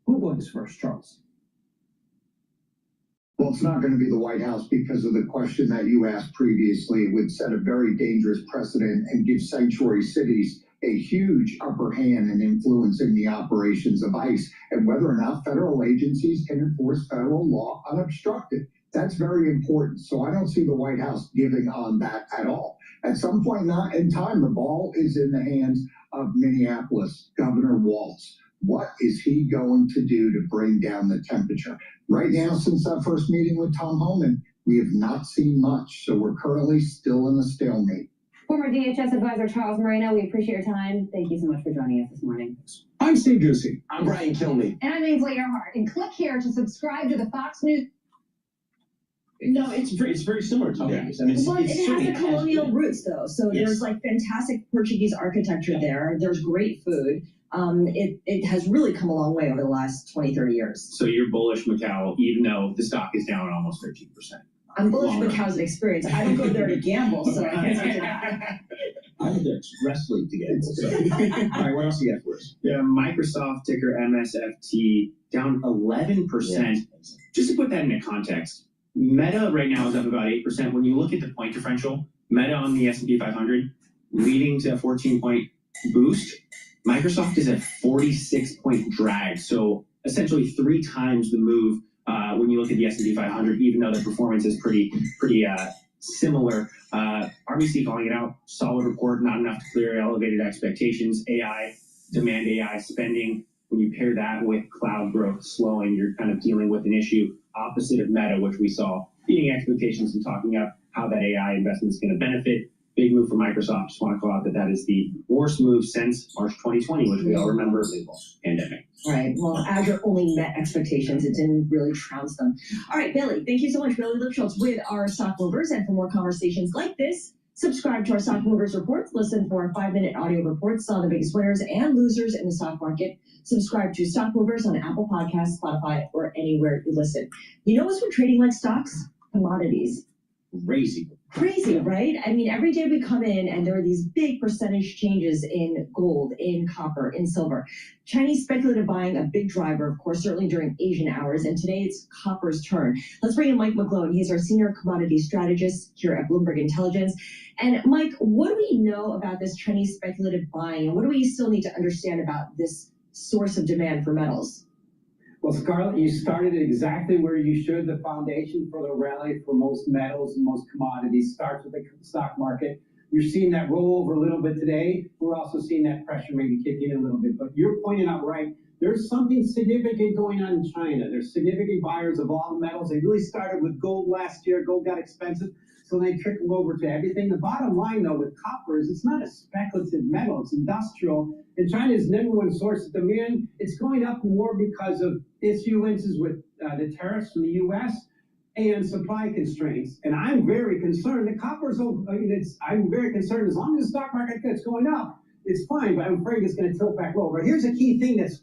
who blinks first, Charles? Well, it's not going to be the White House because of the question that you asked previously. It would set a very dangerous precedent and give sanctuary cities a huge upper hand in influencing the operations of ICE and whether or not federal agencies can enforce federal law unobstructed. That's very important. So I don't see the White House giving on that at all. At some point in time, the ball is in the hands of Minneapolis, Governor Walz. What is he going to do to bring down the temperature? Right now, since that first meeting with Tom Homan, we have not seen much. So we're currently still in a stalemate. Former DHS advisor Charles Moreno, we appreciate your time. Thank you so much for joining us this morning. I'm Steve Ducey. I'm Brian Kilmeade. And I'm Ainsley Earhart. And click here to subscribe to the Fox News. No, it's very similar to these. I mean, Well, it has the colonial roots, though. So Yes. there's like fantastic Portuguese architecture there. There's great food. It has really come a long way over the last 20, 30 years. So you're bullish Macau, even though the stock is down almost 13%. I'm bullish Macau's an experience. I don't go there to gamble, so I can't answer that. I'm there expressly to get it. So. All right, what else do you got for us? Yeah, Microsoft, ticker MSFT, down 11%. Just to put that into context, Meta right now is up about 8%. When you look at the point differential, Meta on the S&P 500 leading to a 14-point boost. Microsoft is a 46-point drag, so essentially 3 times the move when you look at the S&P 500, even though the performance is pretty similar. RBC calling it out, solid report, not enough to clear elevated expectations. Demand AI spending. When you pair that with cloud growth slowing, you're kind of dealing with an issue opposite of Meta, which we saw beating expectations and talking about how that AI investment is going to benefit. Big move for Microsoft. Just want to call out that is the worst move since March 2020, which we all remember, pandemic. Right. Well, Azure only met expectations. It didn't really trounce them. All right, Billy. Thank you so much, Billy Lipschultz, with our Stock Movers. And for more conversations like this, subscribe to our Stock Movers reports. Listen for our 5-minute audio reports on the biggest winners and losers in the stock market. Subscribe to Stock Movers on Apple Podcasts, Spotify, or anywhere you listen. You know what's been trading like stocks? Commodities. Crazy, right? I mean, every day we come in and there are these big percentage changes in gold, in copper, in silver. Chinese speculative buying, a big driver, of course, certainly during Asian hours. And today it's copper's turn. Let's bring in Mike McGlone. He's our senior commodity strategist here at Bloomberg Intelligence. And Mike, what do we know about this Chinese speculative buying? And what do we still need to understand about this source of demand for metals? Well, Scarlett, you started exactly where you should. The foundation for the rally for most metals and most commodities starts with the stock market. You're seeing that roll over a little bit today. We're also seeing that pressure maybe kick in a little bit. But you're pointing out right, there's something significant going on in China. There's significant buyers of all the metals. They really started with gold last year. Gold got expensive, so they trickled over to everything. The bottom line, though, with copper is it's not a speculative metal. It's industrial. And China's number one source of demand, it's going up more because of issuances with the tariffs from the U.S. and supply constraints. And I'm very concerned. The copper's, I'm very concerned. As long as the stock market gets going up, it's fine, but I'm afraid it's going to tilt back low. But here's a key thing that's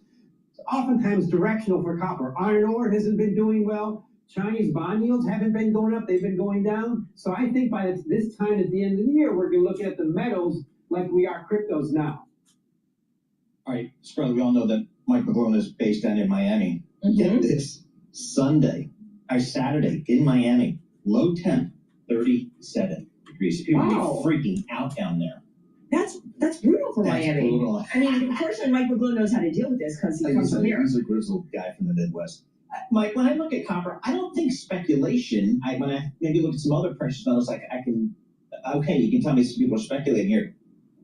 oftentimes directional for copper. Iron ore hasn't been doing well. Chinese bond yields haven't been going up. They've been going down. So I think by this time at the end of the year, we're going to look at the metals like we are cryptos now. All right, Scarlett, we all know that Mike McGlone is based down in Miami. Get this, Saturday in Miami, low temp, 37 degrees. People are freaking out down there. That's brutal for That's Miami. brutal. I mean, fortunately, Mike McGlow knows how to deal with this because he comes from here. He's a grizzled guy from the Midwest. Mike, when I look at copper, I don't think speculation. When I maybe look at some other precious metals, like okay, you can tell me some people are speculating here.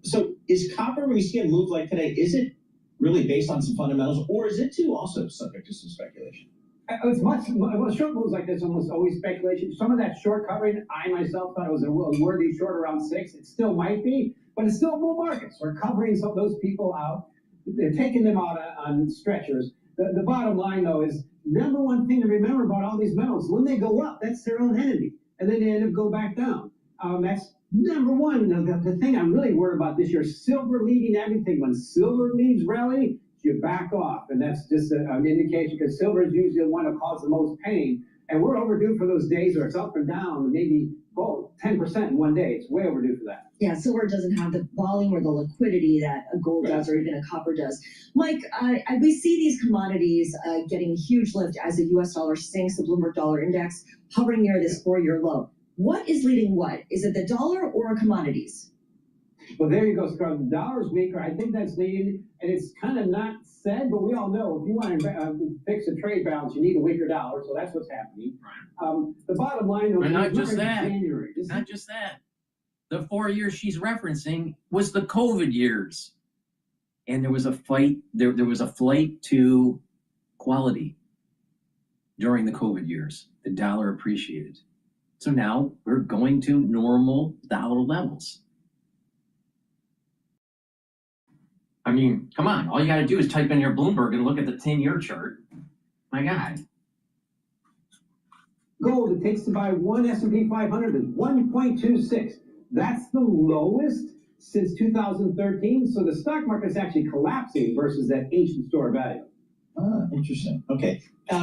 So is copper, when you see a move like today, is it really based on some fundamentals, or is it too also subject to some speculation? It's short moves like this almost always speculation. Some of that short covering, I myself thought it was a worthy short around 6. It still might be, but it's still a bull market. So we're covering some of those people out. They're taking them out on stretchers. The bottom line, though, is number one thing to remember about all these metals, when they go up, that's their own enemy. And then they end up go back down. That's number one. The thing I'm really worried about this year, silver leading everything. When silver leads rally, you back off. And that's just an indication, because silver is usually the one that causes the most pain. And we're overdue for those days where it's up and down, maybe 10% in one day. It's way overdue for that. Yeah, silver doesn't have the volume or the liquidity that a gold does, or even a copper does. Mike, we see these commodities getting huge lift as the U.S. dollar sinks, the Bloomberg Dollar Index hovering near this 4-year low. What is leading what? Is it the dollar or commodities? Well, there you go, Scarlett. The dollar's weaker. I think that's leading, and it's kind of not said, but we all know if you want to fix a trade balance, you need a weaker dollar, so that's what's happening. The bottom line, though, But not just that. January. Not just that. The 4 years she's referencing was the COVID years. And there was a fight, there was a flight to quality during the COVID years. The dollar appreciated. So now we're going to normal dollar levels. I mean, come on. All you got to do is type in your Bloomberg and look at the 10-year chart. My God. Gold, it takes to buy one S&P 500 is 1.26. That's the lowest since 2013. So the stock market is actually collapsing versus that ancient store value. Ah, interesting. Okay.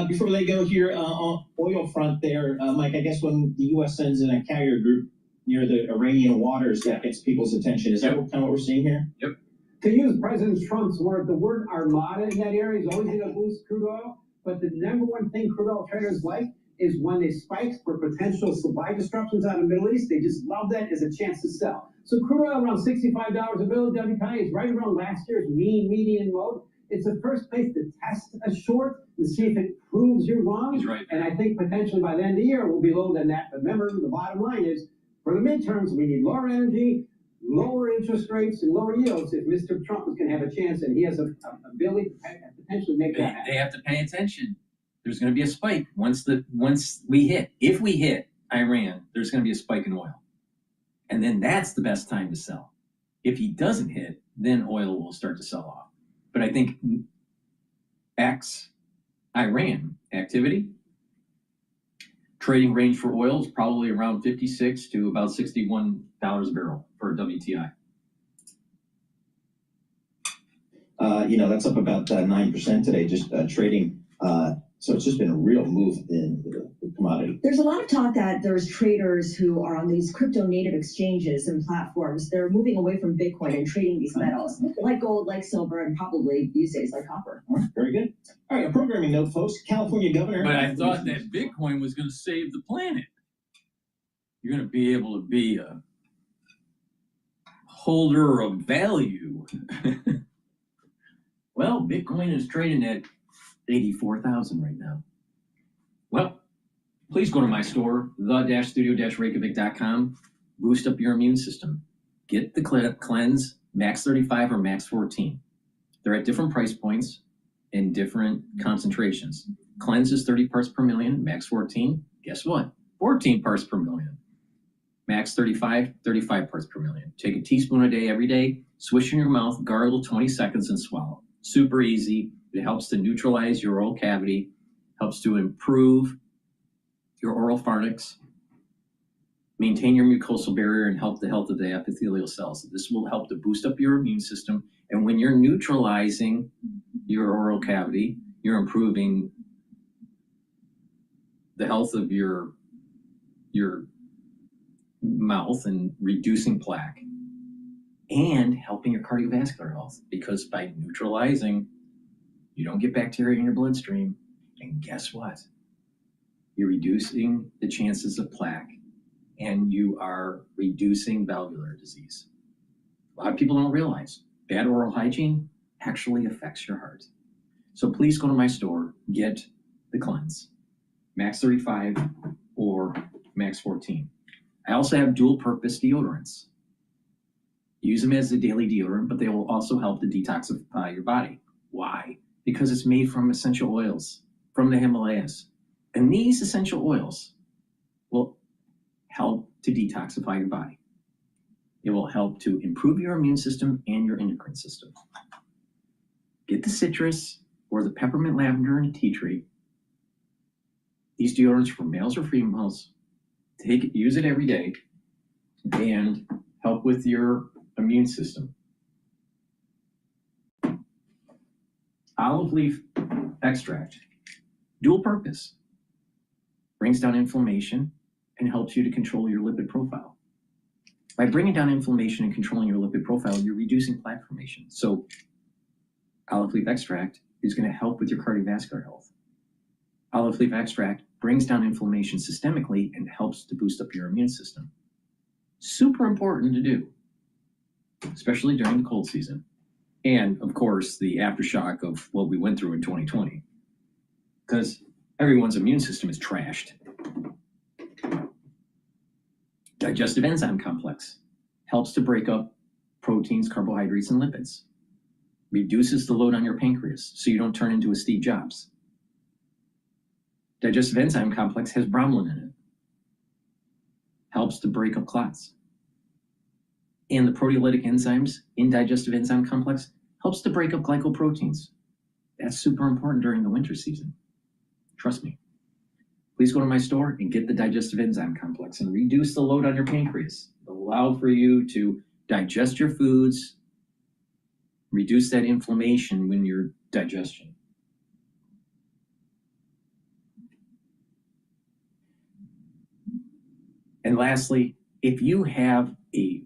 Before we let go here, on oil front there, Mike, I guess when the U.S. sends in a carrier group near the Iranian waters, that gets people's attention. Is that kind of what we're seeing here? Yep. To use President Trump's word, the word armada in that area is always going to boost crude oil. But the number one thing crude oil traders like is when they spike for potential supply disruptions out of the Middle East. They just love that as a chance to sell. So crude oil around $65 a barrel, WTI is right around last year's median mode. It's the first place to test a short and see if it proves you're wrong. He's right. And I think potentially by the end of the year, we'll be lower than that. But remember, the bottom line is, for the midterms, we need lower energy, lower interest rates, and lower yields if Mr. Trump is going to have a chance, and he has an ability to potentially make that happen. They have to pay attention. There's going to be a spike if we hit Iran, there's going to be a spike in oil. And then that's the best time to sell. If he doesn't hit, then oil will start to sell off. But I think Iran activity, trading range for oil is probably around $56 to about $61 a barrel for WTI. That's up about 9% today, just trading. So it's just been a real move in the commodity. There's a lot of talk that there's traders who are on these crypto native exchanges and platforms. They're moving away from Bitcoin and trading these metals, like gold, like silver, and probably these days like copper. All right, very good. All right, a programming note, folks. California governor. But I thought that Bitcoin was going to save the planet. You're going to be able to be a holder of value. Well, Bitcoin is trading at 84,000 right now. Well, please go to my store, the-studio-reykjavik.com. Boost up your immune system. Get the cleanse, max 35 or max 14. They're at different price points and different concentrations. Cleanse is 30 parts per million, max 14. Guess what? 14 parts per million. Max 35, 35 parts per million. Take a teaspoon a day every day, swish in your mouth, gargle 20 seconds, and swallow. Super easy. It helps to neutralize your oral cavity, helps to improve your oral pharynx, maintain your mucosal barrier, and help the health of the epithelial cells. This will help to boost up your immune system. And when you're neutralizing your oral cavity, you're improving the health of your mouth and reducing plaque and helping your cardiovascular health, because by neutralizing, you don't get bacteria in your bloodstream. And guess what? You're reducing the chances of plaque, and you are reducing valvular disease. A lot of people don't realize bad oral hygiene actually affects your heart. So please go to my store, get the Cleanse, Max 35 or Max 14. I also have dual purpose deodorants. Use them as a daily deodorant, but they will also help to detoxify your body. Why? Because it's made from essential oils from the Himalayas. And these essential oils will help to detoxify your body. It will help to improve your immune system and your endocrine system. Get the citrus or the peppermint lavender and a tea tree. These deodorants for males or females. Take it, use it every day, and help with your immune system. Olive leaf extract, dual purpose, brings down inflammation and helps you to control your lipid profile. By bringing down inflammation and controlling your lipid profile, you're reducing plaque formation. So olive leaf extract is going to help with your cardiovascular health. Olive leaf extract brings down inflammation systemically and helps to boost up your immune system. Super important to do, especially during the cold season. And of course, the aftershock of what we went through in 2020, because everyone's immune system is trashed. Digestive enzyme complex helps to break up proteins, carbohydrates, and lipids. Reduces the load on your pancreas so you don't turn into a Steve Jobs. Digestive enzyme complex has bromelain in it. Helps to break up clots. And the proteolytic enzymes in digestive enzyme complex helps to break up glycoproteins. That's super important during the winter season. Trust me. Please go to my store and get the digestive enzyme complex and reduce the load on your pancreas. It'll allow for you to digest your foods, reduce that inflammation when you're digestion. And lastly, if you have a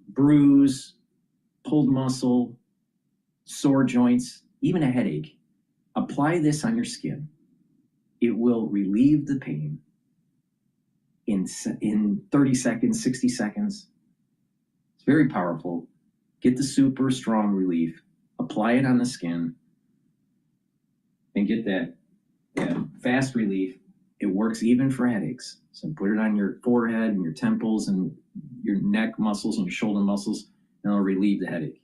bruise, pulled muscle, sore joints, even a headache, apply this on your skin. It will relieve the pain in 30 seconds, 60 seconds. It's very powerful. Get the super strong relief, apply it on the skin, and get that fast relief. It works even for headaches. So put it on your forehead and your temples and your neck muscles and your shoulder muscles, and it'll relieve the headache.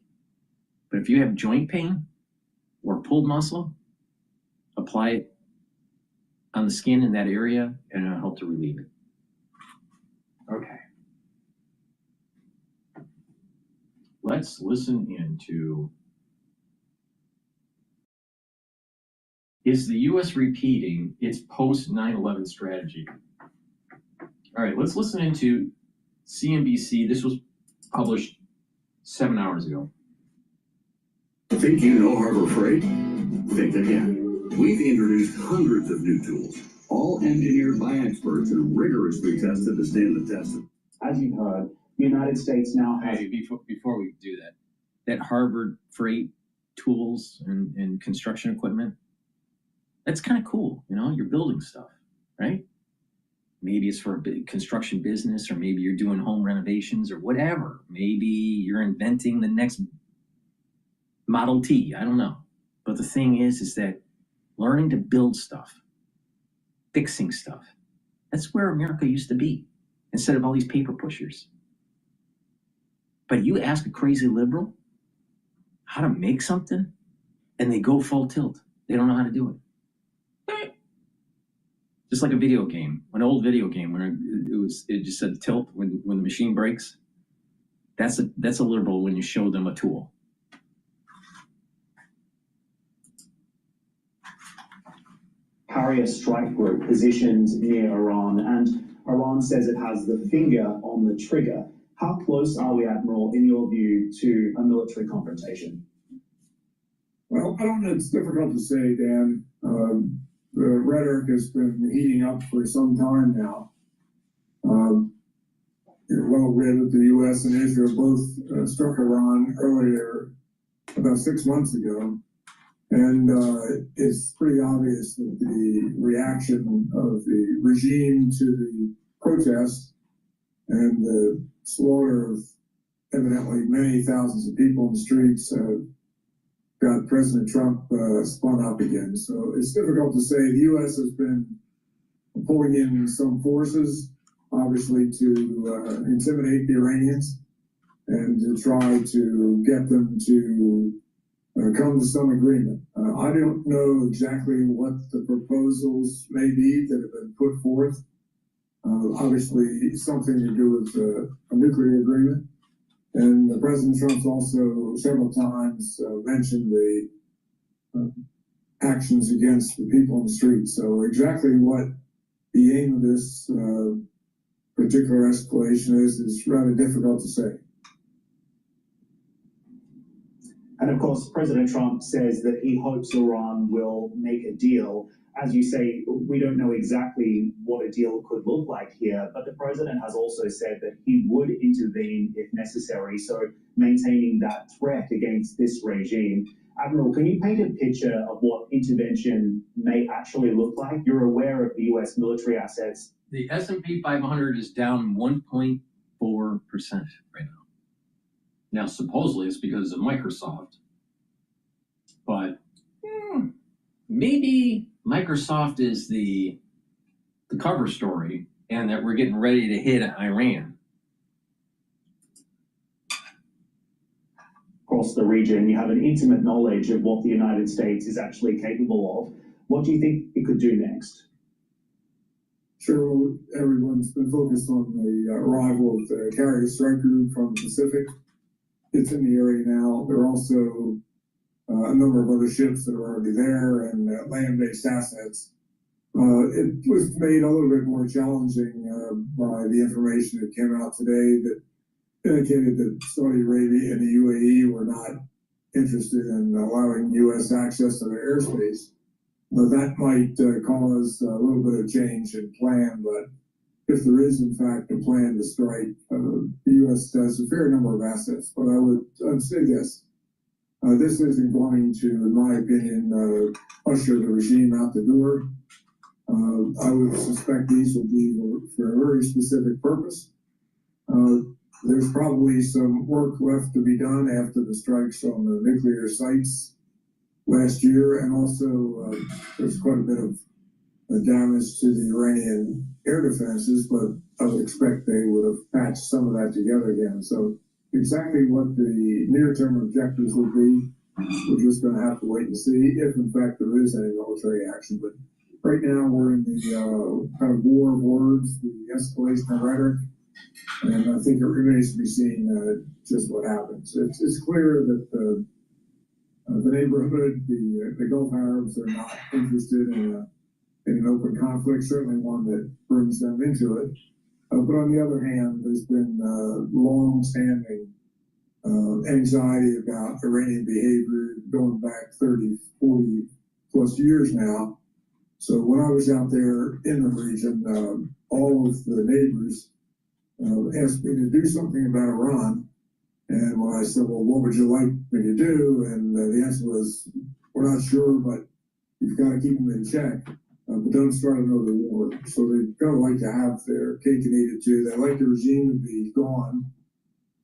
But if you have joint pain or pulled muscle, apply it on the skin in that area, and it'll help to relieve it. Okay. Let's listen into, is the U.S. repeating its post-9/11 strategy? All right, let's listen into CNBC. This was published 7 hours ago. Think you know Harbor Freight? Think again. We've introduced hundreds of new tools, all engineered by experts and rigorously tested to stand the test. As you've heard, the United States now has... Hey, before we do that Harvard Freight tools and construction equipment, that's kind of cool. You know, you're building stuff, right? Maybe it's for a big construction business, or maybe you're doing home renovations or whatever. Maybe you're inventing the next Model T, I don't know. But the thing is that learning to build stuff, fixing stuff, that's where America used to be, instead of all these paper pushers. But you ask a crazy liberal how to make something, and they go full tilt. They don't know how to do it. Just like a video game, an old video game where it just said tilt when the machine breaks. That's a liberal when you show them a tool. Carrier strike group positioned near Iran, and Iran says it has the finger on the trigger. How close are we, Admiral, in your view, to a military confrontation? Well, I don't know. It's difficult to say, Dan. The rhetoric has been heating up for some time now. You're well aware that the U.S. and Israel both struck Iran earlier, about 6 months ago. And it's pretty obvious that the reaction of the regime to the protest and the slaughter of evidently many thousands of people in the streets got President Trump spun up again. So it's difficult to say. The U.S. has been pulling in some forces, obviously, to intimidate the Iranians and to try to get them to come to some agreement. I don't know exactly what the proposals may be that have been put forth. Obviously, something to do with a nuclear agreement. And President Trump's also several times mentioned the actions against the people in the streets. So exactly what the aim of this particular escalation is rather difficult to say. And of course, President Trump says that he hopes Iran will make a deal. As you say, we don't know exactly what a deal could look like here, but the president has also said that he would intervene if necessary, so maintaining that threat against this regime. Admiral, can you paint a picture of what intervention may actually look like? You're aware of the U.S. military assets. The S&P 500 is down 1.4% right now. Now, supposedly it's because of Microsoft, but maybe Microsoft is the cover story and that we're getting ready to hit Iran. Across the region, you have an intimate knowledge of what the United States is actually capable of. What do you think it could do next? Sure, everyone's been focused on the arrival of the carrier strike group from the Pacific. It's in the area now. There are also a number of other ships that are already there and land-based assets. It was made a little bit more challenging by the information that came out today that indicated that Saudi Arabia and the UAE were not interested in allowing U.S. access to their airspace. That might cause a little bit of change in plan, but if there is, in fact, a plan to strike, the U.S. has a fair number of assets. But I'd say this. This isn't going to, in my opinion, usher the regime out the door. I would suspect these will be for a very specific purpose. There's probably some work left to be done after the strikes on the nuclear sites last year, and also there's quite a bit of damage to the Iranian air defenses, but I would expect they would have patched some of that together again. So exactly what the near-term objectives will be, we're just going to have to wait and see if, in fact, there is any military action. But right now, we're in the kind of war of words, the escalation of rhetoric, and I think it remains to be seen just what happens. It's clear that the neighborhood, the Gulf Arabs, are not interested in an open conflict, certainly one that brings them into it. But on the other hand, there's been long-standing anxiety about Iranian behavior going back 30, 40 plus years now. So when I was out there in the region, all of the neighbors asked me to do something about Iran. And when I said, well, what would you like me to do? And the answer was, we're not sure, but you've got to keep them in check. But don't start another war. So they kind of like to have their cake and eat it too. They like the regime to be gone,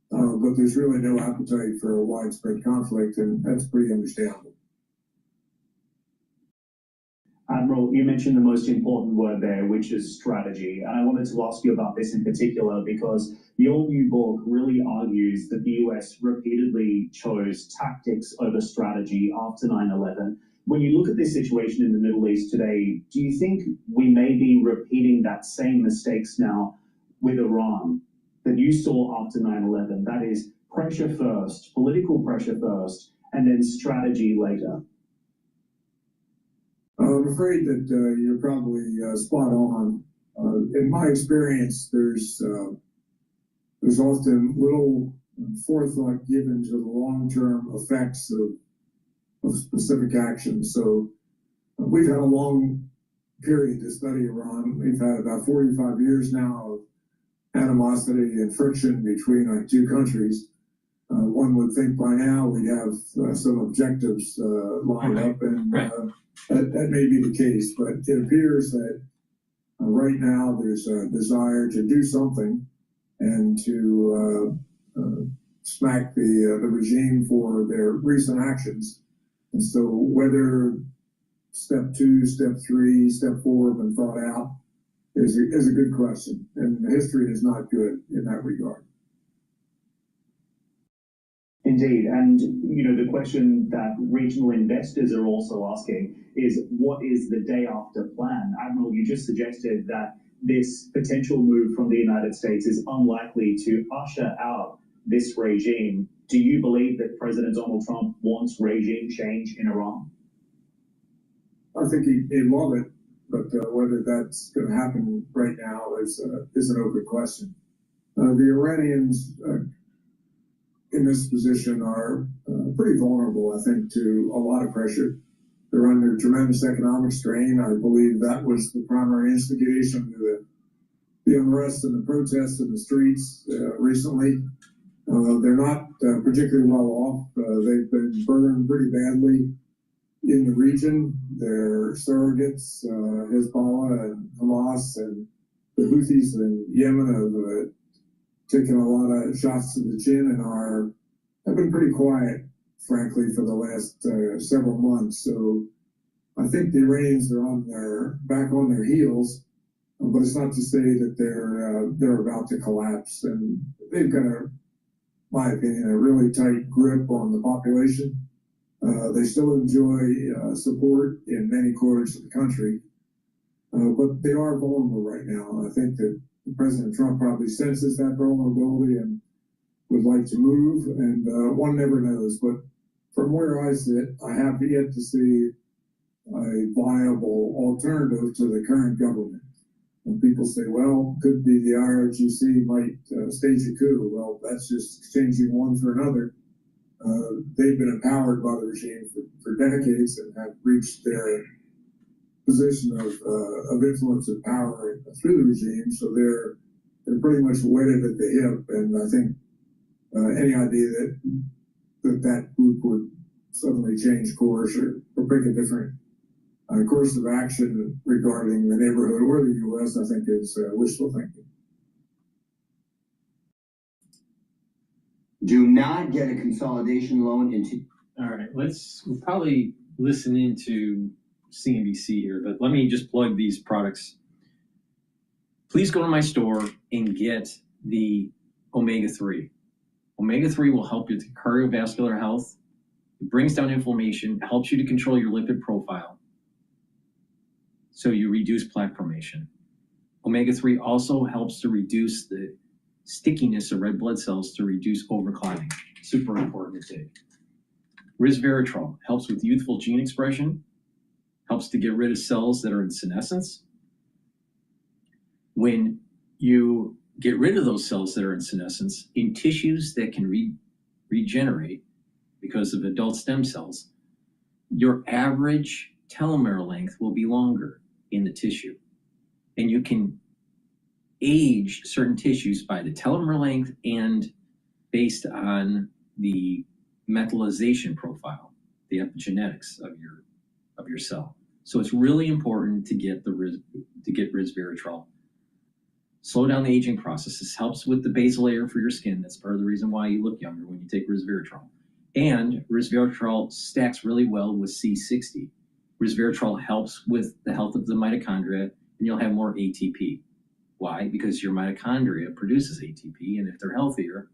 but there's really no appetite for a widespread conflict, and that's pretty understandable. Admiral, you mentioned the most important word there, which is strategy. And I wanted to ask you about this in particular because the all-new book really argues that the US repeatedly chose tactics over strategy after 9/11. When you look at this situation in the Middle East today, do you think we may be repeating that same mistakes now with Iran that you saw after 9/11? That is pressure first, political pressure first, and then strategy later. I'm afraid that you're probably spot on. In my experience, there's often little forethought given to the long-term effects of specific actions. So we've had a long period to study Iran. We've had about 45 years now of animosity and friction between our two countries. One would think by now we'd have some objectives lined up, and that may be the case, but it appears that right now there's a desire to do something and to smack the regime for their recent actions. And so whether step 2, step 3, step 4 have been thought out is a good question. And history is not good in that regard. Indeed, and the question that regional investors are also asking is, what is the day after plan? Admiral, you just suggested that this potential move from the United States is unlikely to usher out this regime. Do you believe that President Donald Trump wants regime change in Iran? I think he'd love it, but whether that's going to happen right now is an open question. The Iranians in this position are pretty vulnerable, I think, to a lot of pressure. They're under tremendous economic strain. I believe that was the primary instigation to the unrest and the protests in the streets recently. They're not particularly well off. They've been burned pretty badly in the region. Their surrogates, Hezbollah and Hamas and the Houthis in Yemen have taken a lot of shots to the chin and have been pretty quiet, frankly, for the last several months. So I think the Iranians are back on their heels, but it's not to say that they're about to collapse. And they've got, my opinion, a really tight grip on the population. They still enjoy support in many quarters of the country, but they are vulnerable right now. And I think that President Trump probably senses that vulnerability and would like to move, and one never knows. But from where I sit, I have yet to see a viable alternative to the current government. And people say, well, could be the IRGC might stage a coup. Well, that's just exchanging one for another. They've been empowered by the regime for decades and have reached their position of influence and power through the regime, so they're pretty much wedded at the hip. And I think any idea that group would suddenly change course or pick a different course of action regarding the neighborhood or the U.S., I think is wishful thinking. Do not get a consolidation loan into. All right, we'll probably listen into CNBC here, but let me just plug these products. Please go to my store and get the omega-3. Omega-3 will help you with cardiovascular health. It brings down inflammation, helps you to control your lipid profile, so you reduce plaque formation. Omega-3 also helps to reduce the stickiness of red blood cells to reduce overclotting. Super important to take. Resveratrol helps with youthful gene expression, helps to get rid of cells that are in senescence. When you get rid of those cells that are in senescence in tissues that can regenerate because of adult stem cells, your average telomere length will be longer in the tissue. And you can age certain tissues by the telomere length and based on the methylation profile, the epigenetics of your cell. So it's really important to get resveratrol. Slow down the aging process. This helps with the basal layer for your skin. That's part of the reason why you look younger when you take resveratrol. And resveratrol stacks really well with C60. Resveratrol helps with the health of the mitochondria, and you'll have more ATP. Why? Because your mitochondria produces ATP, and if they're healthier,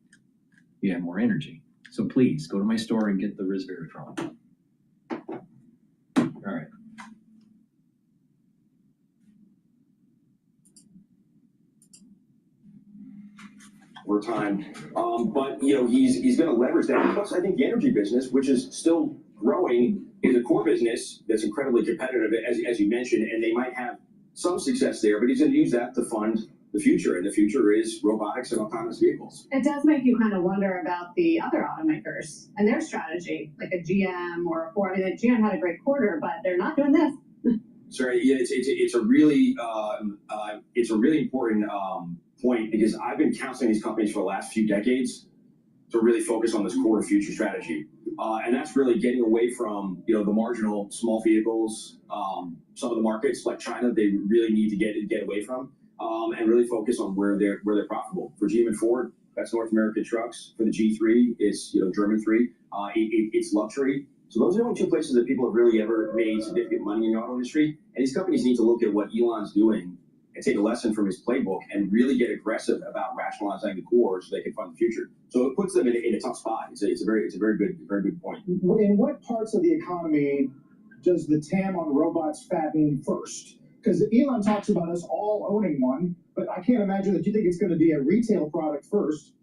you have more energy. So please go to my store and get the resveratrol. All right. Over time, but he's going to leverage that. Plus, I think the energy business, which is still growing, is a core business that's incredibly competitive, as you mentioned, and they might have some success there. But he's going to use that to fund the future, and the future is robotics and autonomous vehicles. It does make you kind of wonder about the other automakers and their strategy, like a GM or a Ford. I mean, GM had a great quarter, but they're not doing this. Sorry, yeah, it's a really important point, because I've been counseling these companies for the last few decades to really focus on this core future strategy, and that's really getting away from the marginal small vehicles. Some of the markets like China, they really need to get away from, and really focus on where they're profitable. For GM and Ford, That's North American trucks. For the G3, it's German 3. It's luxury. So those are the only two places that people have really ever made significant money in the auto industry. And these companies need to look at what Elon's doing and take a lesson from his playbook and really get aggressive about rationalizing the core so they can fund the future. So it puts them in a tough spot. It's a very good point. In what parts of the economy does the TAM on robots fatten first? Because Elon talks about us all owning one, but I can't imagine that you think it's going to be a retail product first.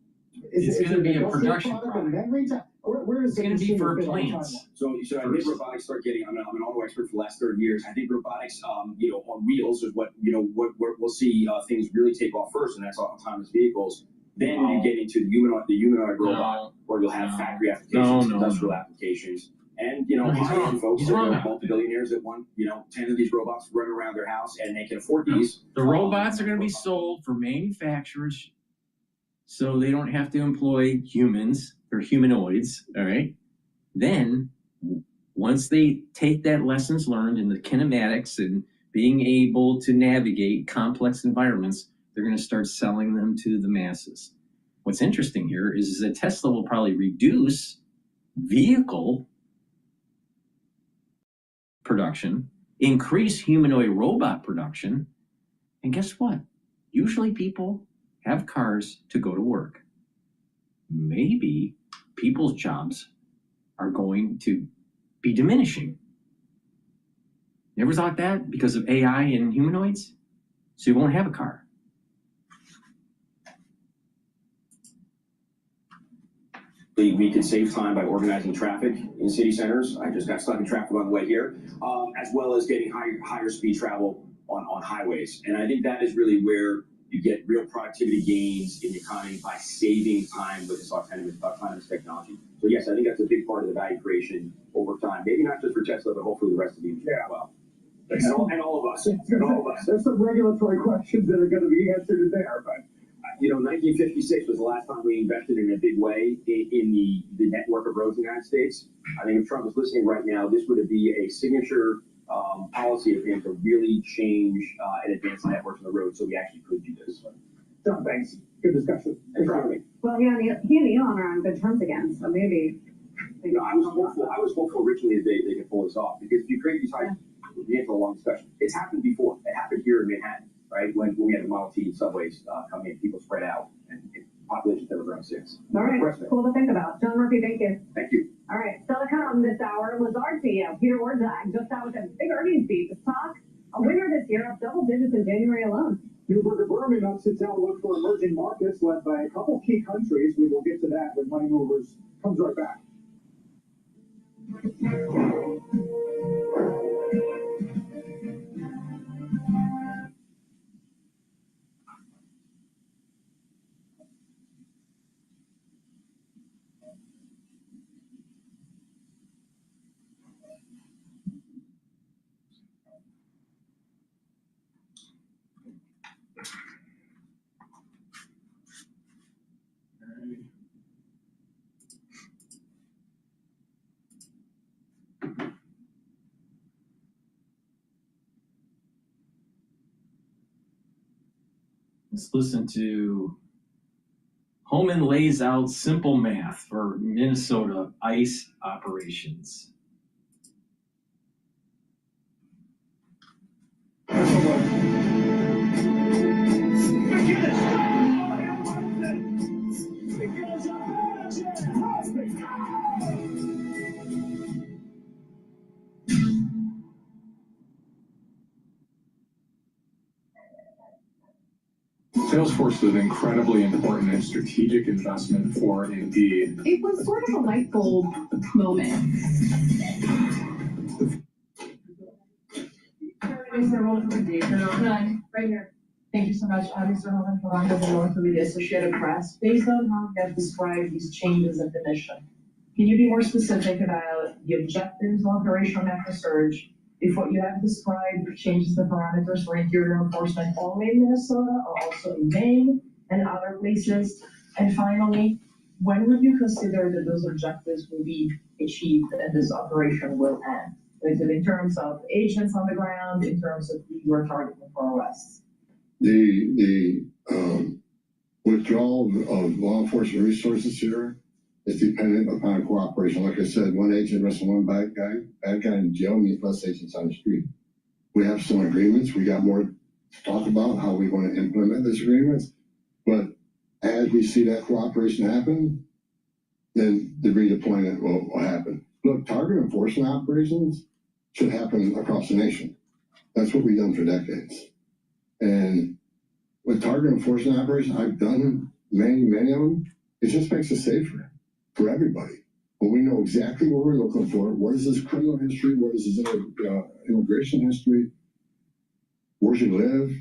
It's going to be a production product and then retail. Where is it's going to be for planes. So I think robotics start getting. I'm an auto expert for the last 30 years. I think robotics, on wheels is what we'll see things really take off first, and that's autonomous vehicles. Then you get into the humanoid robot, where you'll have factory applications, industrial applications. And folks that are multi-billionaires that want 10 of these robots running around their house, and they can afford these. The robots are going to be sold for manufacturers, so they don't have to employ humans or humanoids. All right. Then, once they take that lessons learned in the kinematics and being able to navigate complex environments, they're going to start selling them to the masses. What's interesting here is that Tesla will probably reduce vehicle production, increase humanoid robot production, and guess what? Usually people have cars to go to work. Maybe people's jobs are going to be diminishing. Never thought that because of AI and humanoids? So you won't have a car. We can save time by organizing traffic in city centers. I just got stuck in traffic on the way here, as well as getting higher speed travel on highways. And I think that is really where you get real productivity gains in the economy by saving time with this autonomous technology. So yes, I think that's a big part of the value creation over time. Maybe not just for Tesla, but hopefully the rest of the industry as well. And all of us. There's some regulatory questions that are going to be answered in there, but 1956 was the last time we invested in a big way in the network of roads in the United States. I think if Trump was listening right now, this would be a signature policy of him to really change and advance the networks on the road so we actually could do this. John, thanks. Good discussion. Thanks for having me. Well, he and Elon are on good terms again, so maybe. I was hopeful originally that they could pull this off, because if you create these we had a long discussion. It's happened before. It happened here in Manhattan, right? When we had the Model T subways come in, people spread out, and populations never grown since. All right, cool to think about. John Murphy, thank you. Thank you. All right, still to come this hour, Lazard CEO Peter Orszag just out with a big earnings beat. The stock, a winner this year of double digits in January alone. Newberger Berman upsets outlook for emerging markets led by a couple key countries. We will get to that when Money Movers comes right back. Let's listen to Homan lays out simple math for Minnesota ICE operations. Salesforce is an incredibly important and strategic investment for Indeed. It was sort of a light bulb moment. Right here. Thank you so much, Mr. Homan, for running the Associated Press. Based on how you have described these changes in the mission, can you be more specific about the objectives of Operation Macro Surge? If what you have described changes the parameters for interior enforcement only in Minnesota or also in Maine and other places? And finally, when would you consider that those objectives will be achieved and this operation will end? Is it in terms of agents on the ground, in terms of who you are targeting for arrests? The Withdrawal of law enforcement resources here is dependent upon cooperation. Like I said, one agent arrested one bad guy in jail means less agents on the street. We have some agreements. We got more to talk about how we want to implement these agreements. But as we see that cooperation happen, then the redeployment will happen. Look, target enforcement operations should happen across the nation. That's what we've done for decades. And with target enforcement operations, I've done many of them. It just makes it safer for everybody. When we know exactly what we're looking for, what is this criminal history, what is his immigration history, where does he live,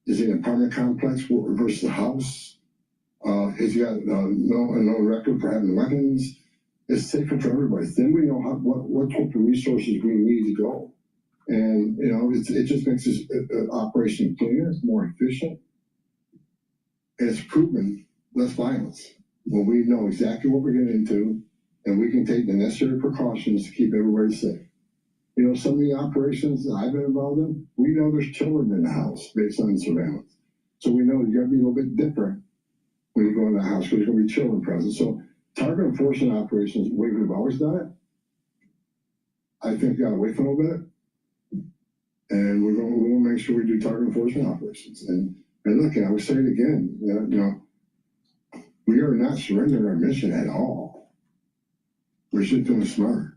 is he in an apartment complex versus a house, has he got no record for having weapons. It's safer for everybody. Then we know what type of resources we need to go. And, it just makes this operation cleaner, more efficient, and it's proven less violence. When we know exactly what we're getting into, and we can take the necessary precautions to keep everybody safe. Some of the operations that I've been involved in, we know there's children in the house based on surveillance. So we know you got to be a little bit different when you go in the house, because there's going to be children present. So target enforcement operations, the way we've always done it, I think you got to wait for a little bit. And we'll make sure we do target enforcement operations. And look, I would say it again, we are not surrendering our mission at all. We're just doing smart.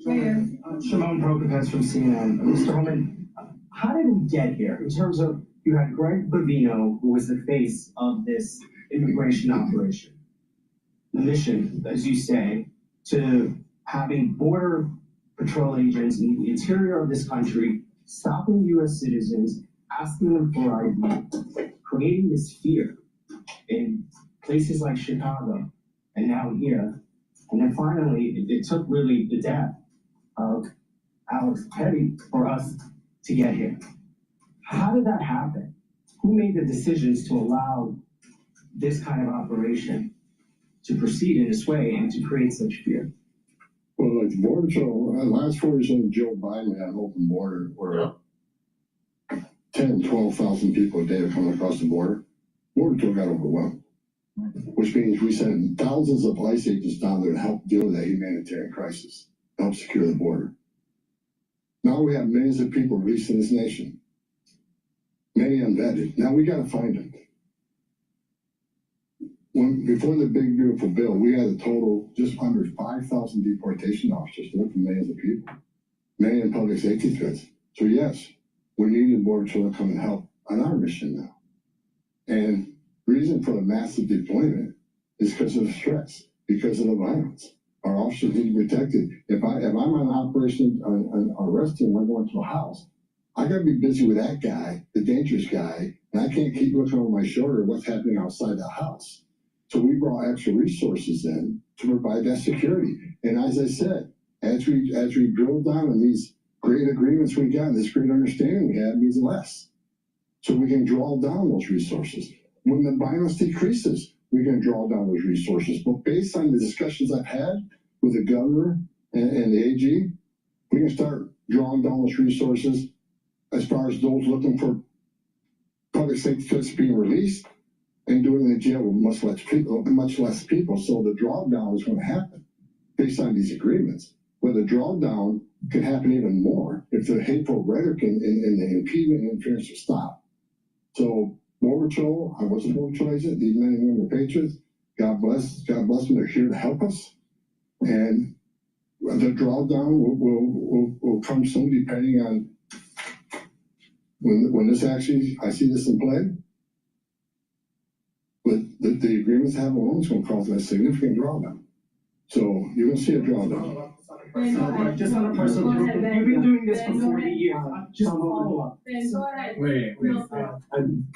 Shimon Prokopez from CNN. Mr. Holman, how did we get here in terms of, you had Greg Bovino, who was the face of this immigration operation. The mission, as you say, to having border patrol agents in the interior of this country, stopping U.S. citizens, asking them for ID, creating this fear in places like Chicago, and now here. And then finally, it took really the death of Alex Petty for us to get here. How did that happen? Who made the decisions to allow this kind of operation to proceed in this way and to create such fear? Well, like the Border Patrol, last 4 years under Joe Biden, we had an open border where 10, 12,000 people a day are coming across the border. Border Patrol got overwhelmed, which means we sent thousands of ICE agents down there to help deal with that humanitarian crisis, help secure the border. Now we have millions of people released in this nation, many unvetted. Now we got to find them. Before the big beautiful bill, we had a total just under 5,000 deportation officers to look for millions of people, many in public safety threats. So yes, we need the Border Patrol to come and help on our mission now. And the reason for the massive deployment is because of the threats, because of the violence. Our officers need to be protected. If I'm on operation on arresting, I'm going to a house, I got to be busy with that guy, the dangerous guy, and I can't keep looking over my shoulder at what's happening outside the house. So we brought extra resources in to provide that security. And as I said, as we drill down on these great agreements we got, this great understanding we have means less. So we can draw down those resources. When the violence decreases, we can draw down those resources. But based on the discussions I've had with the governor and the AG, we can start drawing down those resources as far as those looking for public safety threats being released, and doing it in the jail with much less people. So the drawdown is going to happen based on these agreements. But the drawdown could happen even more if the hateful rhetoric and the impediment and interference will stop. So Border Patrol, I was a Border Patrol agent, these men and women are patriots. God bless them, they're here to help us. And the drawdown will come soon depending on when this actually, I see this in play. But the agreements have alone is going to cause a significant drawdown. So you're going to see a drawdown. Just on a personal note, you've been doing this for 40 years. Just follow up. Wait.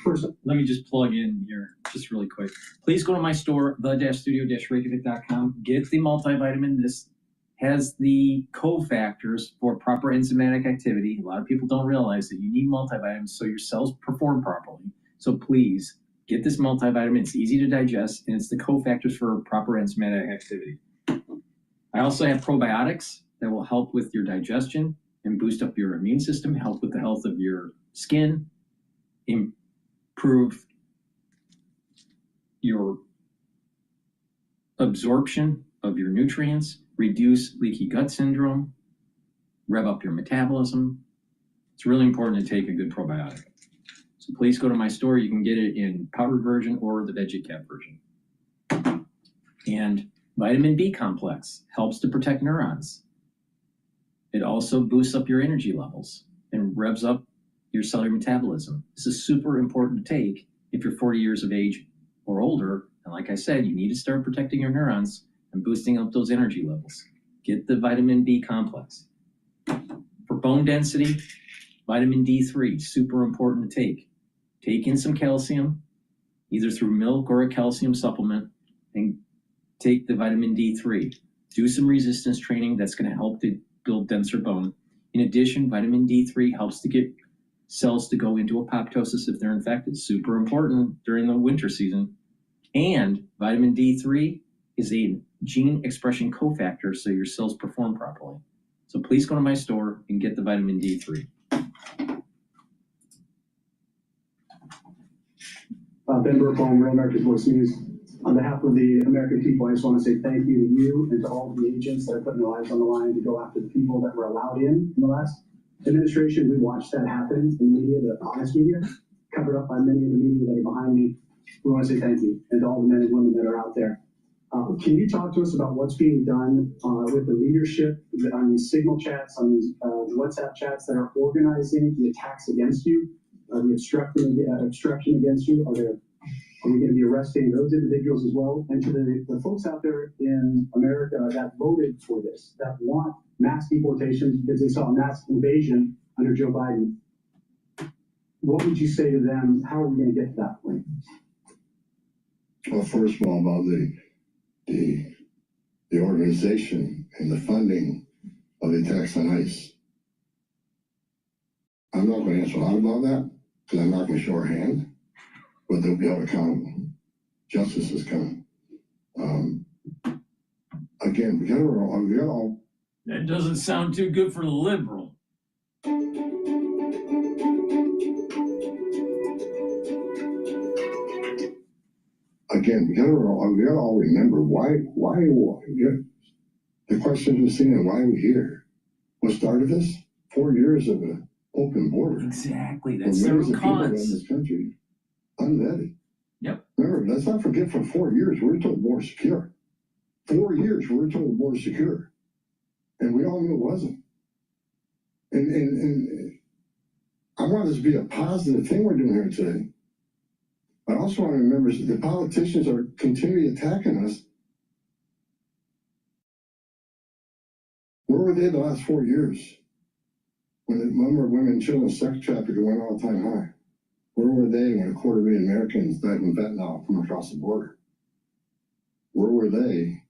First, let me just plug in here, just really quick. Please go to my store, the-studio-reykjavik.com. Get the multivitamin. This has the cofactors for proper enzymatic activity. A lot of people don't realize that you need multivitamins so your cells perform properly. So please, get this multivitamin. It's easy to digest, and it's the cofactors for proper enzymatic activity. I also have probiotics that will help with your digestion and boost up your immune system, help with the health of your skin, improve your absorption of your nutrients, reduce leaky gut syndrome, rev up your metabolism. It's really important to take a good probiotic. So please go to my store. You can get it in powdered version or the VeggieCap version. And vitamin B complex helps to protect neurons. It also boosts up your energy levels and revs up your cellular metabolism. This is super important to take if you're 40 years of age or older. And like I said, you need to start protecting your neurons and boosting up those energy levels. Get the vitamin B complex. For bone density, vitamin D3, super important to take. Take in some calcium, either through milk or a calcium supplement, and take the vitamin D3. Do some resistance training. That's going to help to build denser bone. In addition, vitamin D3 helps to get cells to go into apoptosis if they're infected. Super important during the winter season. And vitamin D3 is a gene expression cofactor so your cells perform properly. So please go to my store and get the vitamin D3. Ben Burkholm, Real America's Voice News. On behalf of the American people, I just want to say thank you to you and to all of the agents that are putting their lives on the line to go after the people that were allowed in the last administration. We watched that happen in media, the honest media, covered up by many of the media that are behind me. We want to say thank you, and to all the men and women that are out there. Can you talk to us about what's being done with the leadership on these signal chats, on these WhatsApp chats that are organizing the attacks against you, the obstruction against you? Are we going to be arresting those individuals as well? And to the folks out there in America that voted for this, that want mass deportations because they saw a mass invasion under Joe Biden, what would you say to them? How are we going to get to that point? Well, first of all, about the organization and the funding of the attacks on ICE. I'm not going to answer a lot about that because I'm not going to show our hand, but they'll be held accountable. Justice is coming. Again, we gotta all. That doesn't sound too good for the liberal. Again, we gotta all remember why the question was seen and why we're here. What started this? 4 years of an open border. Exactly. That's millions of people in this country, unvetted. Yep. Remember, let's not forget for 4 years, we were told more secure. 4 years, we were told more secure. And we all knew it wasn't. And I want this to be a positive thing we're doing here today. I also want to remember that the politicians are continually attacking us. Where were they the last 4 years? When the number of women and children sex trafficking went all-time high. Where were they when 250,000 Americans died from fentanyl from across the border? Where were they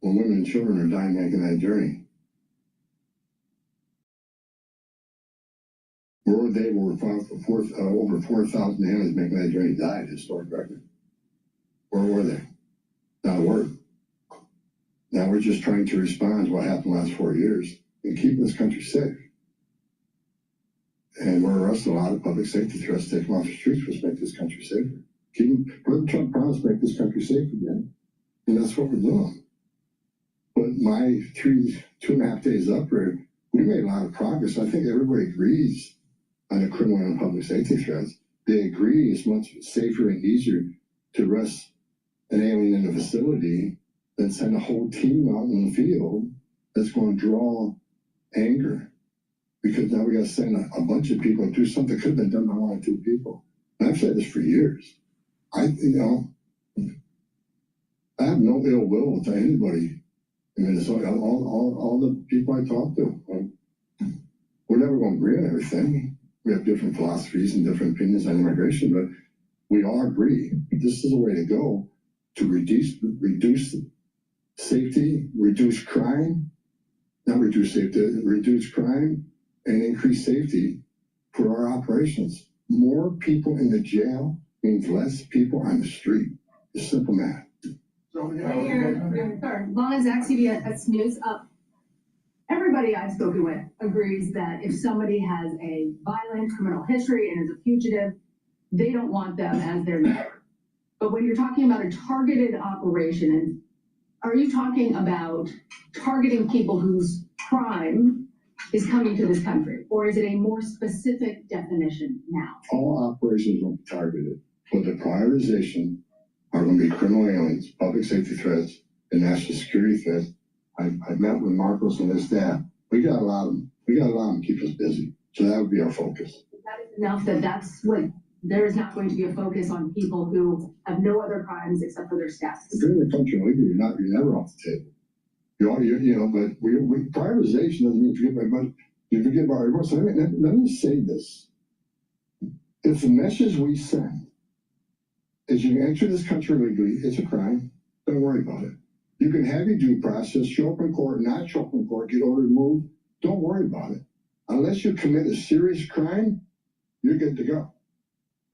when women and children are dying making that journey? Where were they when over 4,000 families making that journey died, historic record? Where were they? Not a word. Now we're just trying to respond to what happened the last 4 years and keep this country safe. And we're arresting a lot of public safety threats, take them off the streets, which make this country safer. President Trump promised to make this country safe again. And that's what we're doing. But my 2.5 days up here, we made a lot of progress. I think everybody agrees on the criminal and public safety threats. They agree it's much safer and easier to arrest an alien in a facility than send a whole team out in the field that's going to draw anger. Because now we got to send a bunch of people and do something that could have been done by 1 or 2 people. And I've said this for years. I have no ill will to anybody. I mean, it's all the people I talk to. We're never going to agree on everything. We have different philosophies and different opinions on immigration, but we all agree this is a way to go to reduce safety, reduce crime, not reduce safety, reduce crime, and increase safety for our operations. More people in the jail means less people on the street. It's simple math. As long as Zach CBS News up. Everybody I've spoken with agrees that if somebody has a violent criminal history and is a fugitive, they don't want them as their neighbor. But when you're talking about a targeted operation, are you talking about targeting people whose crime is coming to this country? Or is it a more specific definition now? All operations will be targeted, but the prioritization are going to be criminal aliens, public safety threats, and national security threats. I've met with Marcos and his staff. We got to allow them to keep us busy. So that would be our focus. That is enough that's what, there is not going to be a focus on people who have no other crimes except for their status. If you're in the country illegally, you're never off the table. But prioritization doesn't mean you forget about everyone. So let me say this. If the message we send is you enter this country illegally, it's a crime, don't worry about it. You can have your due process, show up in court, not show up in court, get ordered removed, don't worry about it. Unless you commit a serious crime, you're good to go.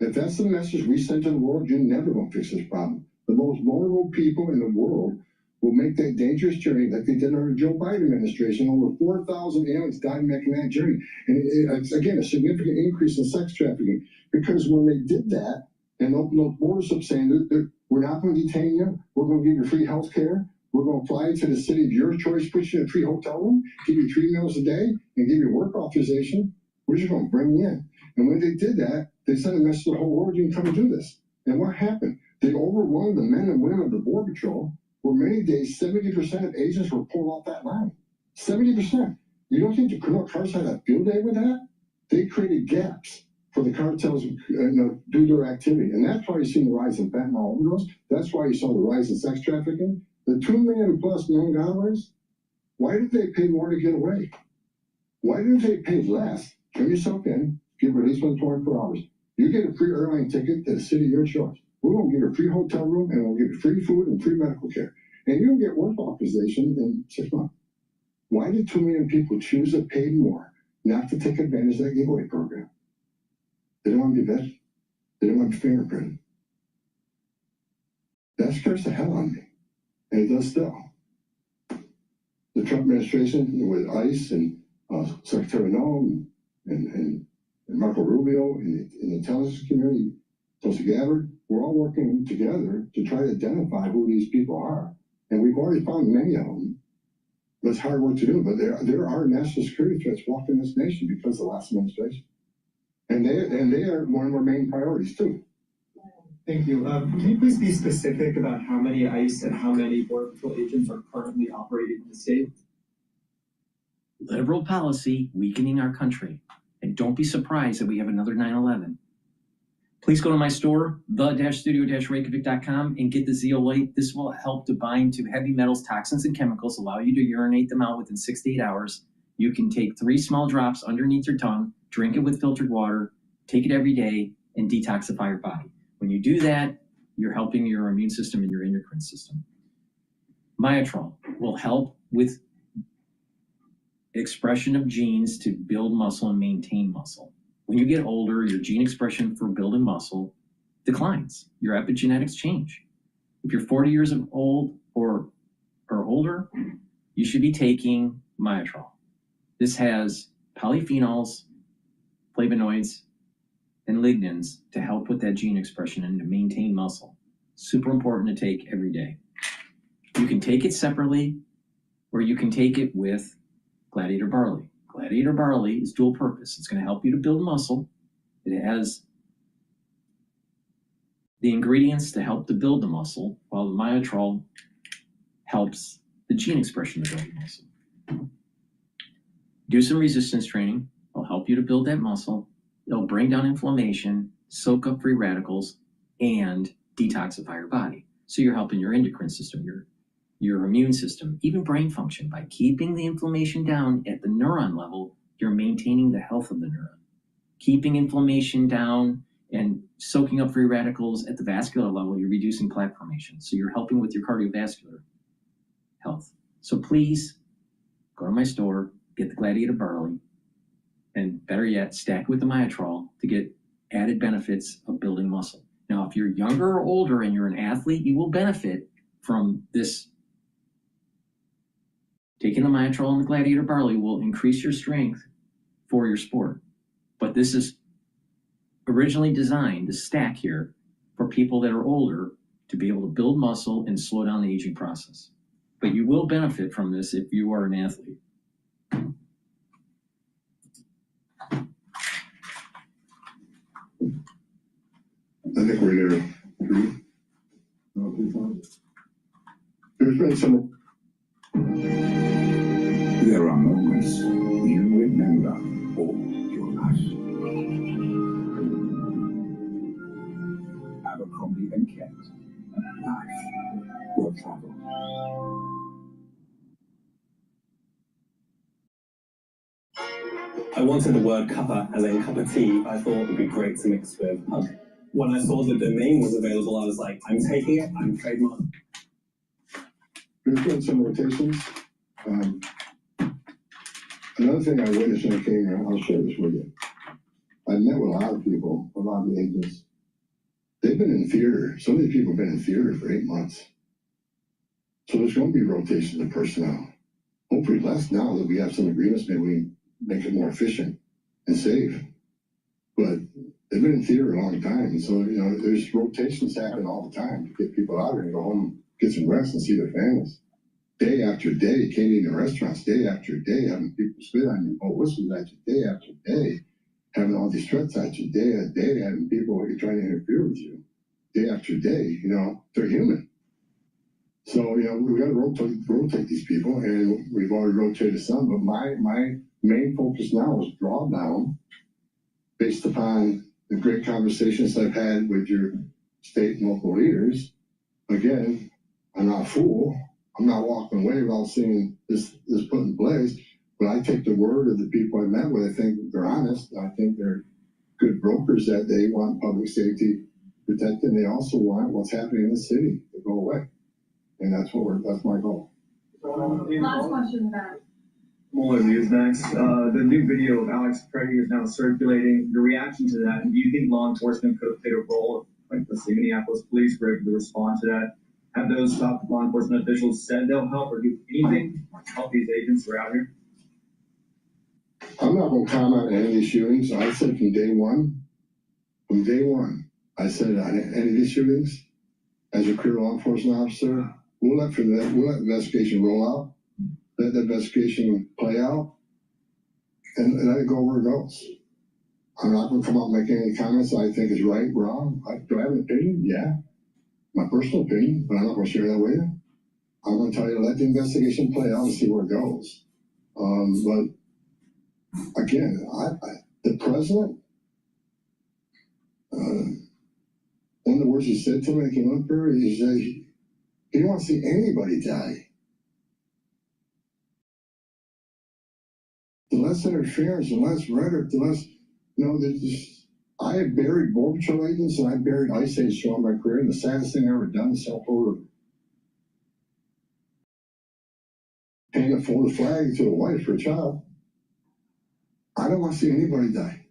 If that's the message we send to the world, you're never going to fix this problem. The most vulnerable people in the world will make that dangerous journey like they did under the Joe Biden administration. Over 4,000 aliens died making that journey. And it's, again, a significant increase in sex trafficking. Because when they did that and opened those borders up saying, we're not going to detain you, we're going to give you free health care, we're going to fly you to the city of your choice, put you in a free hotel room, give you 3 meals a day, and give you work authorization, we're just going to bring you in. And when they did that, they sent a message to the whole world, you can come and do this. And what happened? They overwhelmed the men and women of the Border Patrol, where many days 70% of agents were pulled off that line. 70%. You don't think the criminal cartels had a field day with that? They created gaps for the cartels to do their activity. And that's why you've seen the rise in fentanyl overdose. That's why you saw the rise in sex trafficking. The 2 million plus known goners, why did they pay more to get away? Why didn't they pay less? Turn yourself in, get released within 24 hours. You get a free airline ticket to the city of your choice. We're going to give you a free hotel room, and we'll give you free food and free medical care. And you'll get work authorization in 6 months. Why did 2 million people choose to pay more not to take advantage of that giveaway program? They didn't want to be vetted. They didn't want to be fingerprinted. That scares the hell out of me. And it does still. The Trump administration with ICE and Secretary Noem and Marco Rubio and the intelligence community, Tulsi Gabbard, we're all working together to try to identify who these people are. And we've already found many of them. But it's hard work to do. But there are national security threats walking this nation because of the last administration. And they are one of our main priorities, too. Thank you. Can you please be specific about how many ICE and how many Border Patrol agents are currently operating in the state? Liberal policy weakening our country. And don't be surprised that we have another 9/11. Please go to my store, the-studio-reykjavik.com, and get the zeolite. This will help to bind to heavy metals, toxins, and chemicals, allow you to urinate them out within 6 to 8 hours. You can take 3 small drops underneath your tongue, drink it with filtered water, take it every day, and detoxify your body. When you do that, you're helping your immune system and your endocrine system. Myotrol will help with expression of genes to build muscle and maintain muscle. When you get older, your gene expression for building muscle declines. Your epigenetics change. If you're 40 years old or older, you should be taking Myotrol. This has polyphenols, flavonoids, and lignans to help with that gene expression and to maintain muscle. Super important to take every day. You can take it separately, or you can take it with Gladiator Barley. Gladiator Barley is dual purpose. It's going to help you to build muscle. It has the ingredients to help to build the muscle, while the Myotrol helps the gene expression to build the muscle. Do some resistance training. It'll help you to build that muscle. It'll bring down inflammation, soak up free radicals, and detoxify your body. So you're helping your endocrine system, your immune system, even brain function. By keeping the inflammation down at the neuron level, you're maintaining the health of the neuron. Keeping inflammation down and soaking up free radicals at the vascular level, you're reducing plaque formation. So you're helping with your cardiovascular health. So please go to my store, get the Gladiator Barley, and better yet, stack with the Myotrol to get added benefits of building muscle. Now, if you're younger or older and you're an athlete, you will benefit from this. Taking the Myotrol and the Gladiator Barley will increase your strength for your sport. But this is originally designed to stack here for people that are older to be able to build muscle and slow down the aging process. But you will benefit from this if you are an athlete. I think we're there. There's been some. There are moments you remember all your life. Abercrombie and Kent. Life will travel. I wanted the word cuppa as in cup of tea. I thought it would be great to mix with hug. When I saw the domain was available, I was like, I'm taking it, I'm trademarking. There's been some rotations. Another thing I witnessed when I came here, I'll share this with you. I met with a lot of people, a lot of the agents. They've been in theater. Some of these people have been in theater for 8 months. So there's going to be rotation of personnel. Hopefully less now that we have some agreements, maybe we make it more efficient and safe. But they've been in theater a long time. And so, you know, there's rotations happening all the time to get people out here and go home, get some rest and see their families. Day after day, can't eat in restaurants, day after day, having people spit on you, oh, whistles at you, day after day, having all these threats at you, day after day, having people trying to interfere with you, day after day, you know, they're human. So, you know, we got to rotate these people, and we've already rotated some, but my main focus now is drawdown based upon the great conversations I've had with your state and local leaders. Again, I'm not a fool. I'm not walking away without seeing this put in place, but I take the word of the people I met with. I think they're honest. I think they're good brokers that they want public safety protected. And they also want what's happening in the city to go away. And that's my goal. Last question, Matt. Mueller Newsmax. The new video of Alex Preddy is now circulating. Your reaction to that? And do you think law enforcement could have played a role, like let's say Minneapolis police were able to respond to that? Have those top law enforcement officials said they'll help or do anything to help these agents who are out here? I'm not going to comment on any of these shootings. I said from day one, I said on any of these shootings, as a career law enforcement officer, we'll let the investigation roll out, let the investigation play out, and let it go where it goes. I'm not going to come out and make any comments I think is right, wrong. Do I have an opinion? Yeah. My personal opinion, but I'm not going to share that with you. I'm going to tell you to let the investigation play out and see where it goes. But again, the president, one of the words he said to me when he came up here, he said he didn't want to see anybody die. The less interference, the less rhetoric, the less, you know, there's just, I have buried Border Patrol agents and I buried ICE agents throughout my career, and the saddest thing I ever done is help over paying a folded flag to a wife or a child. I don't want to see anybody die.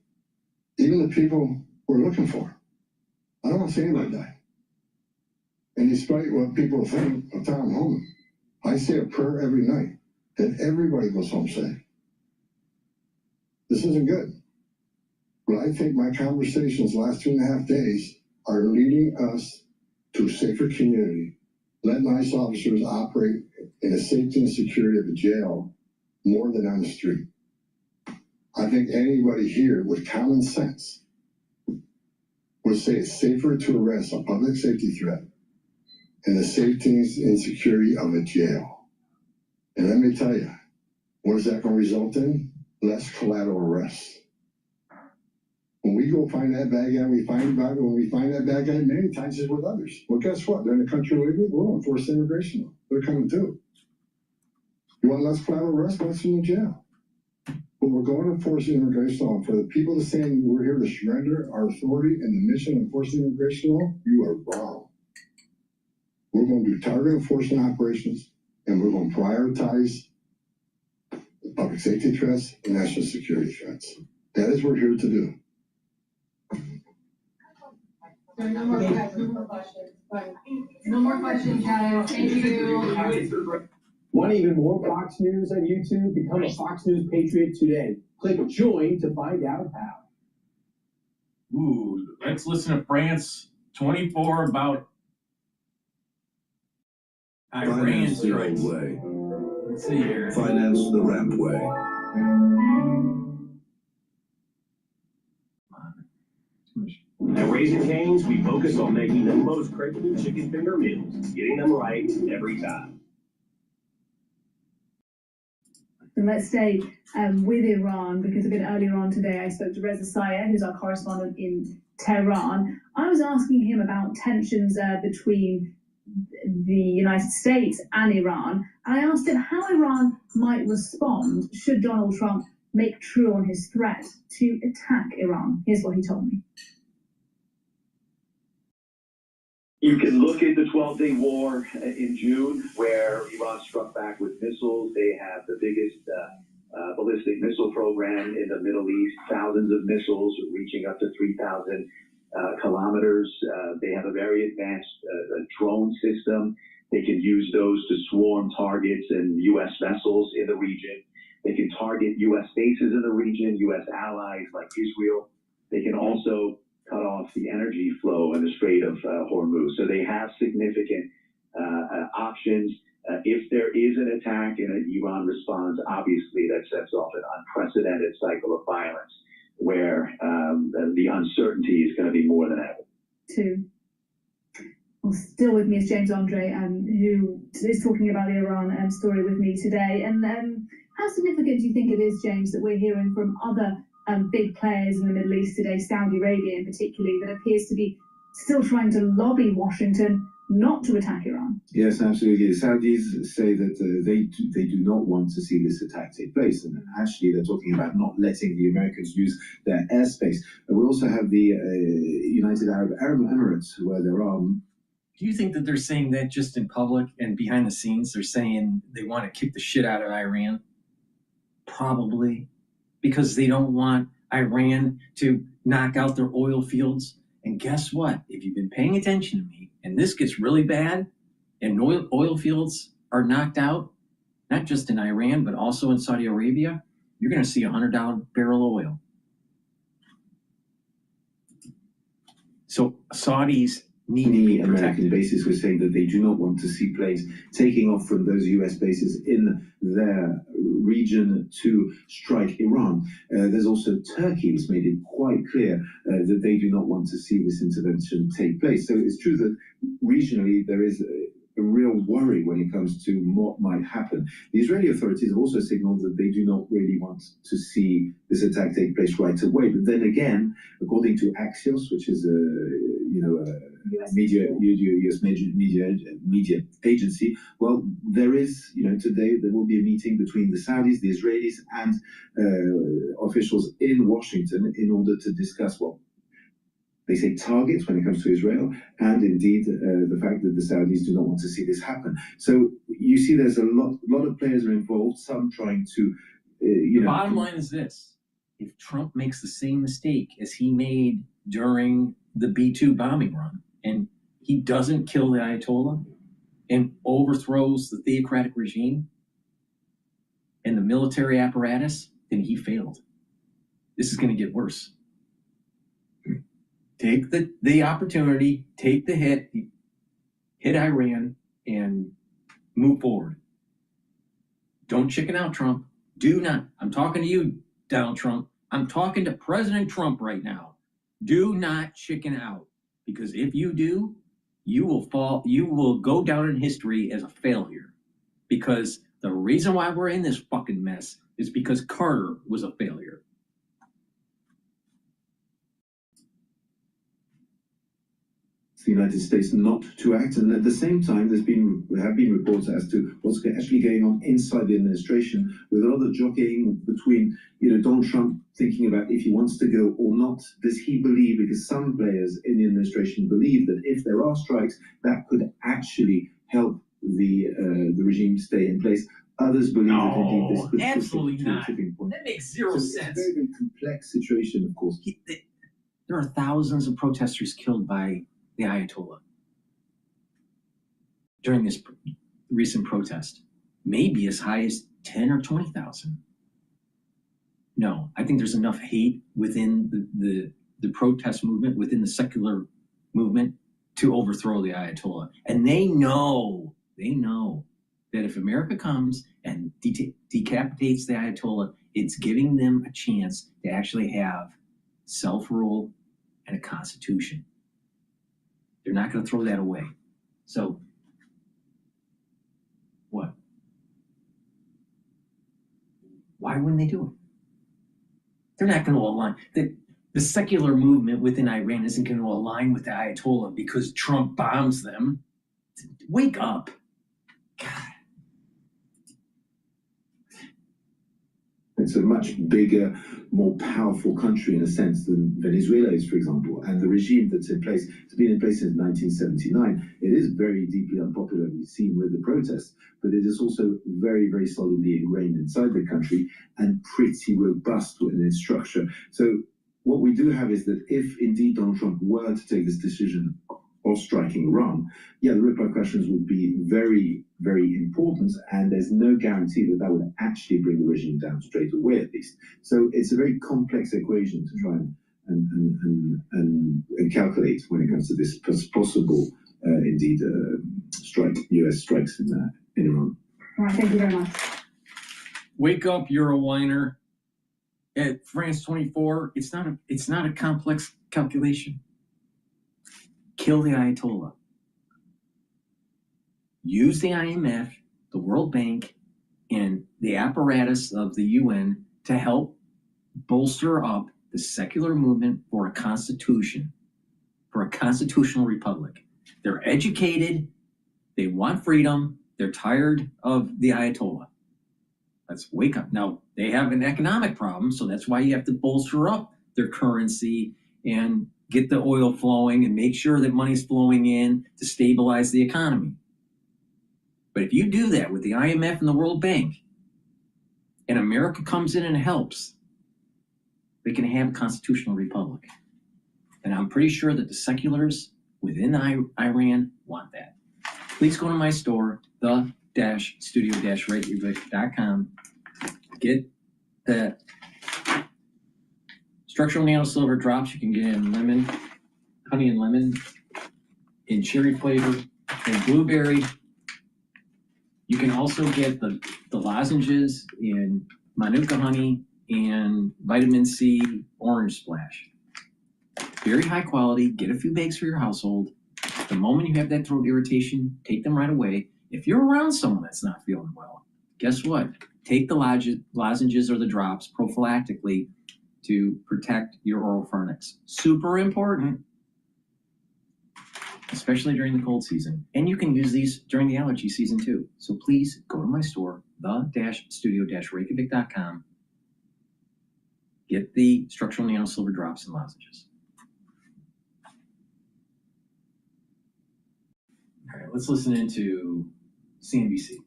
Even the people we're looking for. I don't want to see anybody die. And despite what people think of Tom Holman, I say a prayer every night that everybody goes home safe. This isn't good. But I think my conversations the last 2.5 days are leading us to a safer community. Let ICE officers operate in the safety and security of a jail more than on the street. I think anybody here with common sense would say it's safer to arrest a public safety threat in the safety and security of a jail. And let me tell you, what is that going to result in? Less collateral arrests. When we go find that bad guy, when we find that bad guy, many times it's with others. Well, guess what? They're in the country illegally. We're going to enforce immigration law. They're coming too. You want less collateral arrest? Let's in the jail. But we're going to enforce immigration law. For the people that saying we're here to surrender our authority and the mission of enforcing immigration law, you are wrong. We're going to do targeted enforcement operations, and we're going to prioritize the public safety threats and national security threats. That is what we're here to do. No more questions. No more questions, guys. Thank you. Want even more Fox News on YouTube? Become a Fox News Patriot today. Click join to find out how. Ooh, let's listen to France 24 about Iran Finance the old strikes. way. Let's see here. Finance the ramp way. At Raising Cane's, we focus on making the most craveable chicken finger meals, getting them right every time. And let's stay with Iran, because a bit earlier on today I spoke to Reza Sayed, who's our correspondent in Tehran. I was asking him about tensions between the United States and Iran, and I asked him how Iran might respond should Donald Trump make true on his threat to attack Iran. Here's what he told me. You can look at the 12-day war in June, where Iran struck back with missiles. They have the biggest ballistic missile program in the Middle East, thousands of missiles reaching up to 3,000 kilometers. They have a very advanced drone system. They can use those to swarm targets and U.S. vessels in the region. They can target U.S. bases in the region, U.S. allies like Israel. They can also cut off the energy flow in the Strait of Hormuz. So they have significant options. If there is an attack and Iran responds, obviously that sets off an unprecedented cycle of violence where the uncertainty is going to be more than ever. Well, still with me is James Andre, who is talking about the Iran story with me today. And how significant do you think it is, James, that we're hearing from other big players in the Middle East today, Saudi Arabia in particular, that appears to be still trying to lobby Washington not to attack Iran? Yes, absolutely. The Saudis say that they do not want to see this attack take place, and actually they're talking about not letting the Americans use their airspace. And we also have the United Arab Emirates, where there are. Do you think that they're saying that just in public and behind the scenes? They're saying they want to kick the shit out of Iran? Probably. Because they don't want Iran to knock out their oil fields. And guess what? If you've been paying attention to me, and this gets really bad, and oil fields are knocked out, not just in Iran, but also in Saudi Arabia, you're going to see $100 barrel of oil. So Saudis need the American bases were saying that they do not want to see planes taking off from those US bases in their region to strike Iran. There's also Turkey that's made it quite clear that they do not want to see this intervention take place. So it's true that regionally there is a real worry when it comes to what might happen. The Israeli authorities have also signaled that they do not really want to see this attack take place right away. But then again, according to Axios, which is a US media agency, well, there is, today there will be a meeting between the Saudis, the Israelis, and officials in Washington in order to discuss they say targets when it comes to Israel, and indeed the fact that the Saudis do not want to see this happen. So you see there's a lot of players are involved, some trying to, The bottom line is this. If Trump makes the same mistake as he made during the B-2 bombing run, and he doesn't kill the Ayatollah and overthrows the theocratic regime and the military apparatus, then he failed. This is going to get worse. Take the opportunity, take the hit Iran, and move forward. Don't chicken out, Trump. Do not. I'm talking to you, Donald Trump. I'm talking to President Trump right now. Do not chicken out, because if you do, you will go down in history as a failure. Because the reason why we're in this fucking mess is because Carter was a failure. The United States not to act, and at the same time there have been reports as to what's actually going on inside the administration, with a lot of jockeying between Donald Trump thinking about if he wants to go or not. Does he believe, because some players in the administration believe that if there are strikes that could actually help the regime stay in place. Others believe that indeed this could absolutely push it to not. a tipping point. That makes zero sense. It's a very, very complex situation, of course. There are thousands of protesters killed by the Ayatollah during this recent protest, maybe as high as 10 or 20,000. No, I think there's enough hate within the the protest movement within the secular movement to overthrow the Ayatollah. And they know that if America comes and decapitates the Ayatollah, it's giving them a chance to actually have self-rule and a constitution. They're not going to throw that away. So, what? Why wouldn't they do it? They're not going to align. The secular movement within Iran isn't going to align with the Ayatollah because Trump bombs them. Wake up. God. It's a much bigger, more powerful country in a sense than Venezuela is, for example. And the regime that's in place, it's been in place since 1979. It is very deeply unpopular, we've seen with the protests, but it is also very, very solidly ingrained inside the country and pretty robust in its structure. So what we do have is that if indeed Donald Trump were to take this decision of striking Iran, yeah, the repercussions would be very, very important, and there's no guarantee that that would actually bring the regime down straight away, at least. So it's a very complex equation to try and calculate when it comes to this possible, indeed, U.S. strikes in Iran. All right, thank you very much. Wake up, you're a whiner. At France 24, it's not a complex calculation. Kill the Ayatollah. Use the IMF, the World Bank, and the apparatus of the UN to help bolster up the secular movement for a constitution, for a constitutional republic. They're educated, they want freedom, they're tired of the Ayatollah. Let's wake up. Now, they have an economic problem, so that's why you have to bolster up their currency and get the oil flowing and make sure that money's flowing in to stabilize the economy. But if you do that with the IMF and the World Bank, and America comes in and helps, we can have a constitutional republic. And I'm pretty sure that the seculars within Iran want that. Please go to my store, the-studio-reykjavik.com. Get the structural nano silver drops. You can get in lemon, honey and lemon, in cherry flavor, and blueberry. You can also get the lozenges in manuka honey and vitamin C orange splash. Very high quality. Get a few bags for your household. The moment you have that throat irritation, take them right away. If you're around someone that's not feeling well, guess what? Take the lozenges or the drops prophylactically to protect your oropharynx. Super important, especially during the cold season. And you can use these during the allergy season too. So please go to my store, the-studio-reykjavik.com. Get the structural nano silver drops and lozenges. All right, let's listen into CNBC.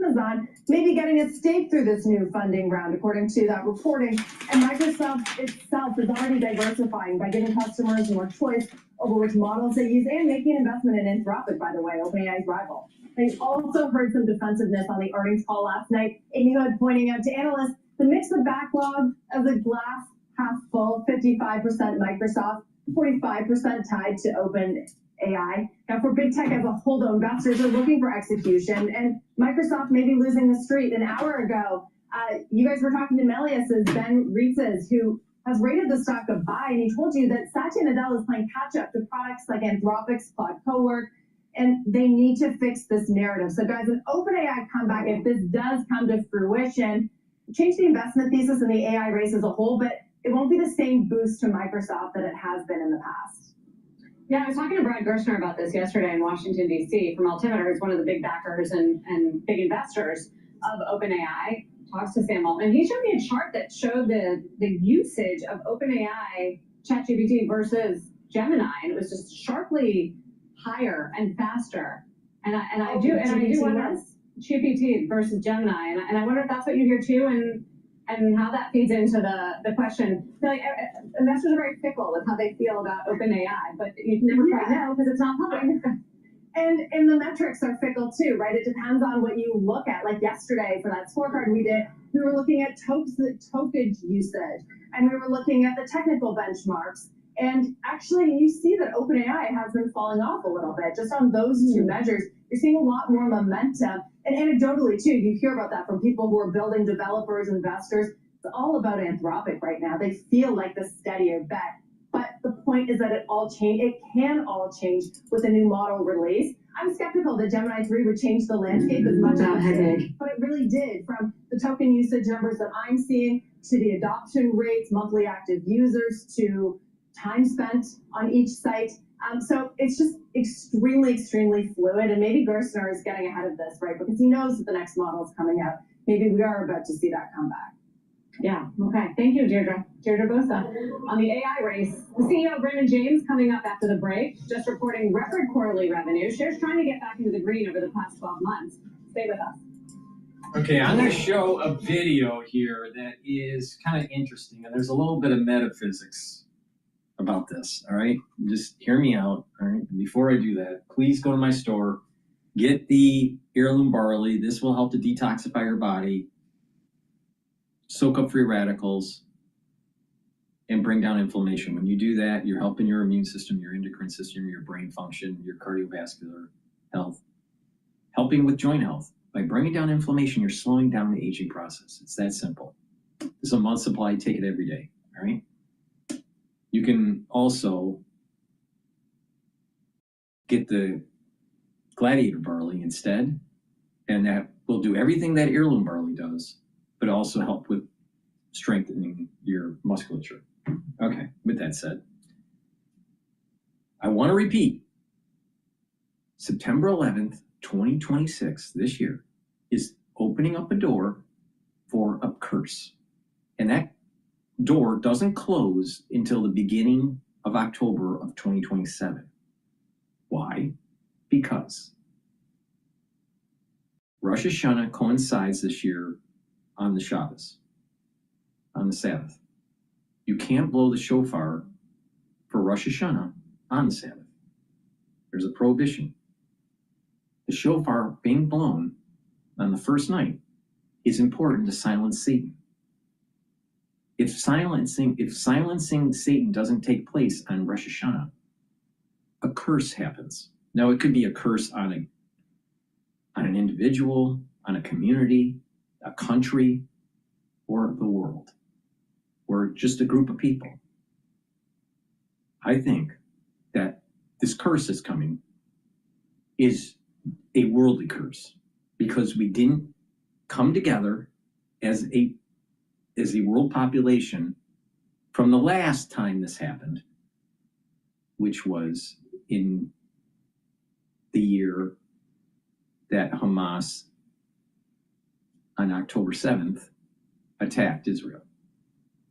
Amazon may be getting a stake through this new funding round, according to that reporting. And Microsoft itself is already diversifying by giving customers more choice over which models they use and making an investment in Anthropic, by the way, OpenAI's rival. They also heard some defensiveness on the earnings call last night. Amy Hood pointing out to analysts the mix of backlog of the glass half full, 55% Microsoft, 45% tied to OpenAI. Now, for big tech as a whole, though, investors are looking for execution, and Microsoft may be losing the street. An hour ago, you guys were talking to Melius's Ben Rietz's, who has rated the stock a buy, and he told you that Satya Nadella is playing catch-up to products like Anthropic's Claude Cowork, and they need to fix this narrative. So, guys, an OpenAI comeback, if this does come to fruition, change the investment thesis in the AI race as a whole, but it won't be the same boost to Microsoft that it has been in the past. Yeah, I was talking to Brad Gerstner about this yesterday in Washington, D.C. from Altimeter, who's one of the big backers and big investors of OpenAI. Talks to Sam Altman. He showed me a chart that showed the usage of OpenAI ChatGPT versus Gemini, and it was just sharply higher and faster. And I do wonder GPT versus Gemini, and I wonder if that's what you hear too, and how that feeds into the question. So, like, investors are very fickle with how they feel about OpenAI, but you can never quite know because it's not public. And the metrics are fickle too, right? It depends on what you look at. Like yesterday for that scorecard we were looking at tokage usage, and we were looking at the technical benchmarks. And actually, you see that OpenAI has been falling off a little bit just on those two measures. You're seeing a lot more momentum. And anecdotally too, you hear about that from people who are building, developers, investors. It's all about Anthropic right now. They feel like the steadier bet. But the point is that it can all change with a new model release. I'm skeptical that Gemini 3 would change the landscape as much as it did, but it really did, from the token usage numbers that I'm seeing to the adoption rates, monthly active users, to time spent on each site. So it's just extremely, extremely fluid. And maybe Gerstner is getting ahead of this, right? Because he knows that the next model is coming out. Maybe we are about to see that come back. Yeah, okay. Thank you, Deirdre. Deirdre Bosa. On the AI race, the CEO of Raymond James coming up after the break, just reporting record quarterly revenue. Shares trying to get back into the green over the past 12 months. Stay with us. Okay, I'm going to show a video here that is kind of interesting, and there's a little bit of metaphysics about this, all right? Just hear me out, all right? Before I do that, please go to my store, get the heirloom barley. This will help to detoxify your body, soak up free radicals, and bring down inflammation. When you do that, you're helping your immune system, your endocrine system, your brain function, your cardiovascular health, helping with joint health. By bringing down inflammation, you're slowing down the aging process. It's that simple. This is a month supply. Take it every day, all right? You can also get the gladiator barley instead, and that will do everything that heirloom barley does, but also help with strengthening your musculature. Okay, with that said, I want to repeat, September 11th, 2026, this year, is opening up a door for a curse. And that door doesn't close until the beginning of October of 2027. Why? Because Rosh Hashanah coincides this year on the Shabbos, on the Sabbath. You can't blow the shofar for Rosh Hashanah on the Sabbath. There's a prohibition. The shofar being blown on the first night is important to silence Satan. If silencing Satan doesn't take place on Rosh Hashanah, a curse happens. Now, it could be a curse on an individual, on a community, a country, or the world, or just a group of people. I think that this curse that's coming is a worldly curse because we didn't come together as a world population from the last time this happened, which was in the year that Hamas on October 7th attacked Israel.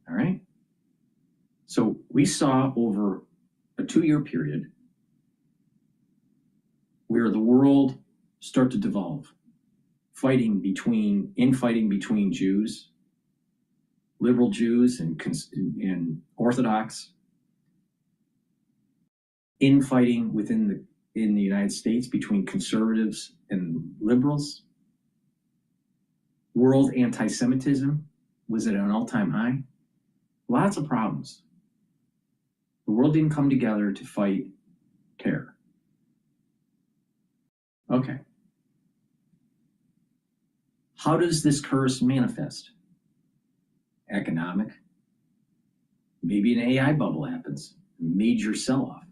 All right? So we saw over a 2-year period where the world start to devolve, infighting between Jews, liberal Jews and Orthodox, infighting in the United States between conservatives and liberals. World anti-Semitism was at an all-time high. Lots of problems. The world didn't come together to fight terror. Okay. How does this curse manifest? Economic. Maybe an AI bubble happens. Major sell-off.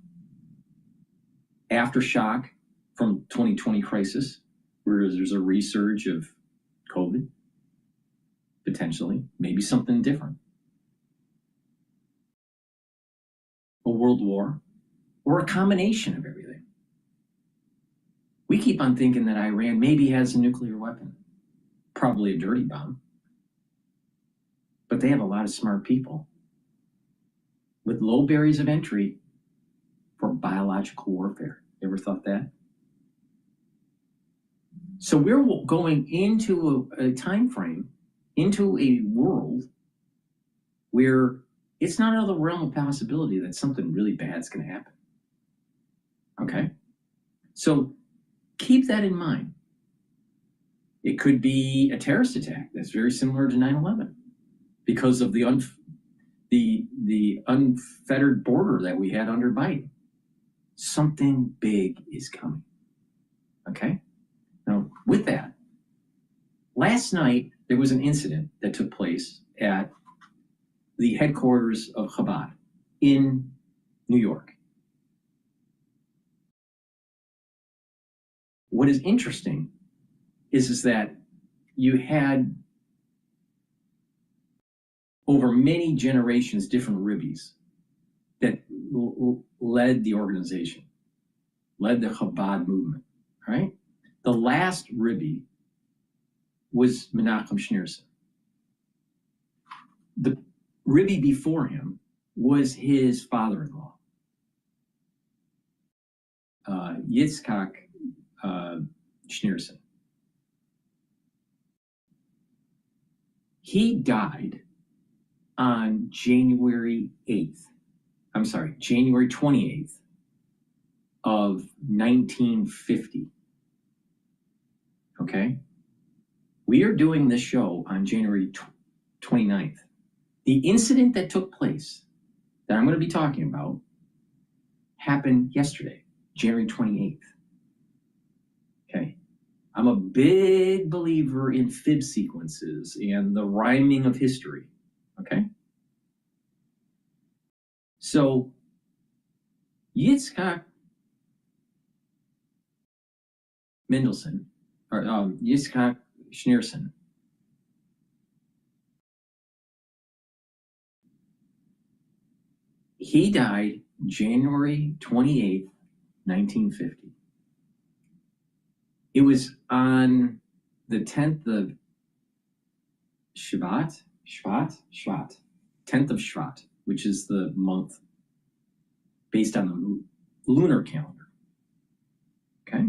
Aftershock from 2020 crisis, where there's a resurge of COVID, potentially, maybe something different. A world war, or a combination of everything. We keep on thinking that Iran maybe has a nuclear weapon, probably a dirty bomb, but they have a lot of smart people with low barriers of entry for biological warfare. Ever thought that? So we're going into a time frame, into a world where it's not out of the realm of possibility that something really bad's going to happen. Okay? So Keep that in mind. It could be a terrorist attack that's very similar to 9/11 because of the unfettered border that we had under Biden. Something big is coming. Okay? Now, with that, last night there was an incident that took place at the headquarters of Chabad in New York. What is interesting is that you had over many generations different Ribbis that led the organization, led the Chabad movement, right? The last Ribbi was Menachem Schneerson. The Ribbi before him was his father-in-law, Yitzhak Schneerson. He died on January 28th of 1950. Okay? We are doing this show on January 29th. The incident that took place that I'm going to be talking about happened yesterday, January 28th. Okay? I'm a big believer in fib sequences and the rhyming of history. Okay? So, Yitzhak Mendelson, or Yitzhak Schneerson, he died January 28th, 1950. It was on the 10th of Shvat, 10th of Shvat, which is the month based on the lunar calendar. Okay?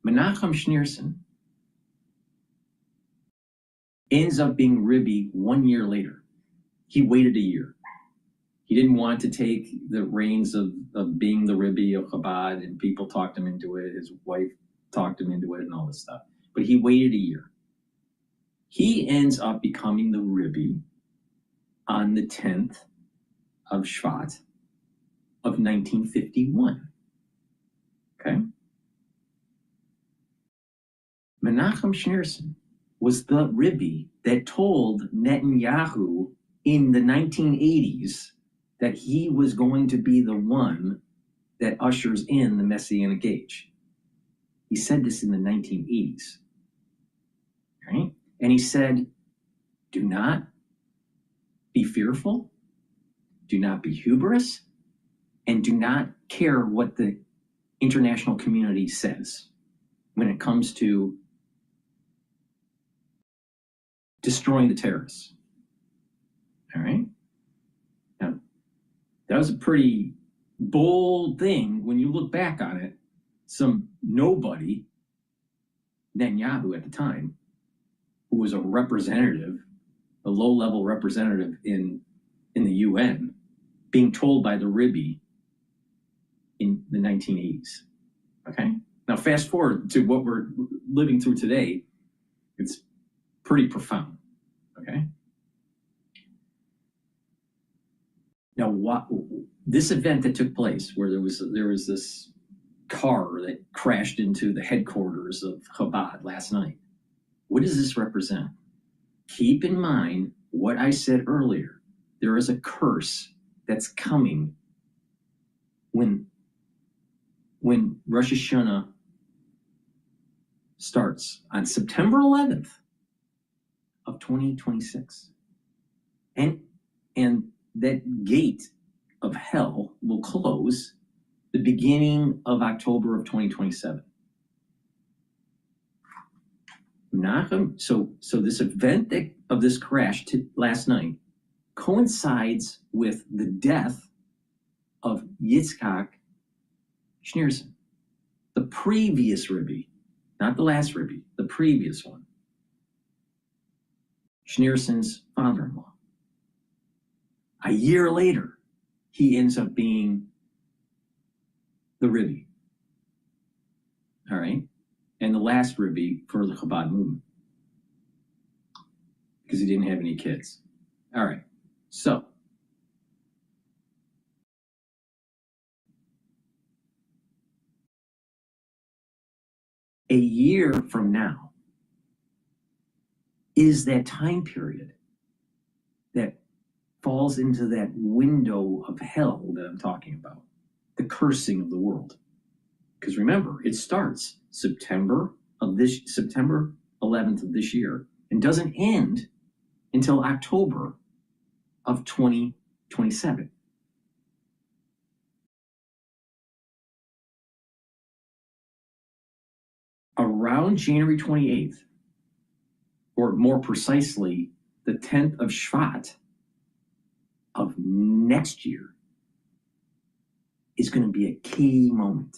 Menachem Schneerson ends up being Ribbi 1 year later. He waited a year. He didn't want to take the reins of being the Ribbi of Chabad, and people talked him into it. His wife talked him into it and all this stuff. But he waited a year. He ends up becoming the Ribbi on the 10th of Shvat of 1951. Okay? Menachem Schneerson was the Ribbi that told Netanyahu in the 1980s that he was going to be the one that ushers in the Messianic age. He said this in the 1980s. Right? And he said, do not be fearful, do not be hubris, and do not care what the international community says when it comes to destroying the terrorists. All right? Now, that was a pretty bold thing when you look back on it. Some nobody, Netanyahu at the time, who was a representative, a low-level representative in the UN, being told by the Ribbi in the 1980s. Okay? Now, fast forward to what we're living through today, it's pretty profound. Okay? Now, this event that took place, where there was this car that crashed into the headquarters of Chabad last night, what does this represent? Keep in mind what I said earlier. There is a curse that's coming when Rosh Hashanah starts on September 11th of 2026. And that gate of hell will close the beginning of October of 2027. So this event of this crash last night coincides with the death of Yitzhak Schneerson, the previous Ribbi, not the last Ribbi, the previous one. Schneerson's father-in-law. A year later, he ends up being the Ribbi. all right? And the last Rebbe for the Chabad movement, because he didn't have any kids. All right, so a year from now is that time period that falls into that window of hell that I'm talking about, the cursing of the world. Because remember, it starts September 11th of this year and doesn't end until October of 2027. Around January 28th, or more precisely, the 10th of Shvat of next year, is going to be a key moment.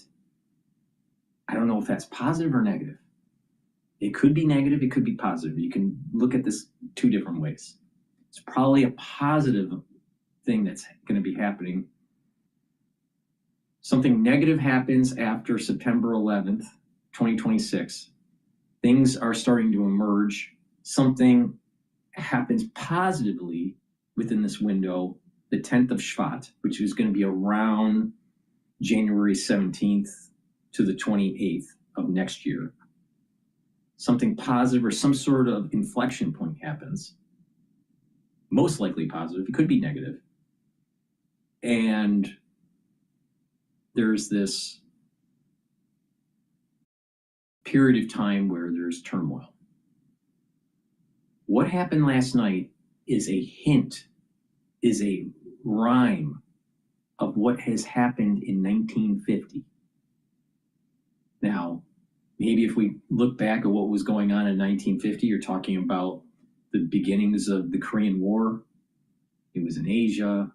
I don't know if that's positive or negative. It could be negative, it could be positive. You can look at this two different ways. It's probably a positive thing that's going to be happening. Something negative happens after September 11th, 2026. Things are starting to emerge. Something happens positively within this window, the 10th of Shvat, which is going to be around January 17th to the 28th of next year. Something positive or some sort of inflection point happens. Most likely positive. It could be negative. And there's this period of time where there's turmoil. What happened last night is a hint, is a rhyme of what has happened in 1950. Now, maybe if we look back at what was going on in 1950, you're talking about the beginnings of the Korean War. It was in Asia.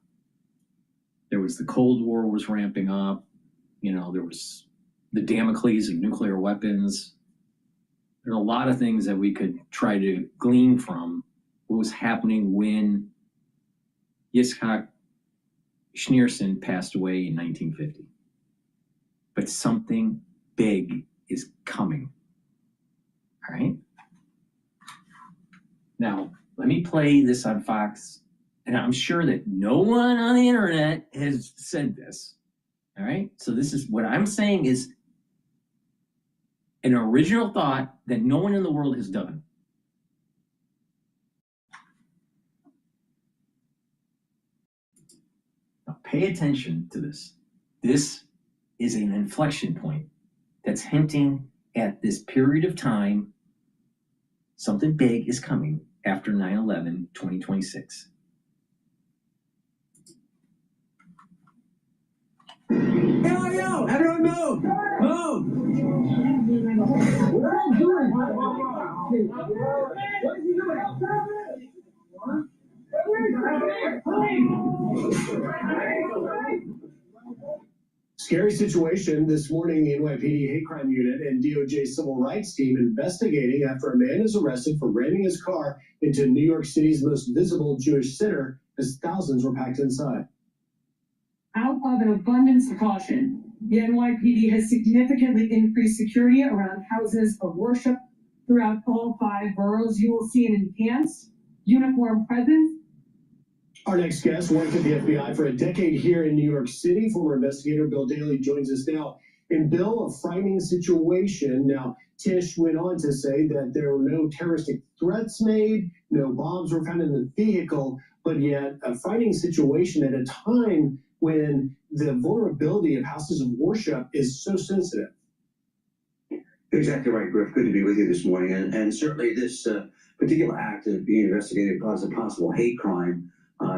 There was the Cold War was ramping up. You know, there was the Damocles of nuclear weapons. There are a lot of things that we could try to glean from what was happening when Yitzhak Schneerson passed away in 1950. But something big is coming. All right? Now, let me play this on Fox, and I'm sure that no one on the internet has said this. All right? So this is what I'm saying is an original thought that no one in the world has done. Now, pay attention to this. This is an inflection point that's hinting at this period of time. Something big is coming after 9/11, 2026. Yo, everyone move! Move! What are you doing? What are you doing? Scary situation this morning. NYPD Hate Crime Unit and DOJ Civil Rights Team investigating after a man is arrested for ramming his car into New York City's most visible Jewish center as thousands were packed inside. Out of an abundance of caution, the NYPD has significantly increased security around houses of worship throughout all 5 boroughs. You will see an enhanced uniform presence. Our next guest worked at the FBI for a decade here in New York City. Former investigator Bill Daley joins us now. And Bill, a frightening situation. Now, Tish went on to say that there were no terroristic threats made, no bombs were found in the vehicle, but yet a frightening situation at a time when the vulnerability of houses of worship is so sensitive. You're exactly right, Griff. Good to be with you this morning. And certainly this particular act is being investigated as a possible hate crime.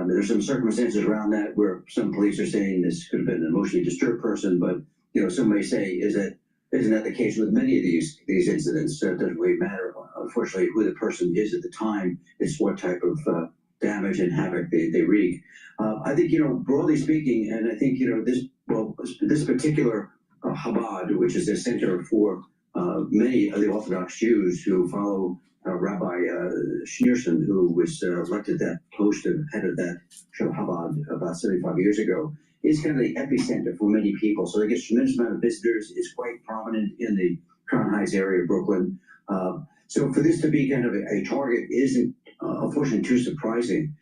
There's some circumstances around that where some police are saying this could have been an emotionally disturbed person, but some may say, isn't that the case with many of these incidents? It doesn't really matter, unfortunately, who the person is at the time. It's what type of damage and havoc they wreak. I think, broadly speaking, and I think, this particular Chabad, which is a center for many of the Orthodox Jews who follow Rabbi Schneerson, who was elected that post of head of that Chabad about 75 years ago, is kind of the epicenter for many people. So they get a tremendous amount of visitors. It's quite prominent in the Crown Heights area of Brooklyn. So for this to be kind of a target isn't, unfortunately, too surprising.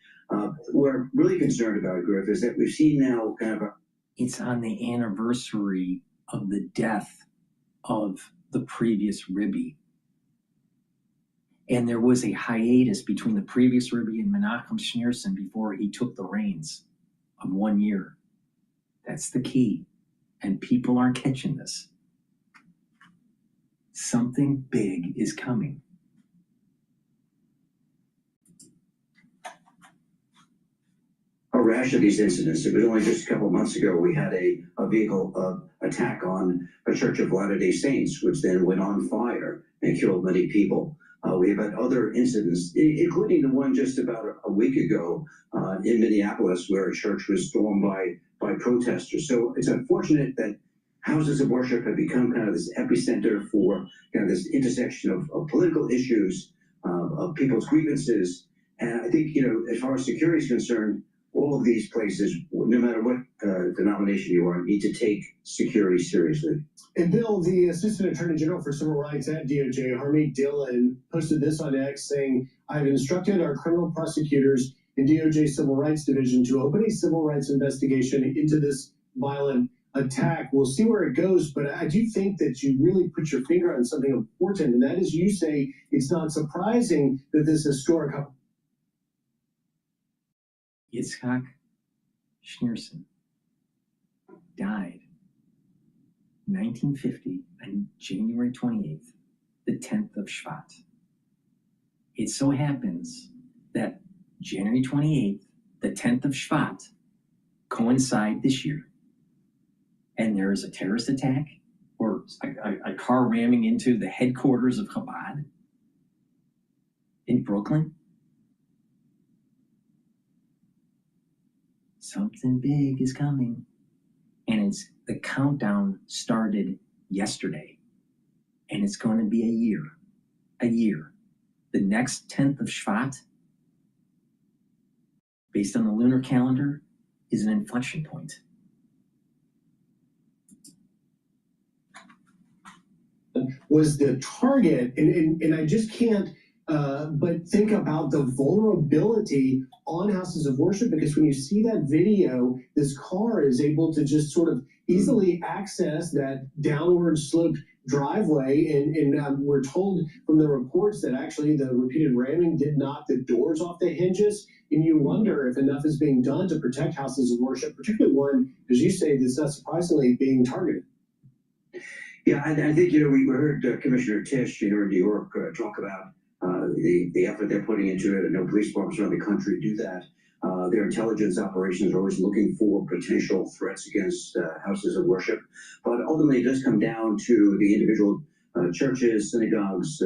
We're really concerned about, Griff, is that we've seen now kind of It's on the anniversary of the death of the previous Ribby. And there was a hiatus between the previous Ribby and Menachem Schneerson before he took the reins of 1 year. That's the key. And people aren't catching this. Something big is coming. a rash of these incidents. It was only just a couple of months ago we had a vehicle attack on a Church of Latter-day Saints, which then went on fire and killed many people. We have had other incidents, including the one just about a week ago in Minneapolis, where a church was stormed by protesters. So it's unfortunate that houses of worship have become kind of this epicenter for kind of this intersection of political issues, of people's grievances. And I think, as far as security is concerned, all of these places, no matter what denomination you are, need to take security seriously. And Bill, the Assistant Attorney General for Civil Rights at DOJ, Harmeet Dillon, posted this on X saying, "I've instructed our criminal prosecutors in DOJ Civil Rights Division to open a civil rights investigation into this violent attack. We'll see where it goes, but I do think that you really put your finger on something important, and that is you say it's not surprising that this historic..." Yitzhak Schneerson died 1950 on January 28th, the 10th of Shvat. It so happens that January 28th, the 10th of Shvat, coincide this year. And there is a terrorist attack or a car ramming into the headquarters of Chabad in Brooklyn. Something big is coming. And the countdown started yesterday. And it's going to be a year. The next 10th of Shvat, based on the lunar calendar, is an inflection point. Was the target, and I just can't but think about the vulnerability on houses of worship, because when you see that video, this car is able to just sort of easily access that downward sloped driveway, and we're told from the reports that actually the repeated ramming did knock the doors off the hinges, and you wonder if enough is being done to protect houses of worship, particularly one, as you say, that's not surprisingly being targeted. Yeah, I think, we heard Commissioner Tisch, in New York, talk about the effort they're putting into it. I know police departments around the country do that. Their intelligence operations are always looking for potential threats against houses of worship. But ultimately, it does come down to the individual churches, synagogues,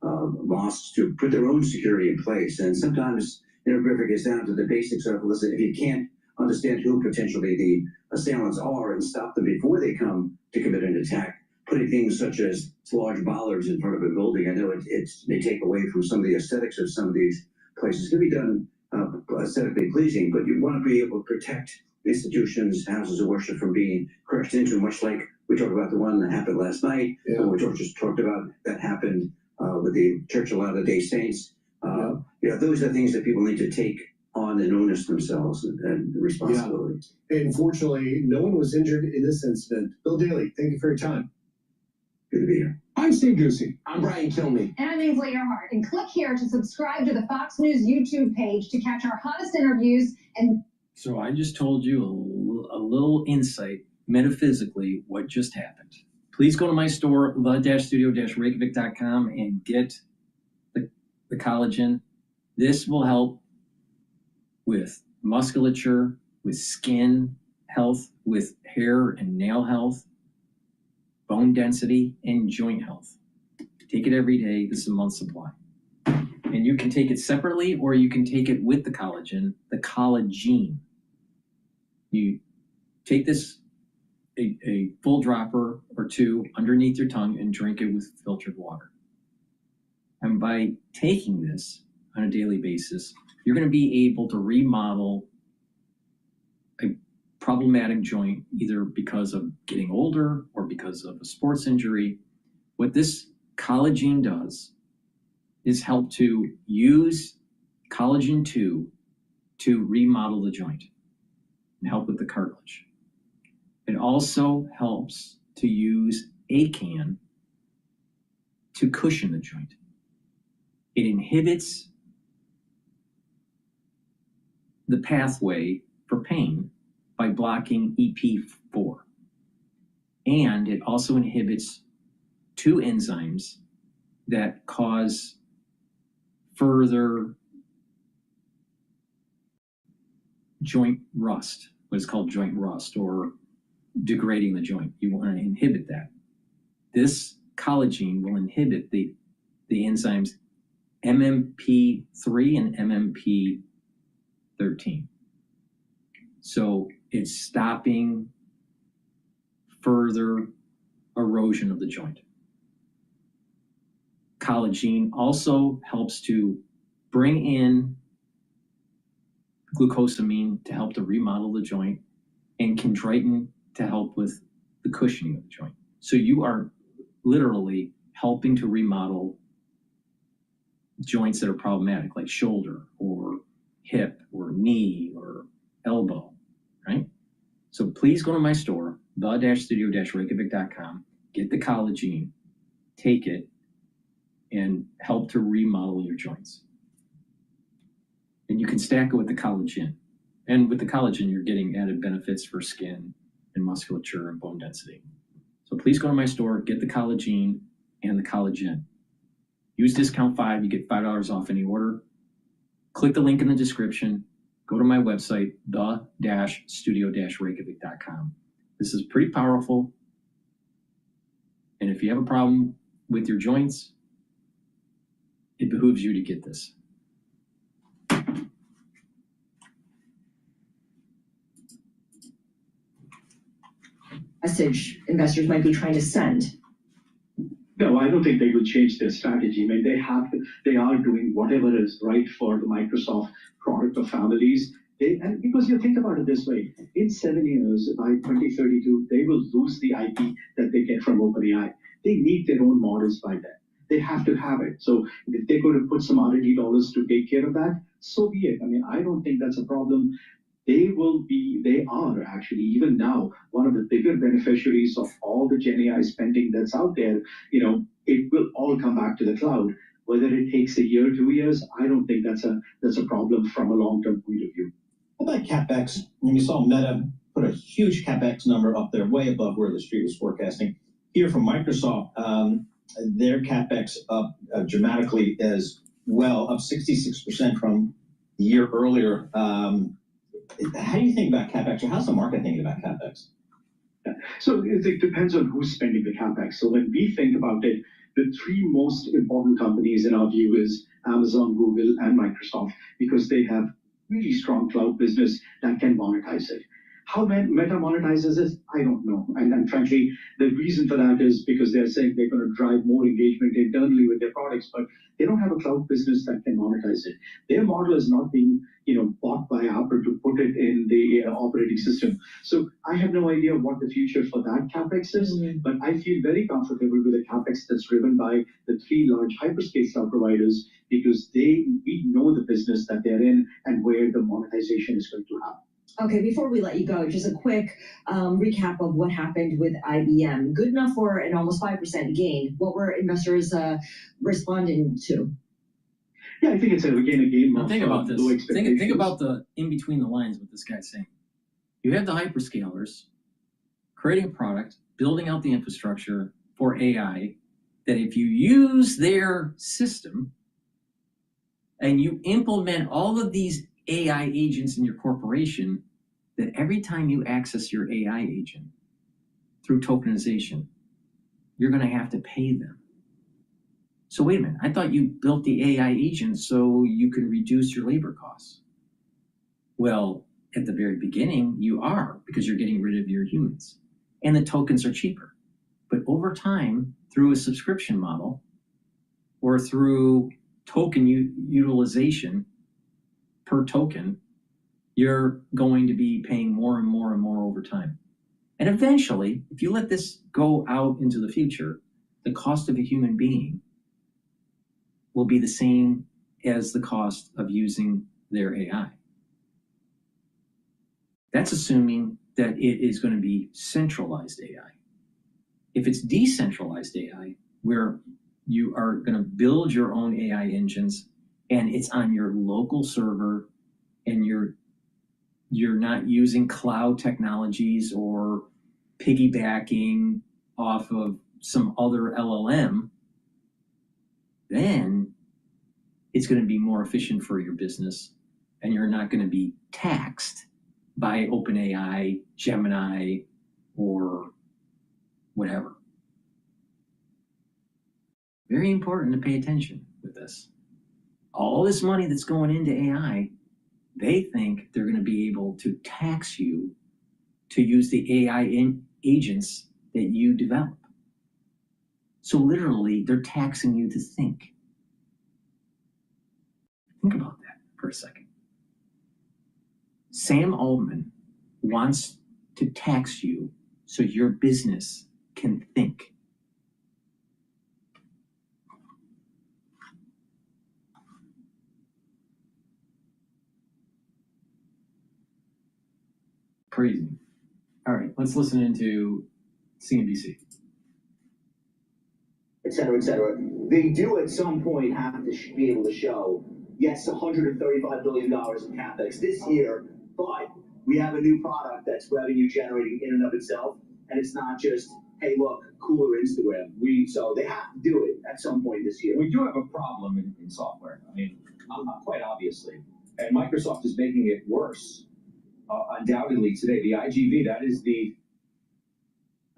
mosques to put their own security in place. And sometimes, it gets down to the basics of, listen, if you can't understand who potentially the assailants are and stop them before they come to commit an attack, putting things such as large bollards in front of a building, I know it may take away from some of the aesthetics of some of these places. It can be done aesthetically pleasing, but you want to be able to protect institutions, houses of worship from being crushed into, much like we talked about the one that happened last night, or we just talked about that happened with the Church of Latter-day Saints. Those are things that people need to take on and onus themselves and responsibility. Yeah. And fortunately, no one was injured in this incident. Bill Daly, thank you for your time. Good to be here. I'm Steve Ducey. I'm Brian Kilmeade. And I'm Ainsley Earhart. And click here to subscribe to the Fox News YouTube page to catch our hottest interviews. And so I just told you a little insight, metaphysically, what just happened. Please go to my store, the-studio-reykjavik.com, and get the collagen. This will help with musculature, with skin health, with hair and nail health, bone density, and joint health. Take it every day. This is a month's supply. And you can take it separately, or you can take it with the collagen, the collagen. You take this, a full dropper or two underneath your tongue, and drink it with filtered water. And by taking this on a daily basis, you're going to be able to remodel a problematic joint, either because of getting older or because of a sports injury. What this collagen does is help to use collagen 2 to remodel the joint and help with the cartilage. It also helps to use ACAN to cushion the joint. It inhibits the pathway for pain by blocking EP4. And it also inhibits 2 enzymes that cause further joint rust, what is called joint rust, or degrading the joint. You want to inhibit that. This collagen will inhibit the enzymes MMP3 and MMP13. So it's stopping further erosion of the joint. Collagen also helps to bring in glucosamine to help to remodel the joint, and chondroitin to help with the cushioning of the joint. So you are literally helping to remodel joints that are problematic, like shoulder or hip or knee or elbow, right? So please go to my store, the-studio-reykjavik.com, get the collagen, take it, and help to remodel your joints. And you can stack it with the collagen. And with the collagen, you're getting added benefits for skin and musculature and bone density. So please go to my store, get the collagen and the collagen. Use discount 5, you get $5 off any order. Click the link in the description. Go to my website, the-studio-reykjavik.com. This is pretty powerful. And if you have a problem with your joints, it behooves you to get this. Message investors might be trying to send? No, I don't think they will change their strategy. I mean, they are doing whatever is right for the Microsoft product or families. And because you think about it this way, in 7 years, by 2032, they will lose the IP that they get from OpenAI. They need their own models by then. They have to have it. So if they're going to put some R&D dollars to take care of that, so be it. I mean, I don't think that's a problem. They are actually, even now, one of the bigger beneficiaries of all the Gen AI spending that's out there. You know, it will all come back to the cloud. Whether it takes a year, 2 years, I don't think that's a problem from a long-term point of view. How about CapEx? When you saw Meta put a huge CapEx number up there, way above where the street was forecasting. Here from Microsoft, their CapEx up dramatically as well, up 66% from the year earlier. How do you think about CapEx, or how's the market thinking about CapEx? So it depends on who's spending the CapEx. So when we think about it, the 3 most important companies in our view is Amazon, Google, and Microsoft, because they have really strong cloud business that can monetize it. How Meta monetizes it, I don't know. And frankly, the reason for that is because they're saying they're going to drive more engagement internally with their products, but they don't have a cloud business that can monetize it. Their model is not being, bought by Apple to put it in the operating system. So I have no idea what the future for that CapEx is, but I feel very comfortable with the CapEx that's driven by the 3 large hyperscale cloud providers, because we know the business that they're in and where the monetization is going to happen. Okay, before we let you go, just a quick recap of what happened with IBM. Good enough for an almost 5% gain. What were investors responding to? Yeah, I think it's, again, a game of think about this. low expectations. Think about the in between the lines what this guy's saying. You have the hyperscalers creating a product, building out the infrastructure for AI, that if you use their system and you implement all of these AI agents in your corporation, that every time you access your AI agent through tokenization, you're going to have to pay them. So wait a minute, I thought you built the AI agent so you could reduce your labor costs. Well, at the very beginning, you are, because you're getting rid of your humans. And the tokens are cheaper. But over time, through a subscription model or through token utilization per token, you're going to be paying more and more and more over time. And eventually, if you let this go out into the future, the cost of a human being will be the same as the cost of using their AI. That's assuming that it is going to be centralized AI. If it's decentralized AI, where you are going to build your own AI engines and it's on your local server and you're not using cloud technologies or piggybacking off of some other LLM, then it's going to be more efficient for your business and you're not going to be taxed by OpenAI, Gemini, or whatever. Very important to pay attention with this. All this money that's going into AI, they think they're going to be able to tax you to use the AI agents that you develop. So literally, they're taxing you to think. Think about that for a second. Sam Altman wants to tax you so your business can think. Crazy. All right, let's listen into CNBC. Et cetera, et cetera. They do at some point have to be able to show, yes, $135 billion in CapEx this year, but we have a new product that's revenue generating in and of itself, and it's not just, hey, look, cooler Instagram. So they have to do it at some point this year. We do have a problem in software. I mean, quite obviously. And Microsoft is making it worse. Undoubtedly today, the IGV, that is the...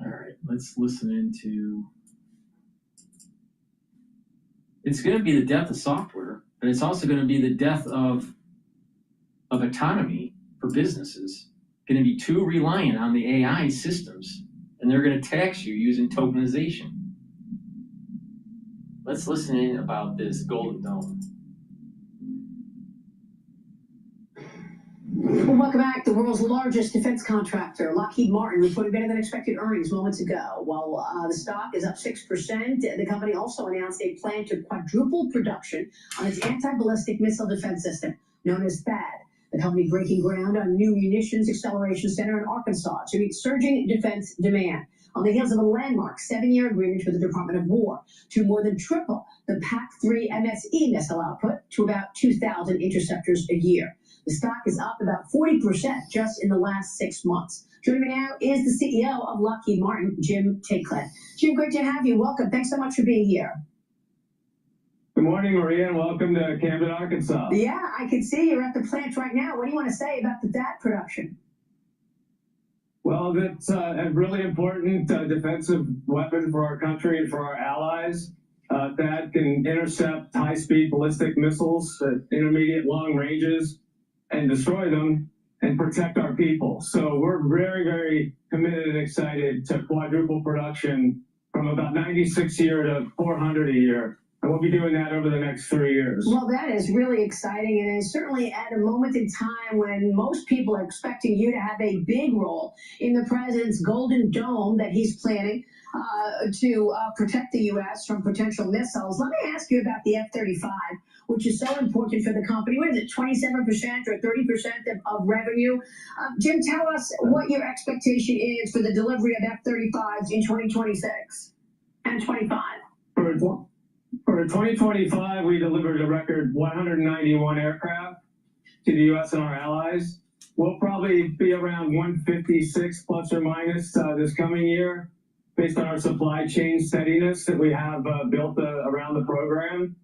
All right, let's listen into... It's going to be the death of software, but it's also going to be the death of autonomy for businesses. Going to be too reliant on the AI systems, and they're going to tax you using tokenization. Let's listen in about this Golden Dome. Well, welcome back. The world's largest defense contractor, Lockheed Martin, reported better than expected earnings moments ago. While the stock is up 6%, the company also announced a plan to quadruple production on its anti-ballistic missile defense system, known as THAAD. The company breaking ground on a new munitions acceleration center in Arkansas to meet surging defense demand on the heels of a landmark 7-year agreement with the Department of War to more than triple the PAC-3 MSE missile output to about 2,000 interceptors a year. The stock is up about 40% just in the last 6 months. Joining me now is the CEO of Lockheed Martin, Jim Taiclet. Jim, great to have you. Welcome. Thanks so much for being here. Good morning, Maria, and welcome to Camden, Arkansas. Yeah, I can see you're at the plant right now. What do you want to say about the THAAD production? Well, it's a really important defensive weapon for our country and for our allies. THAAD can intercept high-speed ballistic missiles at intermediate long ranges and destroy them and protect our people. So we're very, very committed and excited to quadruple production from about 96 a year to 400 a year. And we'll be doing that over the next 3 years. Well, that is really exciting, and it's certainly at a moment in time when most people are expecting you to have a big role in the president's Golden Dome that he's planning to protect the U.S. from potential missiles. Let me ask you about the F-35, which is so important for the company. What is it, 27% or 30% of revenue? Jim, tell us what your expectation is for the delivery of F-35s in 2026 and 25. For 2025, we delivered a record 191 aircraft to the U.S. and our allies. We'll probably be around 156 plus or minus this coming year, based on our supply chain steadiness that we have built around the program.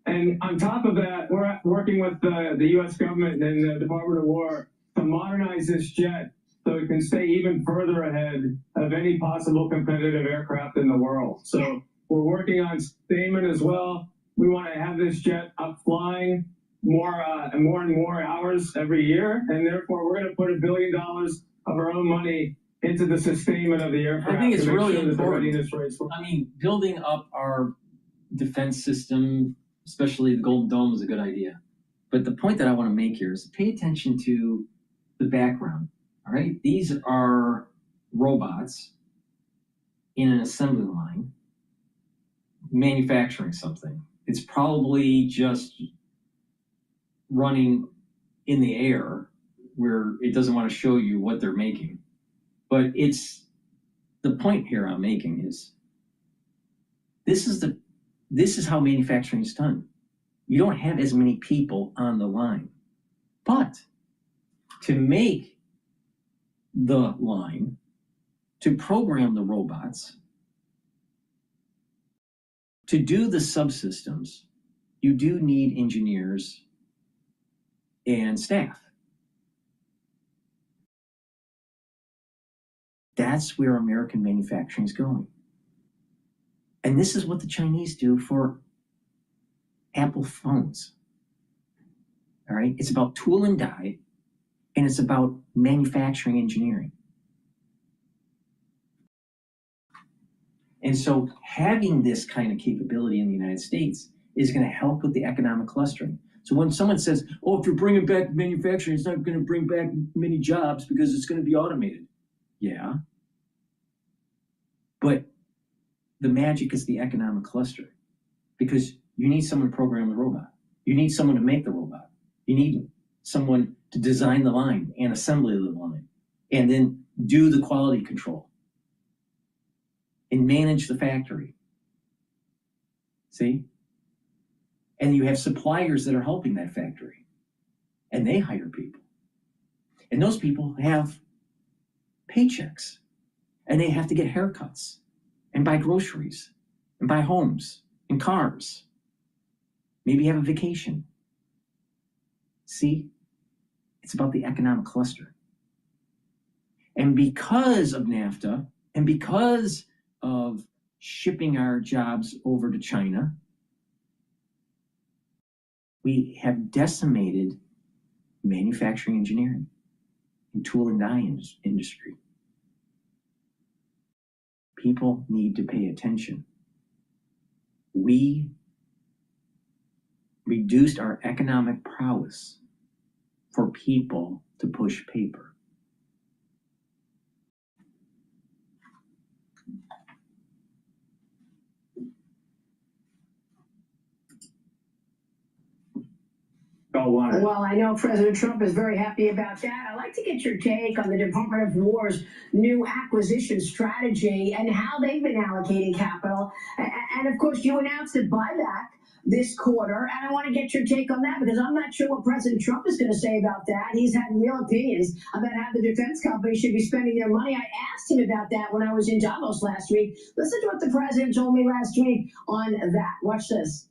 And on top of that, we're working with the U.S. government and the Department of War to modernize this jet so it can stay even further ahead of any possible competitive aircraft in the world. So we're working on sustainment as well. We want to have this jet up flying more and more hours every year, and therefore we're going to put $1 billion of our own money into the sustainment of the aircraft. I think it's really important. I I mean, building up our defense system, especially the Golden Dome, is a good idea. But the point that I want to make here is pay attention to the background. All right, these are robots in an assembly line manufacturing something. It's probably just running in the air where it doesn't want to show you what they're making. But the point here I'm making is this is how manufacturing is done. You don't have as many people on the line. But to make the line, to program the robots, to do the subsystems, you do need engineers and staff. That's where American manufacturing is going. And this is what the Chinese do for Apple phones. All right? It's about tool and die, and it's about manufacturing engineering. And so having this kind of capability in the United States is going to help with the economic clustering. So when someone says, oh, if you're bringing back manufacturing, it's not going to bring back many jobs because it's going to be automated. Yeah. But the magic is the economic cluster, because you need someone to program the robot. You need someone to make the robot. You need someone to design the line and assembly the line, and then do the quality control and manage the factory. See? And you have suppliers that are helping that factory, and they hire people. And those people have paychecks, and they have to get haircuts and buy groceries and buy homes and cars, maybe have a vacation. See? It's about the economic cluster. And because of NAFTA, and because of shipping our jobs over to China, we have decimated manufacturing engineering and tool and die industry. People need to pay attention. We reduced our economic prowess for people to push paper. Well, I know President Trump is very happy about that. I'd like to get your take on the Department of War's new acquisition strategy and how they've been allocating capital. And of course, you announced a buyback this quarter, and I want to get your take on that, because I'm not sure what President Trump is going to say about that. He's had real opinions about how the defense companies should be spending their money. I asked him about that when I was in Davos last week. Listen to what the president told me last week on that. Watch this.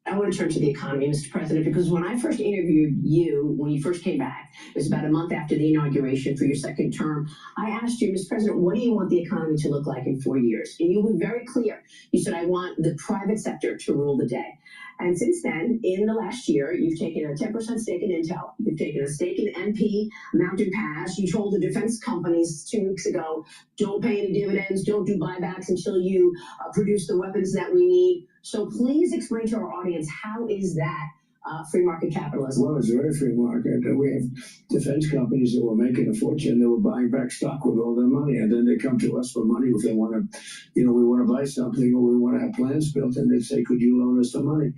I want to turn to the economy, Mr. President, because when I first interviewed you, when you first came back, it was about a month after the inauguration for your second term, I asked you, Mr. President, what do you want the economy to look like in 4 years? And you were very clear. You said, I want the private sector to rule the day. And since then, in the last year, you've taken a 10% stake in Intel. You've taken a stake in MP, Mountain Pass. You told the defense companies 2 weeks ago, don't pay any dividends, don't do buybacks until you produce the weapons that we need. So please explain to our audience, how is that free market capitalism? Well, it's very free market. We have defense companies that were making a fortune. They were buying back stock with all their money, and then they come to us for money if they want to, we want to buy something, or we want to have plans built, and they'd say, could you loan us some money?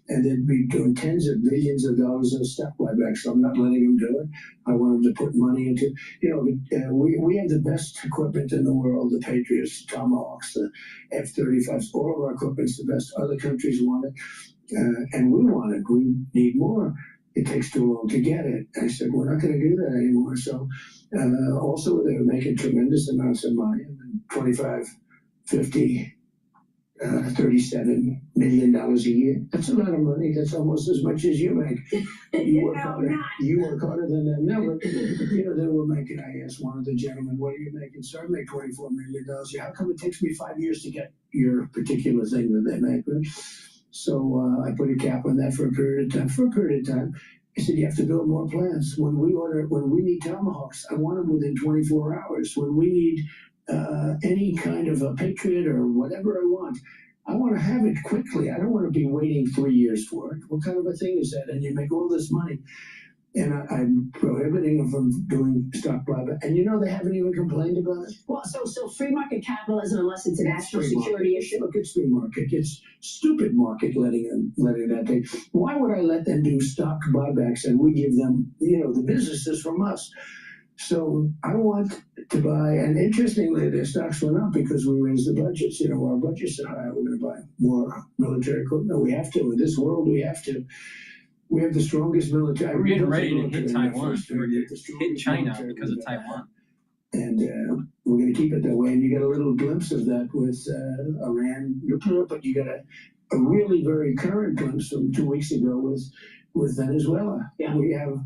And they'd be doing tens of billions of dollars in stock buybacks. So I'm not letting them do it. I want them to put money into, we have the best equipment in the world, the Patriots, Tomahawks, the F-35s, all of our equipment's the best. Other countries want it. And we want it. We need more. It takes too long to get it. I said, we're not going to do that anymore. So also, they were making tremendous amounts of money, $25, $50, $37 million a year. That's a lot of money. That's almost as much as you make. You work harder than them. No, but they were making. I asked one of the gentlemen, "What are you making?" So I make $24 million. How come it takes me 5 years to get your particular thing that they make? So I put a cap on that for a period of time. I said, you have to build more plants. When we need Tomahawks, I want them within 24 hours. When we need any kind of a Patriot or whatever I want to have it quickly. I don't want to be waiting 3 years for it. What kind of a thing is that? And you make all this money. And I'm prohibiting them from doing stock buyback. And they haven't even complained about it. Well, so free market capitalism, unless it's a national Free security market. issue. Look, it's free market. It's stupid market letting that take. Why would I let them do stock buybacks and we give them, the businesses from us? So I want to buy, and interestingly, their stocks went up because we raised the budgets. Our budgets are higher. We're going to buy more military equipment. We have to. In this world, we have to. We have the strongest military. We're getting ready to hit Taiwan. We're hit China because of Taiwan. And we're going to keep it that way. And you get a little glimpse of that with Iran nuclear, but you got a really very current glimpse from 2 weeks ago with Venezuela. Yeah. We have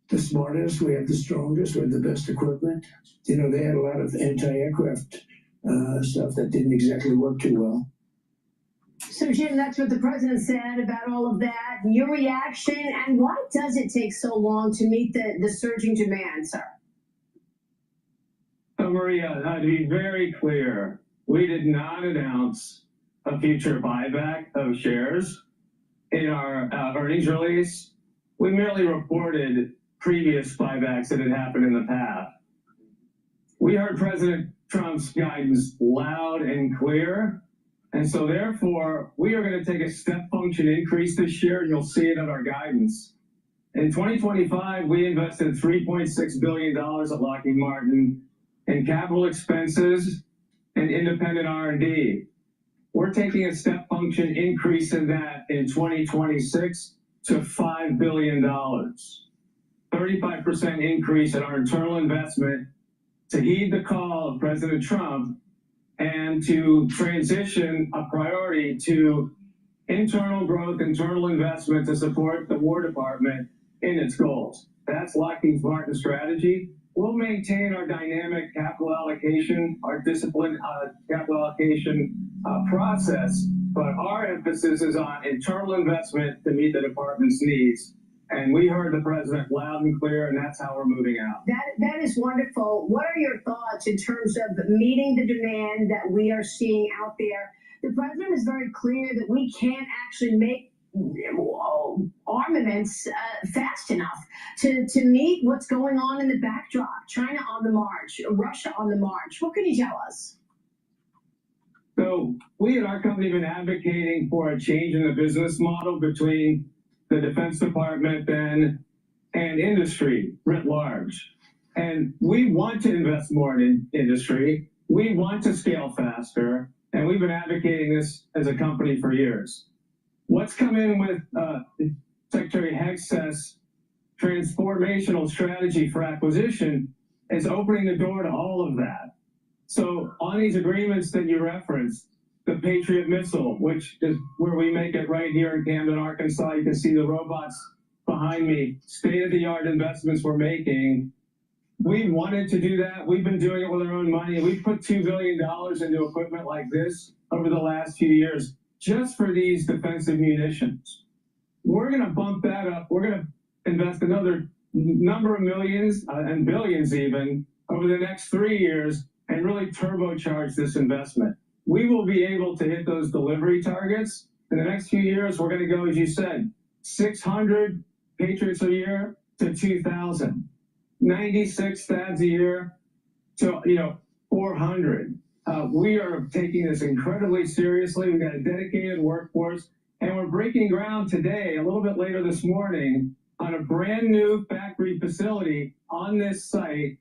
the smartest, we have the strongest, we have the best equipment. They had a lot of anti-aircraft stuff that didn't exactly work too well. So, Jim, that's what the president said about all of that. Your reaction, and why does it take so long to meet the surging demand, sir? So, Maria, to be very clear, we did not announce a future buyback of shares in our earnings release. We merely reported previous buybacks that had happened in the past. We heard President Trump's guidance loud and clear. And so therefore, we are going to take a step function increase this year, and you'll see it in our guidance. In 2025, we invested $3.6 billion at Lockheed Martin in capital expenses and independent R&D. We're taking a step function increase in that in 2026 to $5 billion. 35% increase in our internal investment to heed the call of President Trump and to transition a priority to internal growth, internal investment to support the War Department in its goals. That's Lockheed Martin's strategy. We'll maintain our dynamic capital allocation, our disciplined capital allocation process, but our emphasis is on internal investment to meet the department's needs. And we heard the president loud and clear, and that's how we're moving out. That is wonderful. What are your thoughts in terms of meeting the demand that we are seeing out there? The president is very clear that we can't actually make armaments fast enough to meet what's going on in the backdrop. China on the march, Russia on the march. What can you tell us? So we at our company have been advocating for a change in the business model between the Defense Department and industry writ large. And we want to invest more in industry. We want to scale faster. And we've been advocating this as a company for years. What's come in with Secretary Hegseth's transformational strategy for acquisition is opening the door to all of that. So on these agreements that you referenced, the Patriot missile, which is where we make it right here in Camden, Arkansas. You can see the robots behind me, state-of-the-art investments we're making. We wanted to do that. We've been doing it with our own money. We've put $2 billion into equipment like this over the last few years just for these defensive munitions. We're going to bump that up. We're going to invest another number of millions and billions even over the next 3 years and really turbocharge this investment. We will be able to hit those delivery targets. In the next few years, we're going to go, as you said, 600 Patriots a year to 2,000, 96 THAADs a year to 400. We are taking this incredibly seriously. We've got a dedicated workforce, and we're breaking ground today, a little bit later this morning, on a brand new factory facility on this site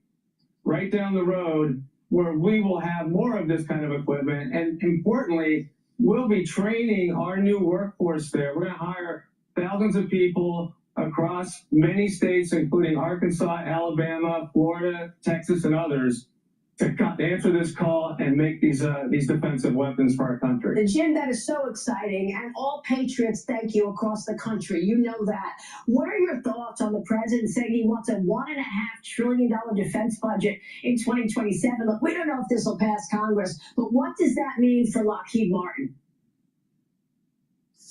right down the road, where we will have more of this kind of equipment. And importantly, we'll be training our new workforce there. We're going to hire thousands of people across many states, including Arkansas, Alabama, Florida, Texas, and others, to answer this call and make these defensive weapons for our country. And Jim, that is so exciting. And all patriots thank you across the country. You know that. What are your thoughts on the president saying he wants a $1.5 trillion defense budget in 2027? Look, we don't know if this will pass Congress, but what does that mean for Lockheed Martin?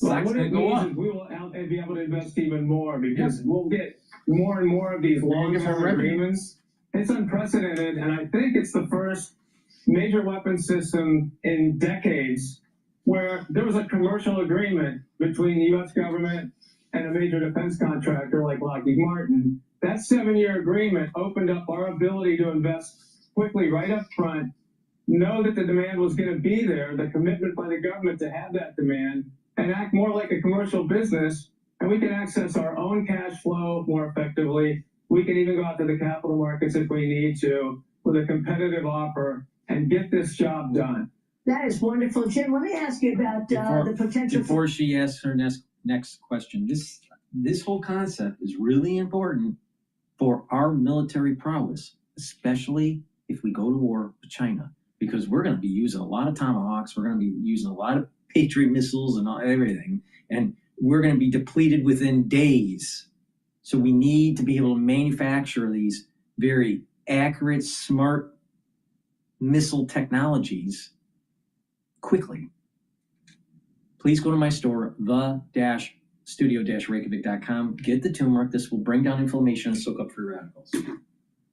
Well, what it means is we will be able to invest even more because we'll get more and more of these long-term agreements. It's unprecedented, and I think it's the first major weapon system in decades where there was a commercial agreement between the U.S. government and a major defense contractor like Lockheed Martin. That 7-year agreement opened up our ability to invest quickly right up front, know that the demand was going to be there, the commitment by the government to have that demand, and act more like a commercial business, and we can access our own cash flow more effectively. We can even go out to the capital markets if we need to with a competitive offer and get this job done. That is wonderful. Jim, let me ask you about the potential. Before she asks her next question, this whole concept is really important for our military prowess, especially if we go to war with China, because we're going to be using a lot of Tomahawks, we're going to be using a lot of Patriot missiles and everything, and we're going to be depleted within days. So we need to be able to manufacture these very accurate, smart missile technologies quickly. Please go to my store, the-studio-reykjavik.com. Get the turmeric. This will bring down inflammation and soak up free radicals.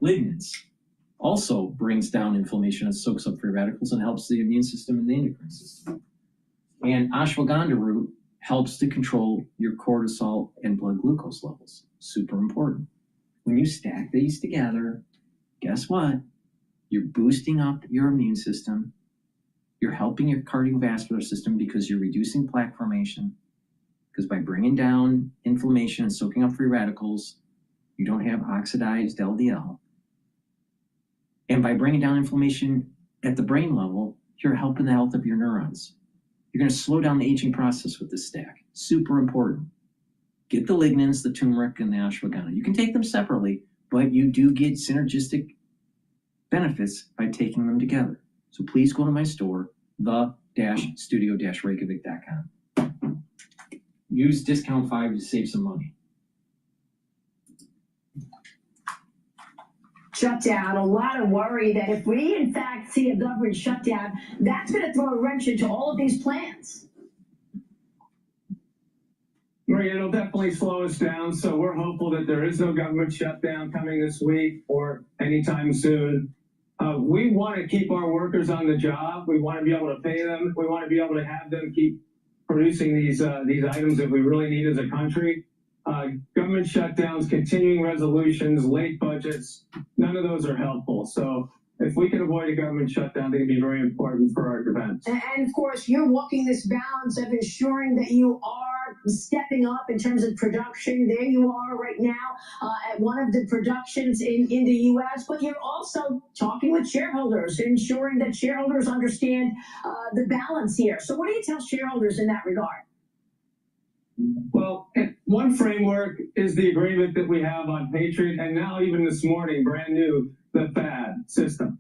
Lignans also brings down inflammation and soaks up free radicals and helps the immune system and the endocrine system. And ashwagandha root helps to control your cortisol and blood glucose levels. Super important. When you stack these together, guess what? You're boosting up your immune system. You're helping your cardiovascular system because you're reducing plaque formation. Because by bringing down inflammation and soaking up free radicals, you don't have oxidized LDL. And by bringing down inflammation at the brain level, you're helping the health of your neurons. You're going to slow down the aging process with this stack. Super important. Get the lignans, the turmeric, and the ashwagandha. You can take them separately, but you do get synergistic benefits by taking them together. So please go to my store, the-studio-reykjavik.com. Use discount 5 to save some money. Shutdown, a lot of worry that if we in fact see a government shutdown, that's going to throw a wrench into all of these plans. Maria, it'll definitely slow us down, so we're hopeful that there is no government shutdown coming this week or anytime soon. We want to keep our workers on the job. We want to be able to pay them. We want to be able to have them keep producing these items that we really need as a country. Government shutdowns, continuing resolutions, late budgets, none of those are helpful. So if we can avoid a government shutdown, they can be very important for our defense. And of course, you're walking this balance of ensuring that you are stepping up in terms of production. There you are right now at one of the productions in the U.S., but you're also talking with shareholders, ensuring that shareholders understand the balance here. So what do you tell shareholders in that regard? Well, one framework is the agreement that we have on Patriot, and now even this morning, brand new, the FAD system.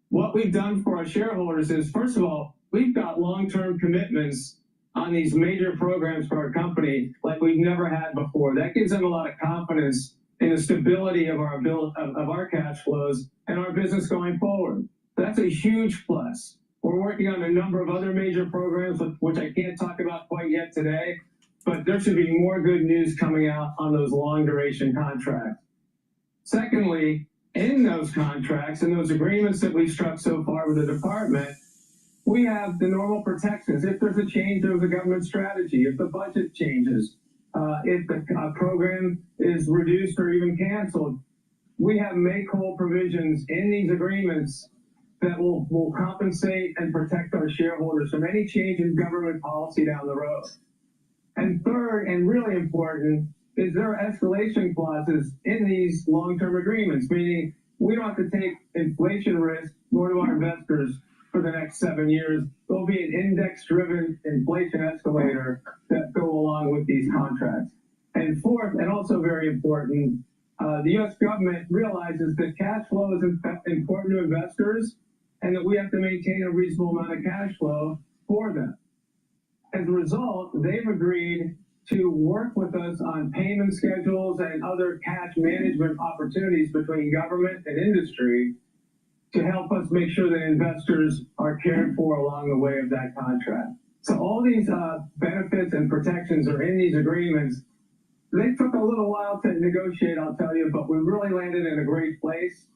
What we've done for our shareholders is, first of all, we've got long-term commitments on these major programs for our company like we've never had before. That gives them a lot of confidence in the stability of our cash flows and our business going forward. That's a huge plus. We're working on a number of other major programs, which I can't talk about quite yet today, but there should be more good news coming out on those long-duration contracts. Secondly, in those contracts and those agreements that we've struck so far with the department, we have the normal protections. If there's a change of the government strategy, if the budget changes, if the program is reduced or even canceled, we have make-whole provisions in these agreements that will compensate and protect our shareholders from any change in government policy down the road. And third, and really important, is there are escalation clauses in these long-term agreements, meaning we don't have to take inflation risk, nor do our investors, for the next 7 years. There'll be an index-driven inflation escalator that go along with these contracts. And fourth, and also very important, the U.S. government realizes that cash flow is important to investors and that we have to maintain a reasonable amount of cash flow for them. As a result, they've agreed to work with us on payment schedules and other cash management opportunities between government and industry to help us make sure that investors are cared for along the way of that contract. So all these benefits and protections are in these agreements. They took a little while to negotiate, I'll tell you, but we really landed in a great place.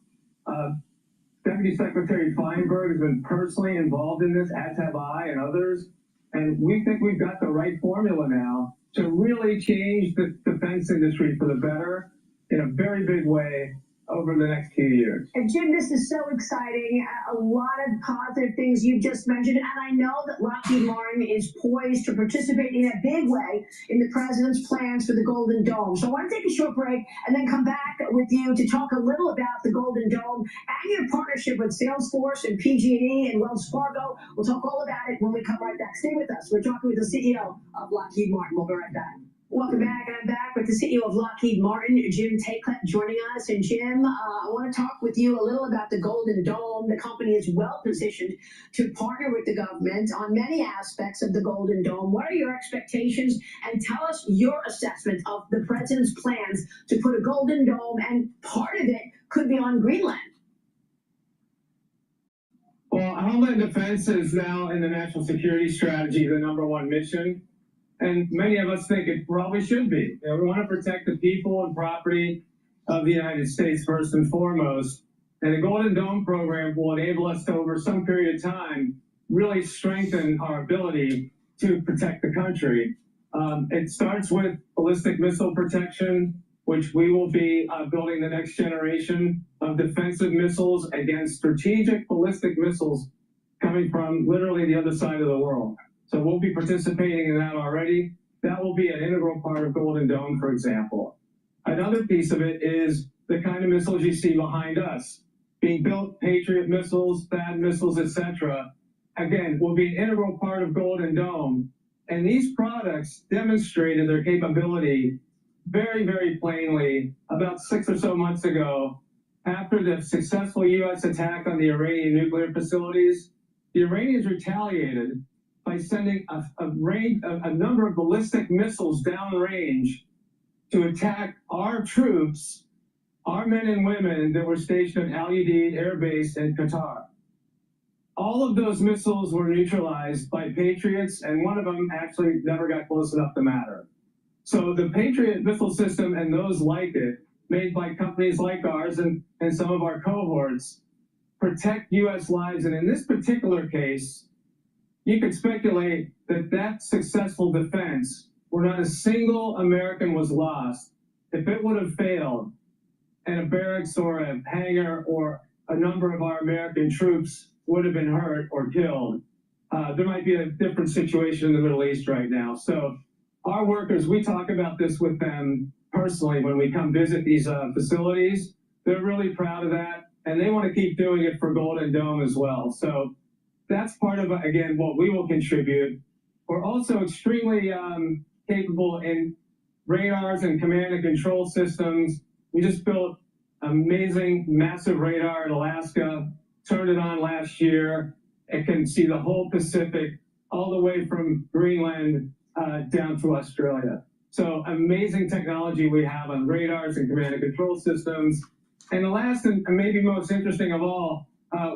Deputy Secretary Feinberg has been personally involved in this, as have I and others. And we think we've got the right formula now to really change the defense industry for the better in a very big way over the next few years. And Jim, this is so exciting. A lot of positive things you just mentioned. And I know that Lockheed Martin is poised to participate in a big way in the president's plans for the Golden Dome. So I want to take a short break and then come back with you to talk a little about the Golden Dome and your partnership with Salesforce and PG&E and Wells Fargo. We'll talk all about it when we come right back. Stay with us. We're talking with the CEO of Lockheed Martin. We'll be right back. Welcome back, and I'm back with the CEO of Lockheed Martin, Jim Taiclet, joining us. And Jim, I want to talk with you a little about the Golden Dome. The company is well positioned to partner with the government on many aspects of the Golden Dome. What are your expectations? And tell us your assessment of the president's plans to put a Golden Dome, and part of it could be on Greenland. Well, Homeland Defense is now in the national security strategy the #1 mission. And many of us think it probably should be. We want to protect the people and property of the United States first and foremost. And the Golden Dome program will enable us to, over some period of time, really strengthen our ability to protect the country. It starts with ballistic missile protection, which we will be building the next generation of defensive missiles against strategic ballistic missiles coming from literally the other side of the world. So we'll be participating in that already. That will be an integral part of Golden Dome, for example. Another piece of it is the kind of missiles you see behind us being built, Patriot missiles, THAAD missiles, etc. Again, will be an integral part of Golden Dome. And these products demonstrated their capability very, very plainly about 6 or so months ago after the successful U.S. attack on the Iranian nuclear facilities. The Iranians retaliated by sending a number of ballistic missiles downrange to attack our troops, our men and women that were stationed at Al Udeid Air Base in Qatar. All of those missiles were neutralized by Patriots, and one of them actually never got close enough to matter. So the Patriot missile system and those like it, made by companies like ours and some of our cohorts, protect U.S. lives. And in this particular case, you could speculate that successful defense, where not a single American was lost, if it would have failed, and a barracks or a hangar or a number of our American troops would have been hurt or killed, there might be a different situation in the Middle East right now. So our workers, we talk about this with them personally when we come visit these facilities. They're really proud of that, and they want to keep doing it for Golden Dome as well. So that's part of, again, what we will contribute. We're also extremely capable in radars and command and control systems. We just built amazing, massive radar in Alaska, turned it on last year. It can see the whole Pacific, all the way from Greenland down to Australia. So amazing technology we have on radars and command and control systems. And the last and maybe most interesting of all,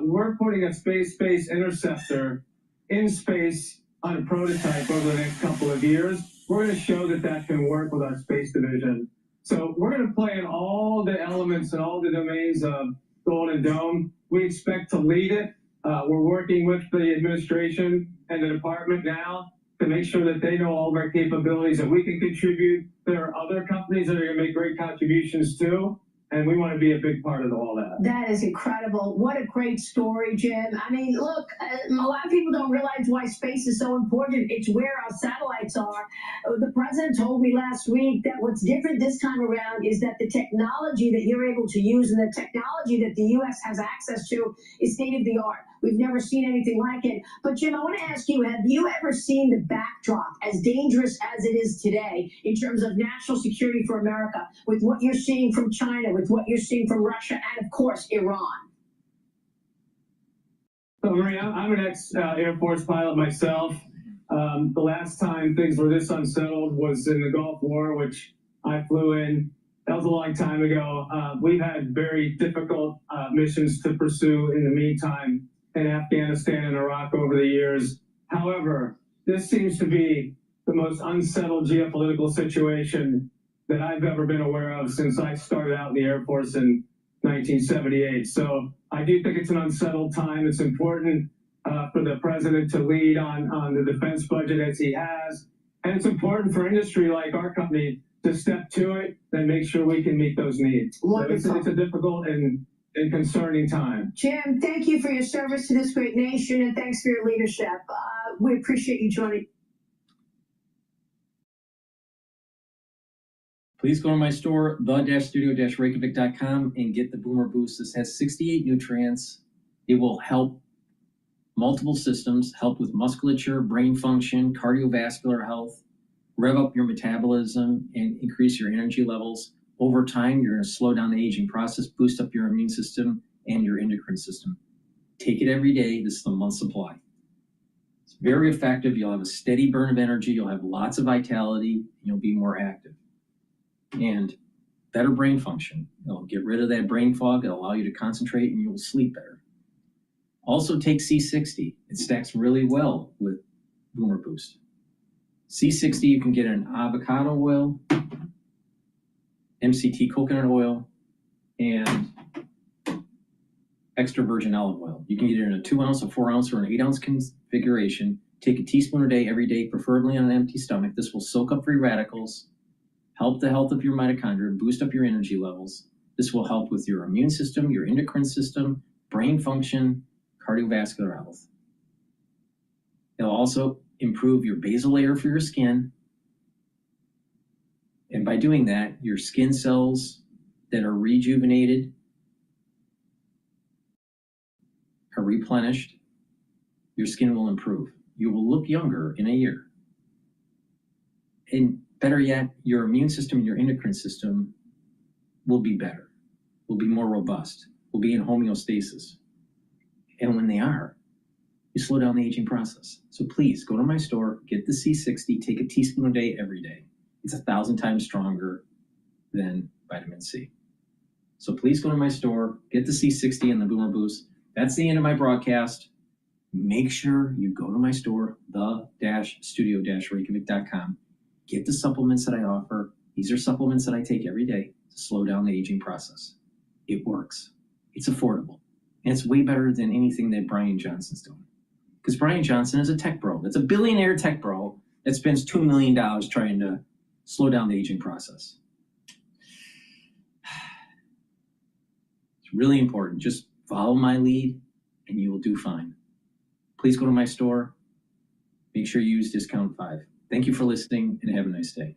we're putting a space-based interceptor in space on a prototype over the next couple of years. We're going to show that can work with our space division. So we're going to play in all the elements and all the domains of Golden Dome. We expect to lead it. We're working with the administration and the department now to make sure that they know all of our capabilities that we can contribute. There are other companies that are going to make great contributions too. And we want to be a big part of all that. That is incredible. What a great story, Jim. I mean, look, a lot of people don't realize why space is so important. It's where our satellites are. The president told me last week that what's different this time around is that the technology that you're able to use and the technology that the U.S. has access to is state of the art. We've never seen anything like it. But Jim, I want to ask you, have you ever seen the backdrop as dangerous as it is today in terms of national security for America, with what you're seeing from China, with what you're seeing from Russia, and of course, Iran? So, Maria, I'm an ex-Air Force pilot myself. The last time things were this unsettled was in the Gulf War, which I flew in. That was a long time ago. We've had very difficult missions to pursue in the meantime in Afghanistan and Iraq over the years. However, this seems to be the most unsettled geopolitical situation that I've ever been aware of since I started out in the Air Force in 1978. So I do think it's an unsettled time. It's important for the president to lead on the defense budget as he has. And it's important for industry like our company to step to it and make sure we can meet those needs. Wonderful. It's a difficult and concerning time. Jim, thank you for your service to this great nation, and thanks for your leadership. We appreciate you joining. Please go to my store, the-studio-reykjavik.com, and get the Boomer Boost. This has 68 nutrients. It will help multiple systems, help with musculature, brain function, cardiovascular health, rev up your metabolism, and increase your energy levels. Over time, you're going to slow down the aging process, boost up your immune system and your endocrine system. Take it every day. This is the month supply. It's very effective. You'll have a steady burn of energy. You'll have lots of vitality. And you'll be more active. And better brain function. It'll get rid of that brain fog. It'll allow you to concentrate and you'll sleep better. Also take C60. It stacks really well with Boomer Boost. C60 you can get in avocado oil, MCT coconut oil, and extra virgin olive oil. You can get it in a 2 ounce, a 4 ounce, or an 8 ounce configuration. Take a teaspoon a day every day, preferably on an empty stomach. This will soak up free radicals, help the health of your mitochondria, boost up your energy levels. This will help with your immune system, your endocrine system, brain function, cardiovascular health. It'll also improve your basal layer for your skin. And by doing that, your skin cells that are rejuvenated are replenished. Your skin will improve. You will look younger in a year. And better yet, your immune system and your endocrine system will be better, will be more robust, will be in homeostasis. And when they are, you slow down the aging process. So please go to my store, get the C60, take a teaspoon a day every day. It's 1,000 times stronger than vitamin C. So please go to my store, get the C60 and the Boomer Boost. That's the end of my broadcast. Make sure you go to my store, the-studio-reykjavik.com. Get the supplements that I offer. These are supplements that I take every day to slow down the aging process. It works. It's affordable. And it's way better than anything that Brian Johnson's doing. Because Brian Johnson is a tech bro. That's a billionaire tech bro that spends $2 million trying to slow down the aging process. It's really important. Just follow my lead and you will do fine. Please go to my store. Make sure you use discount 5. Thank you for listening and have a nice day.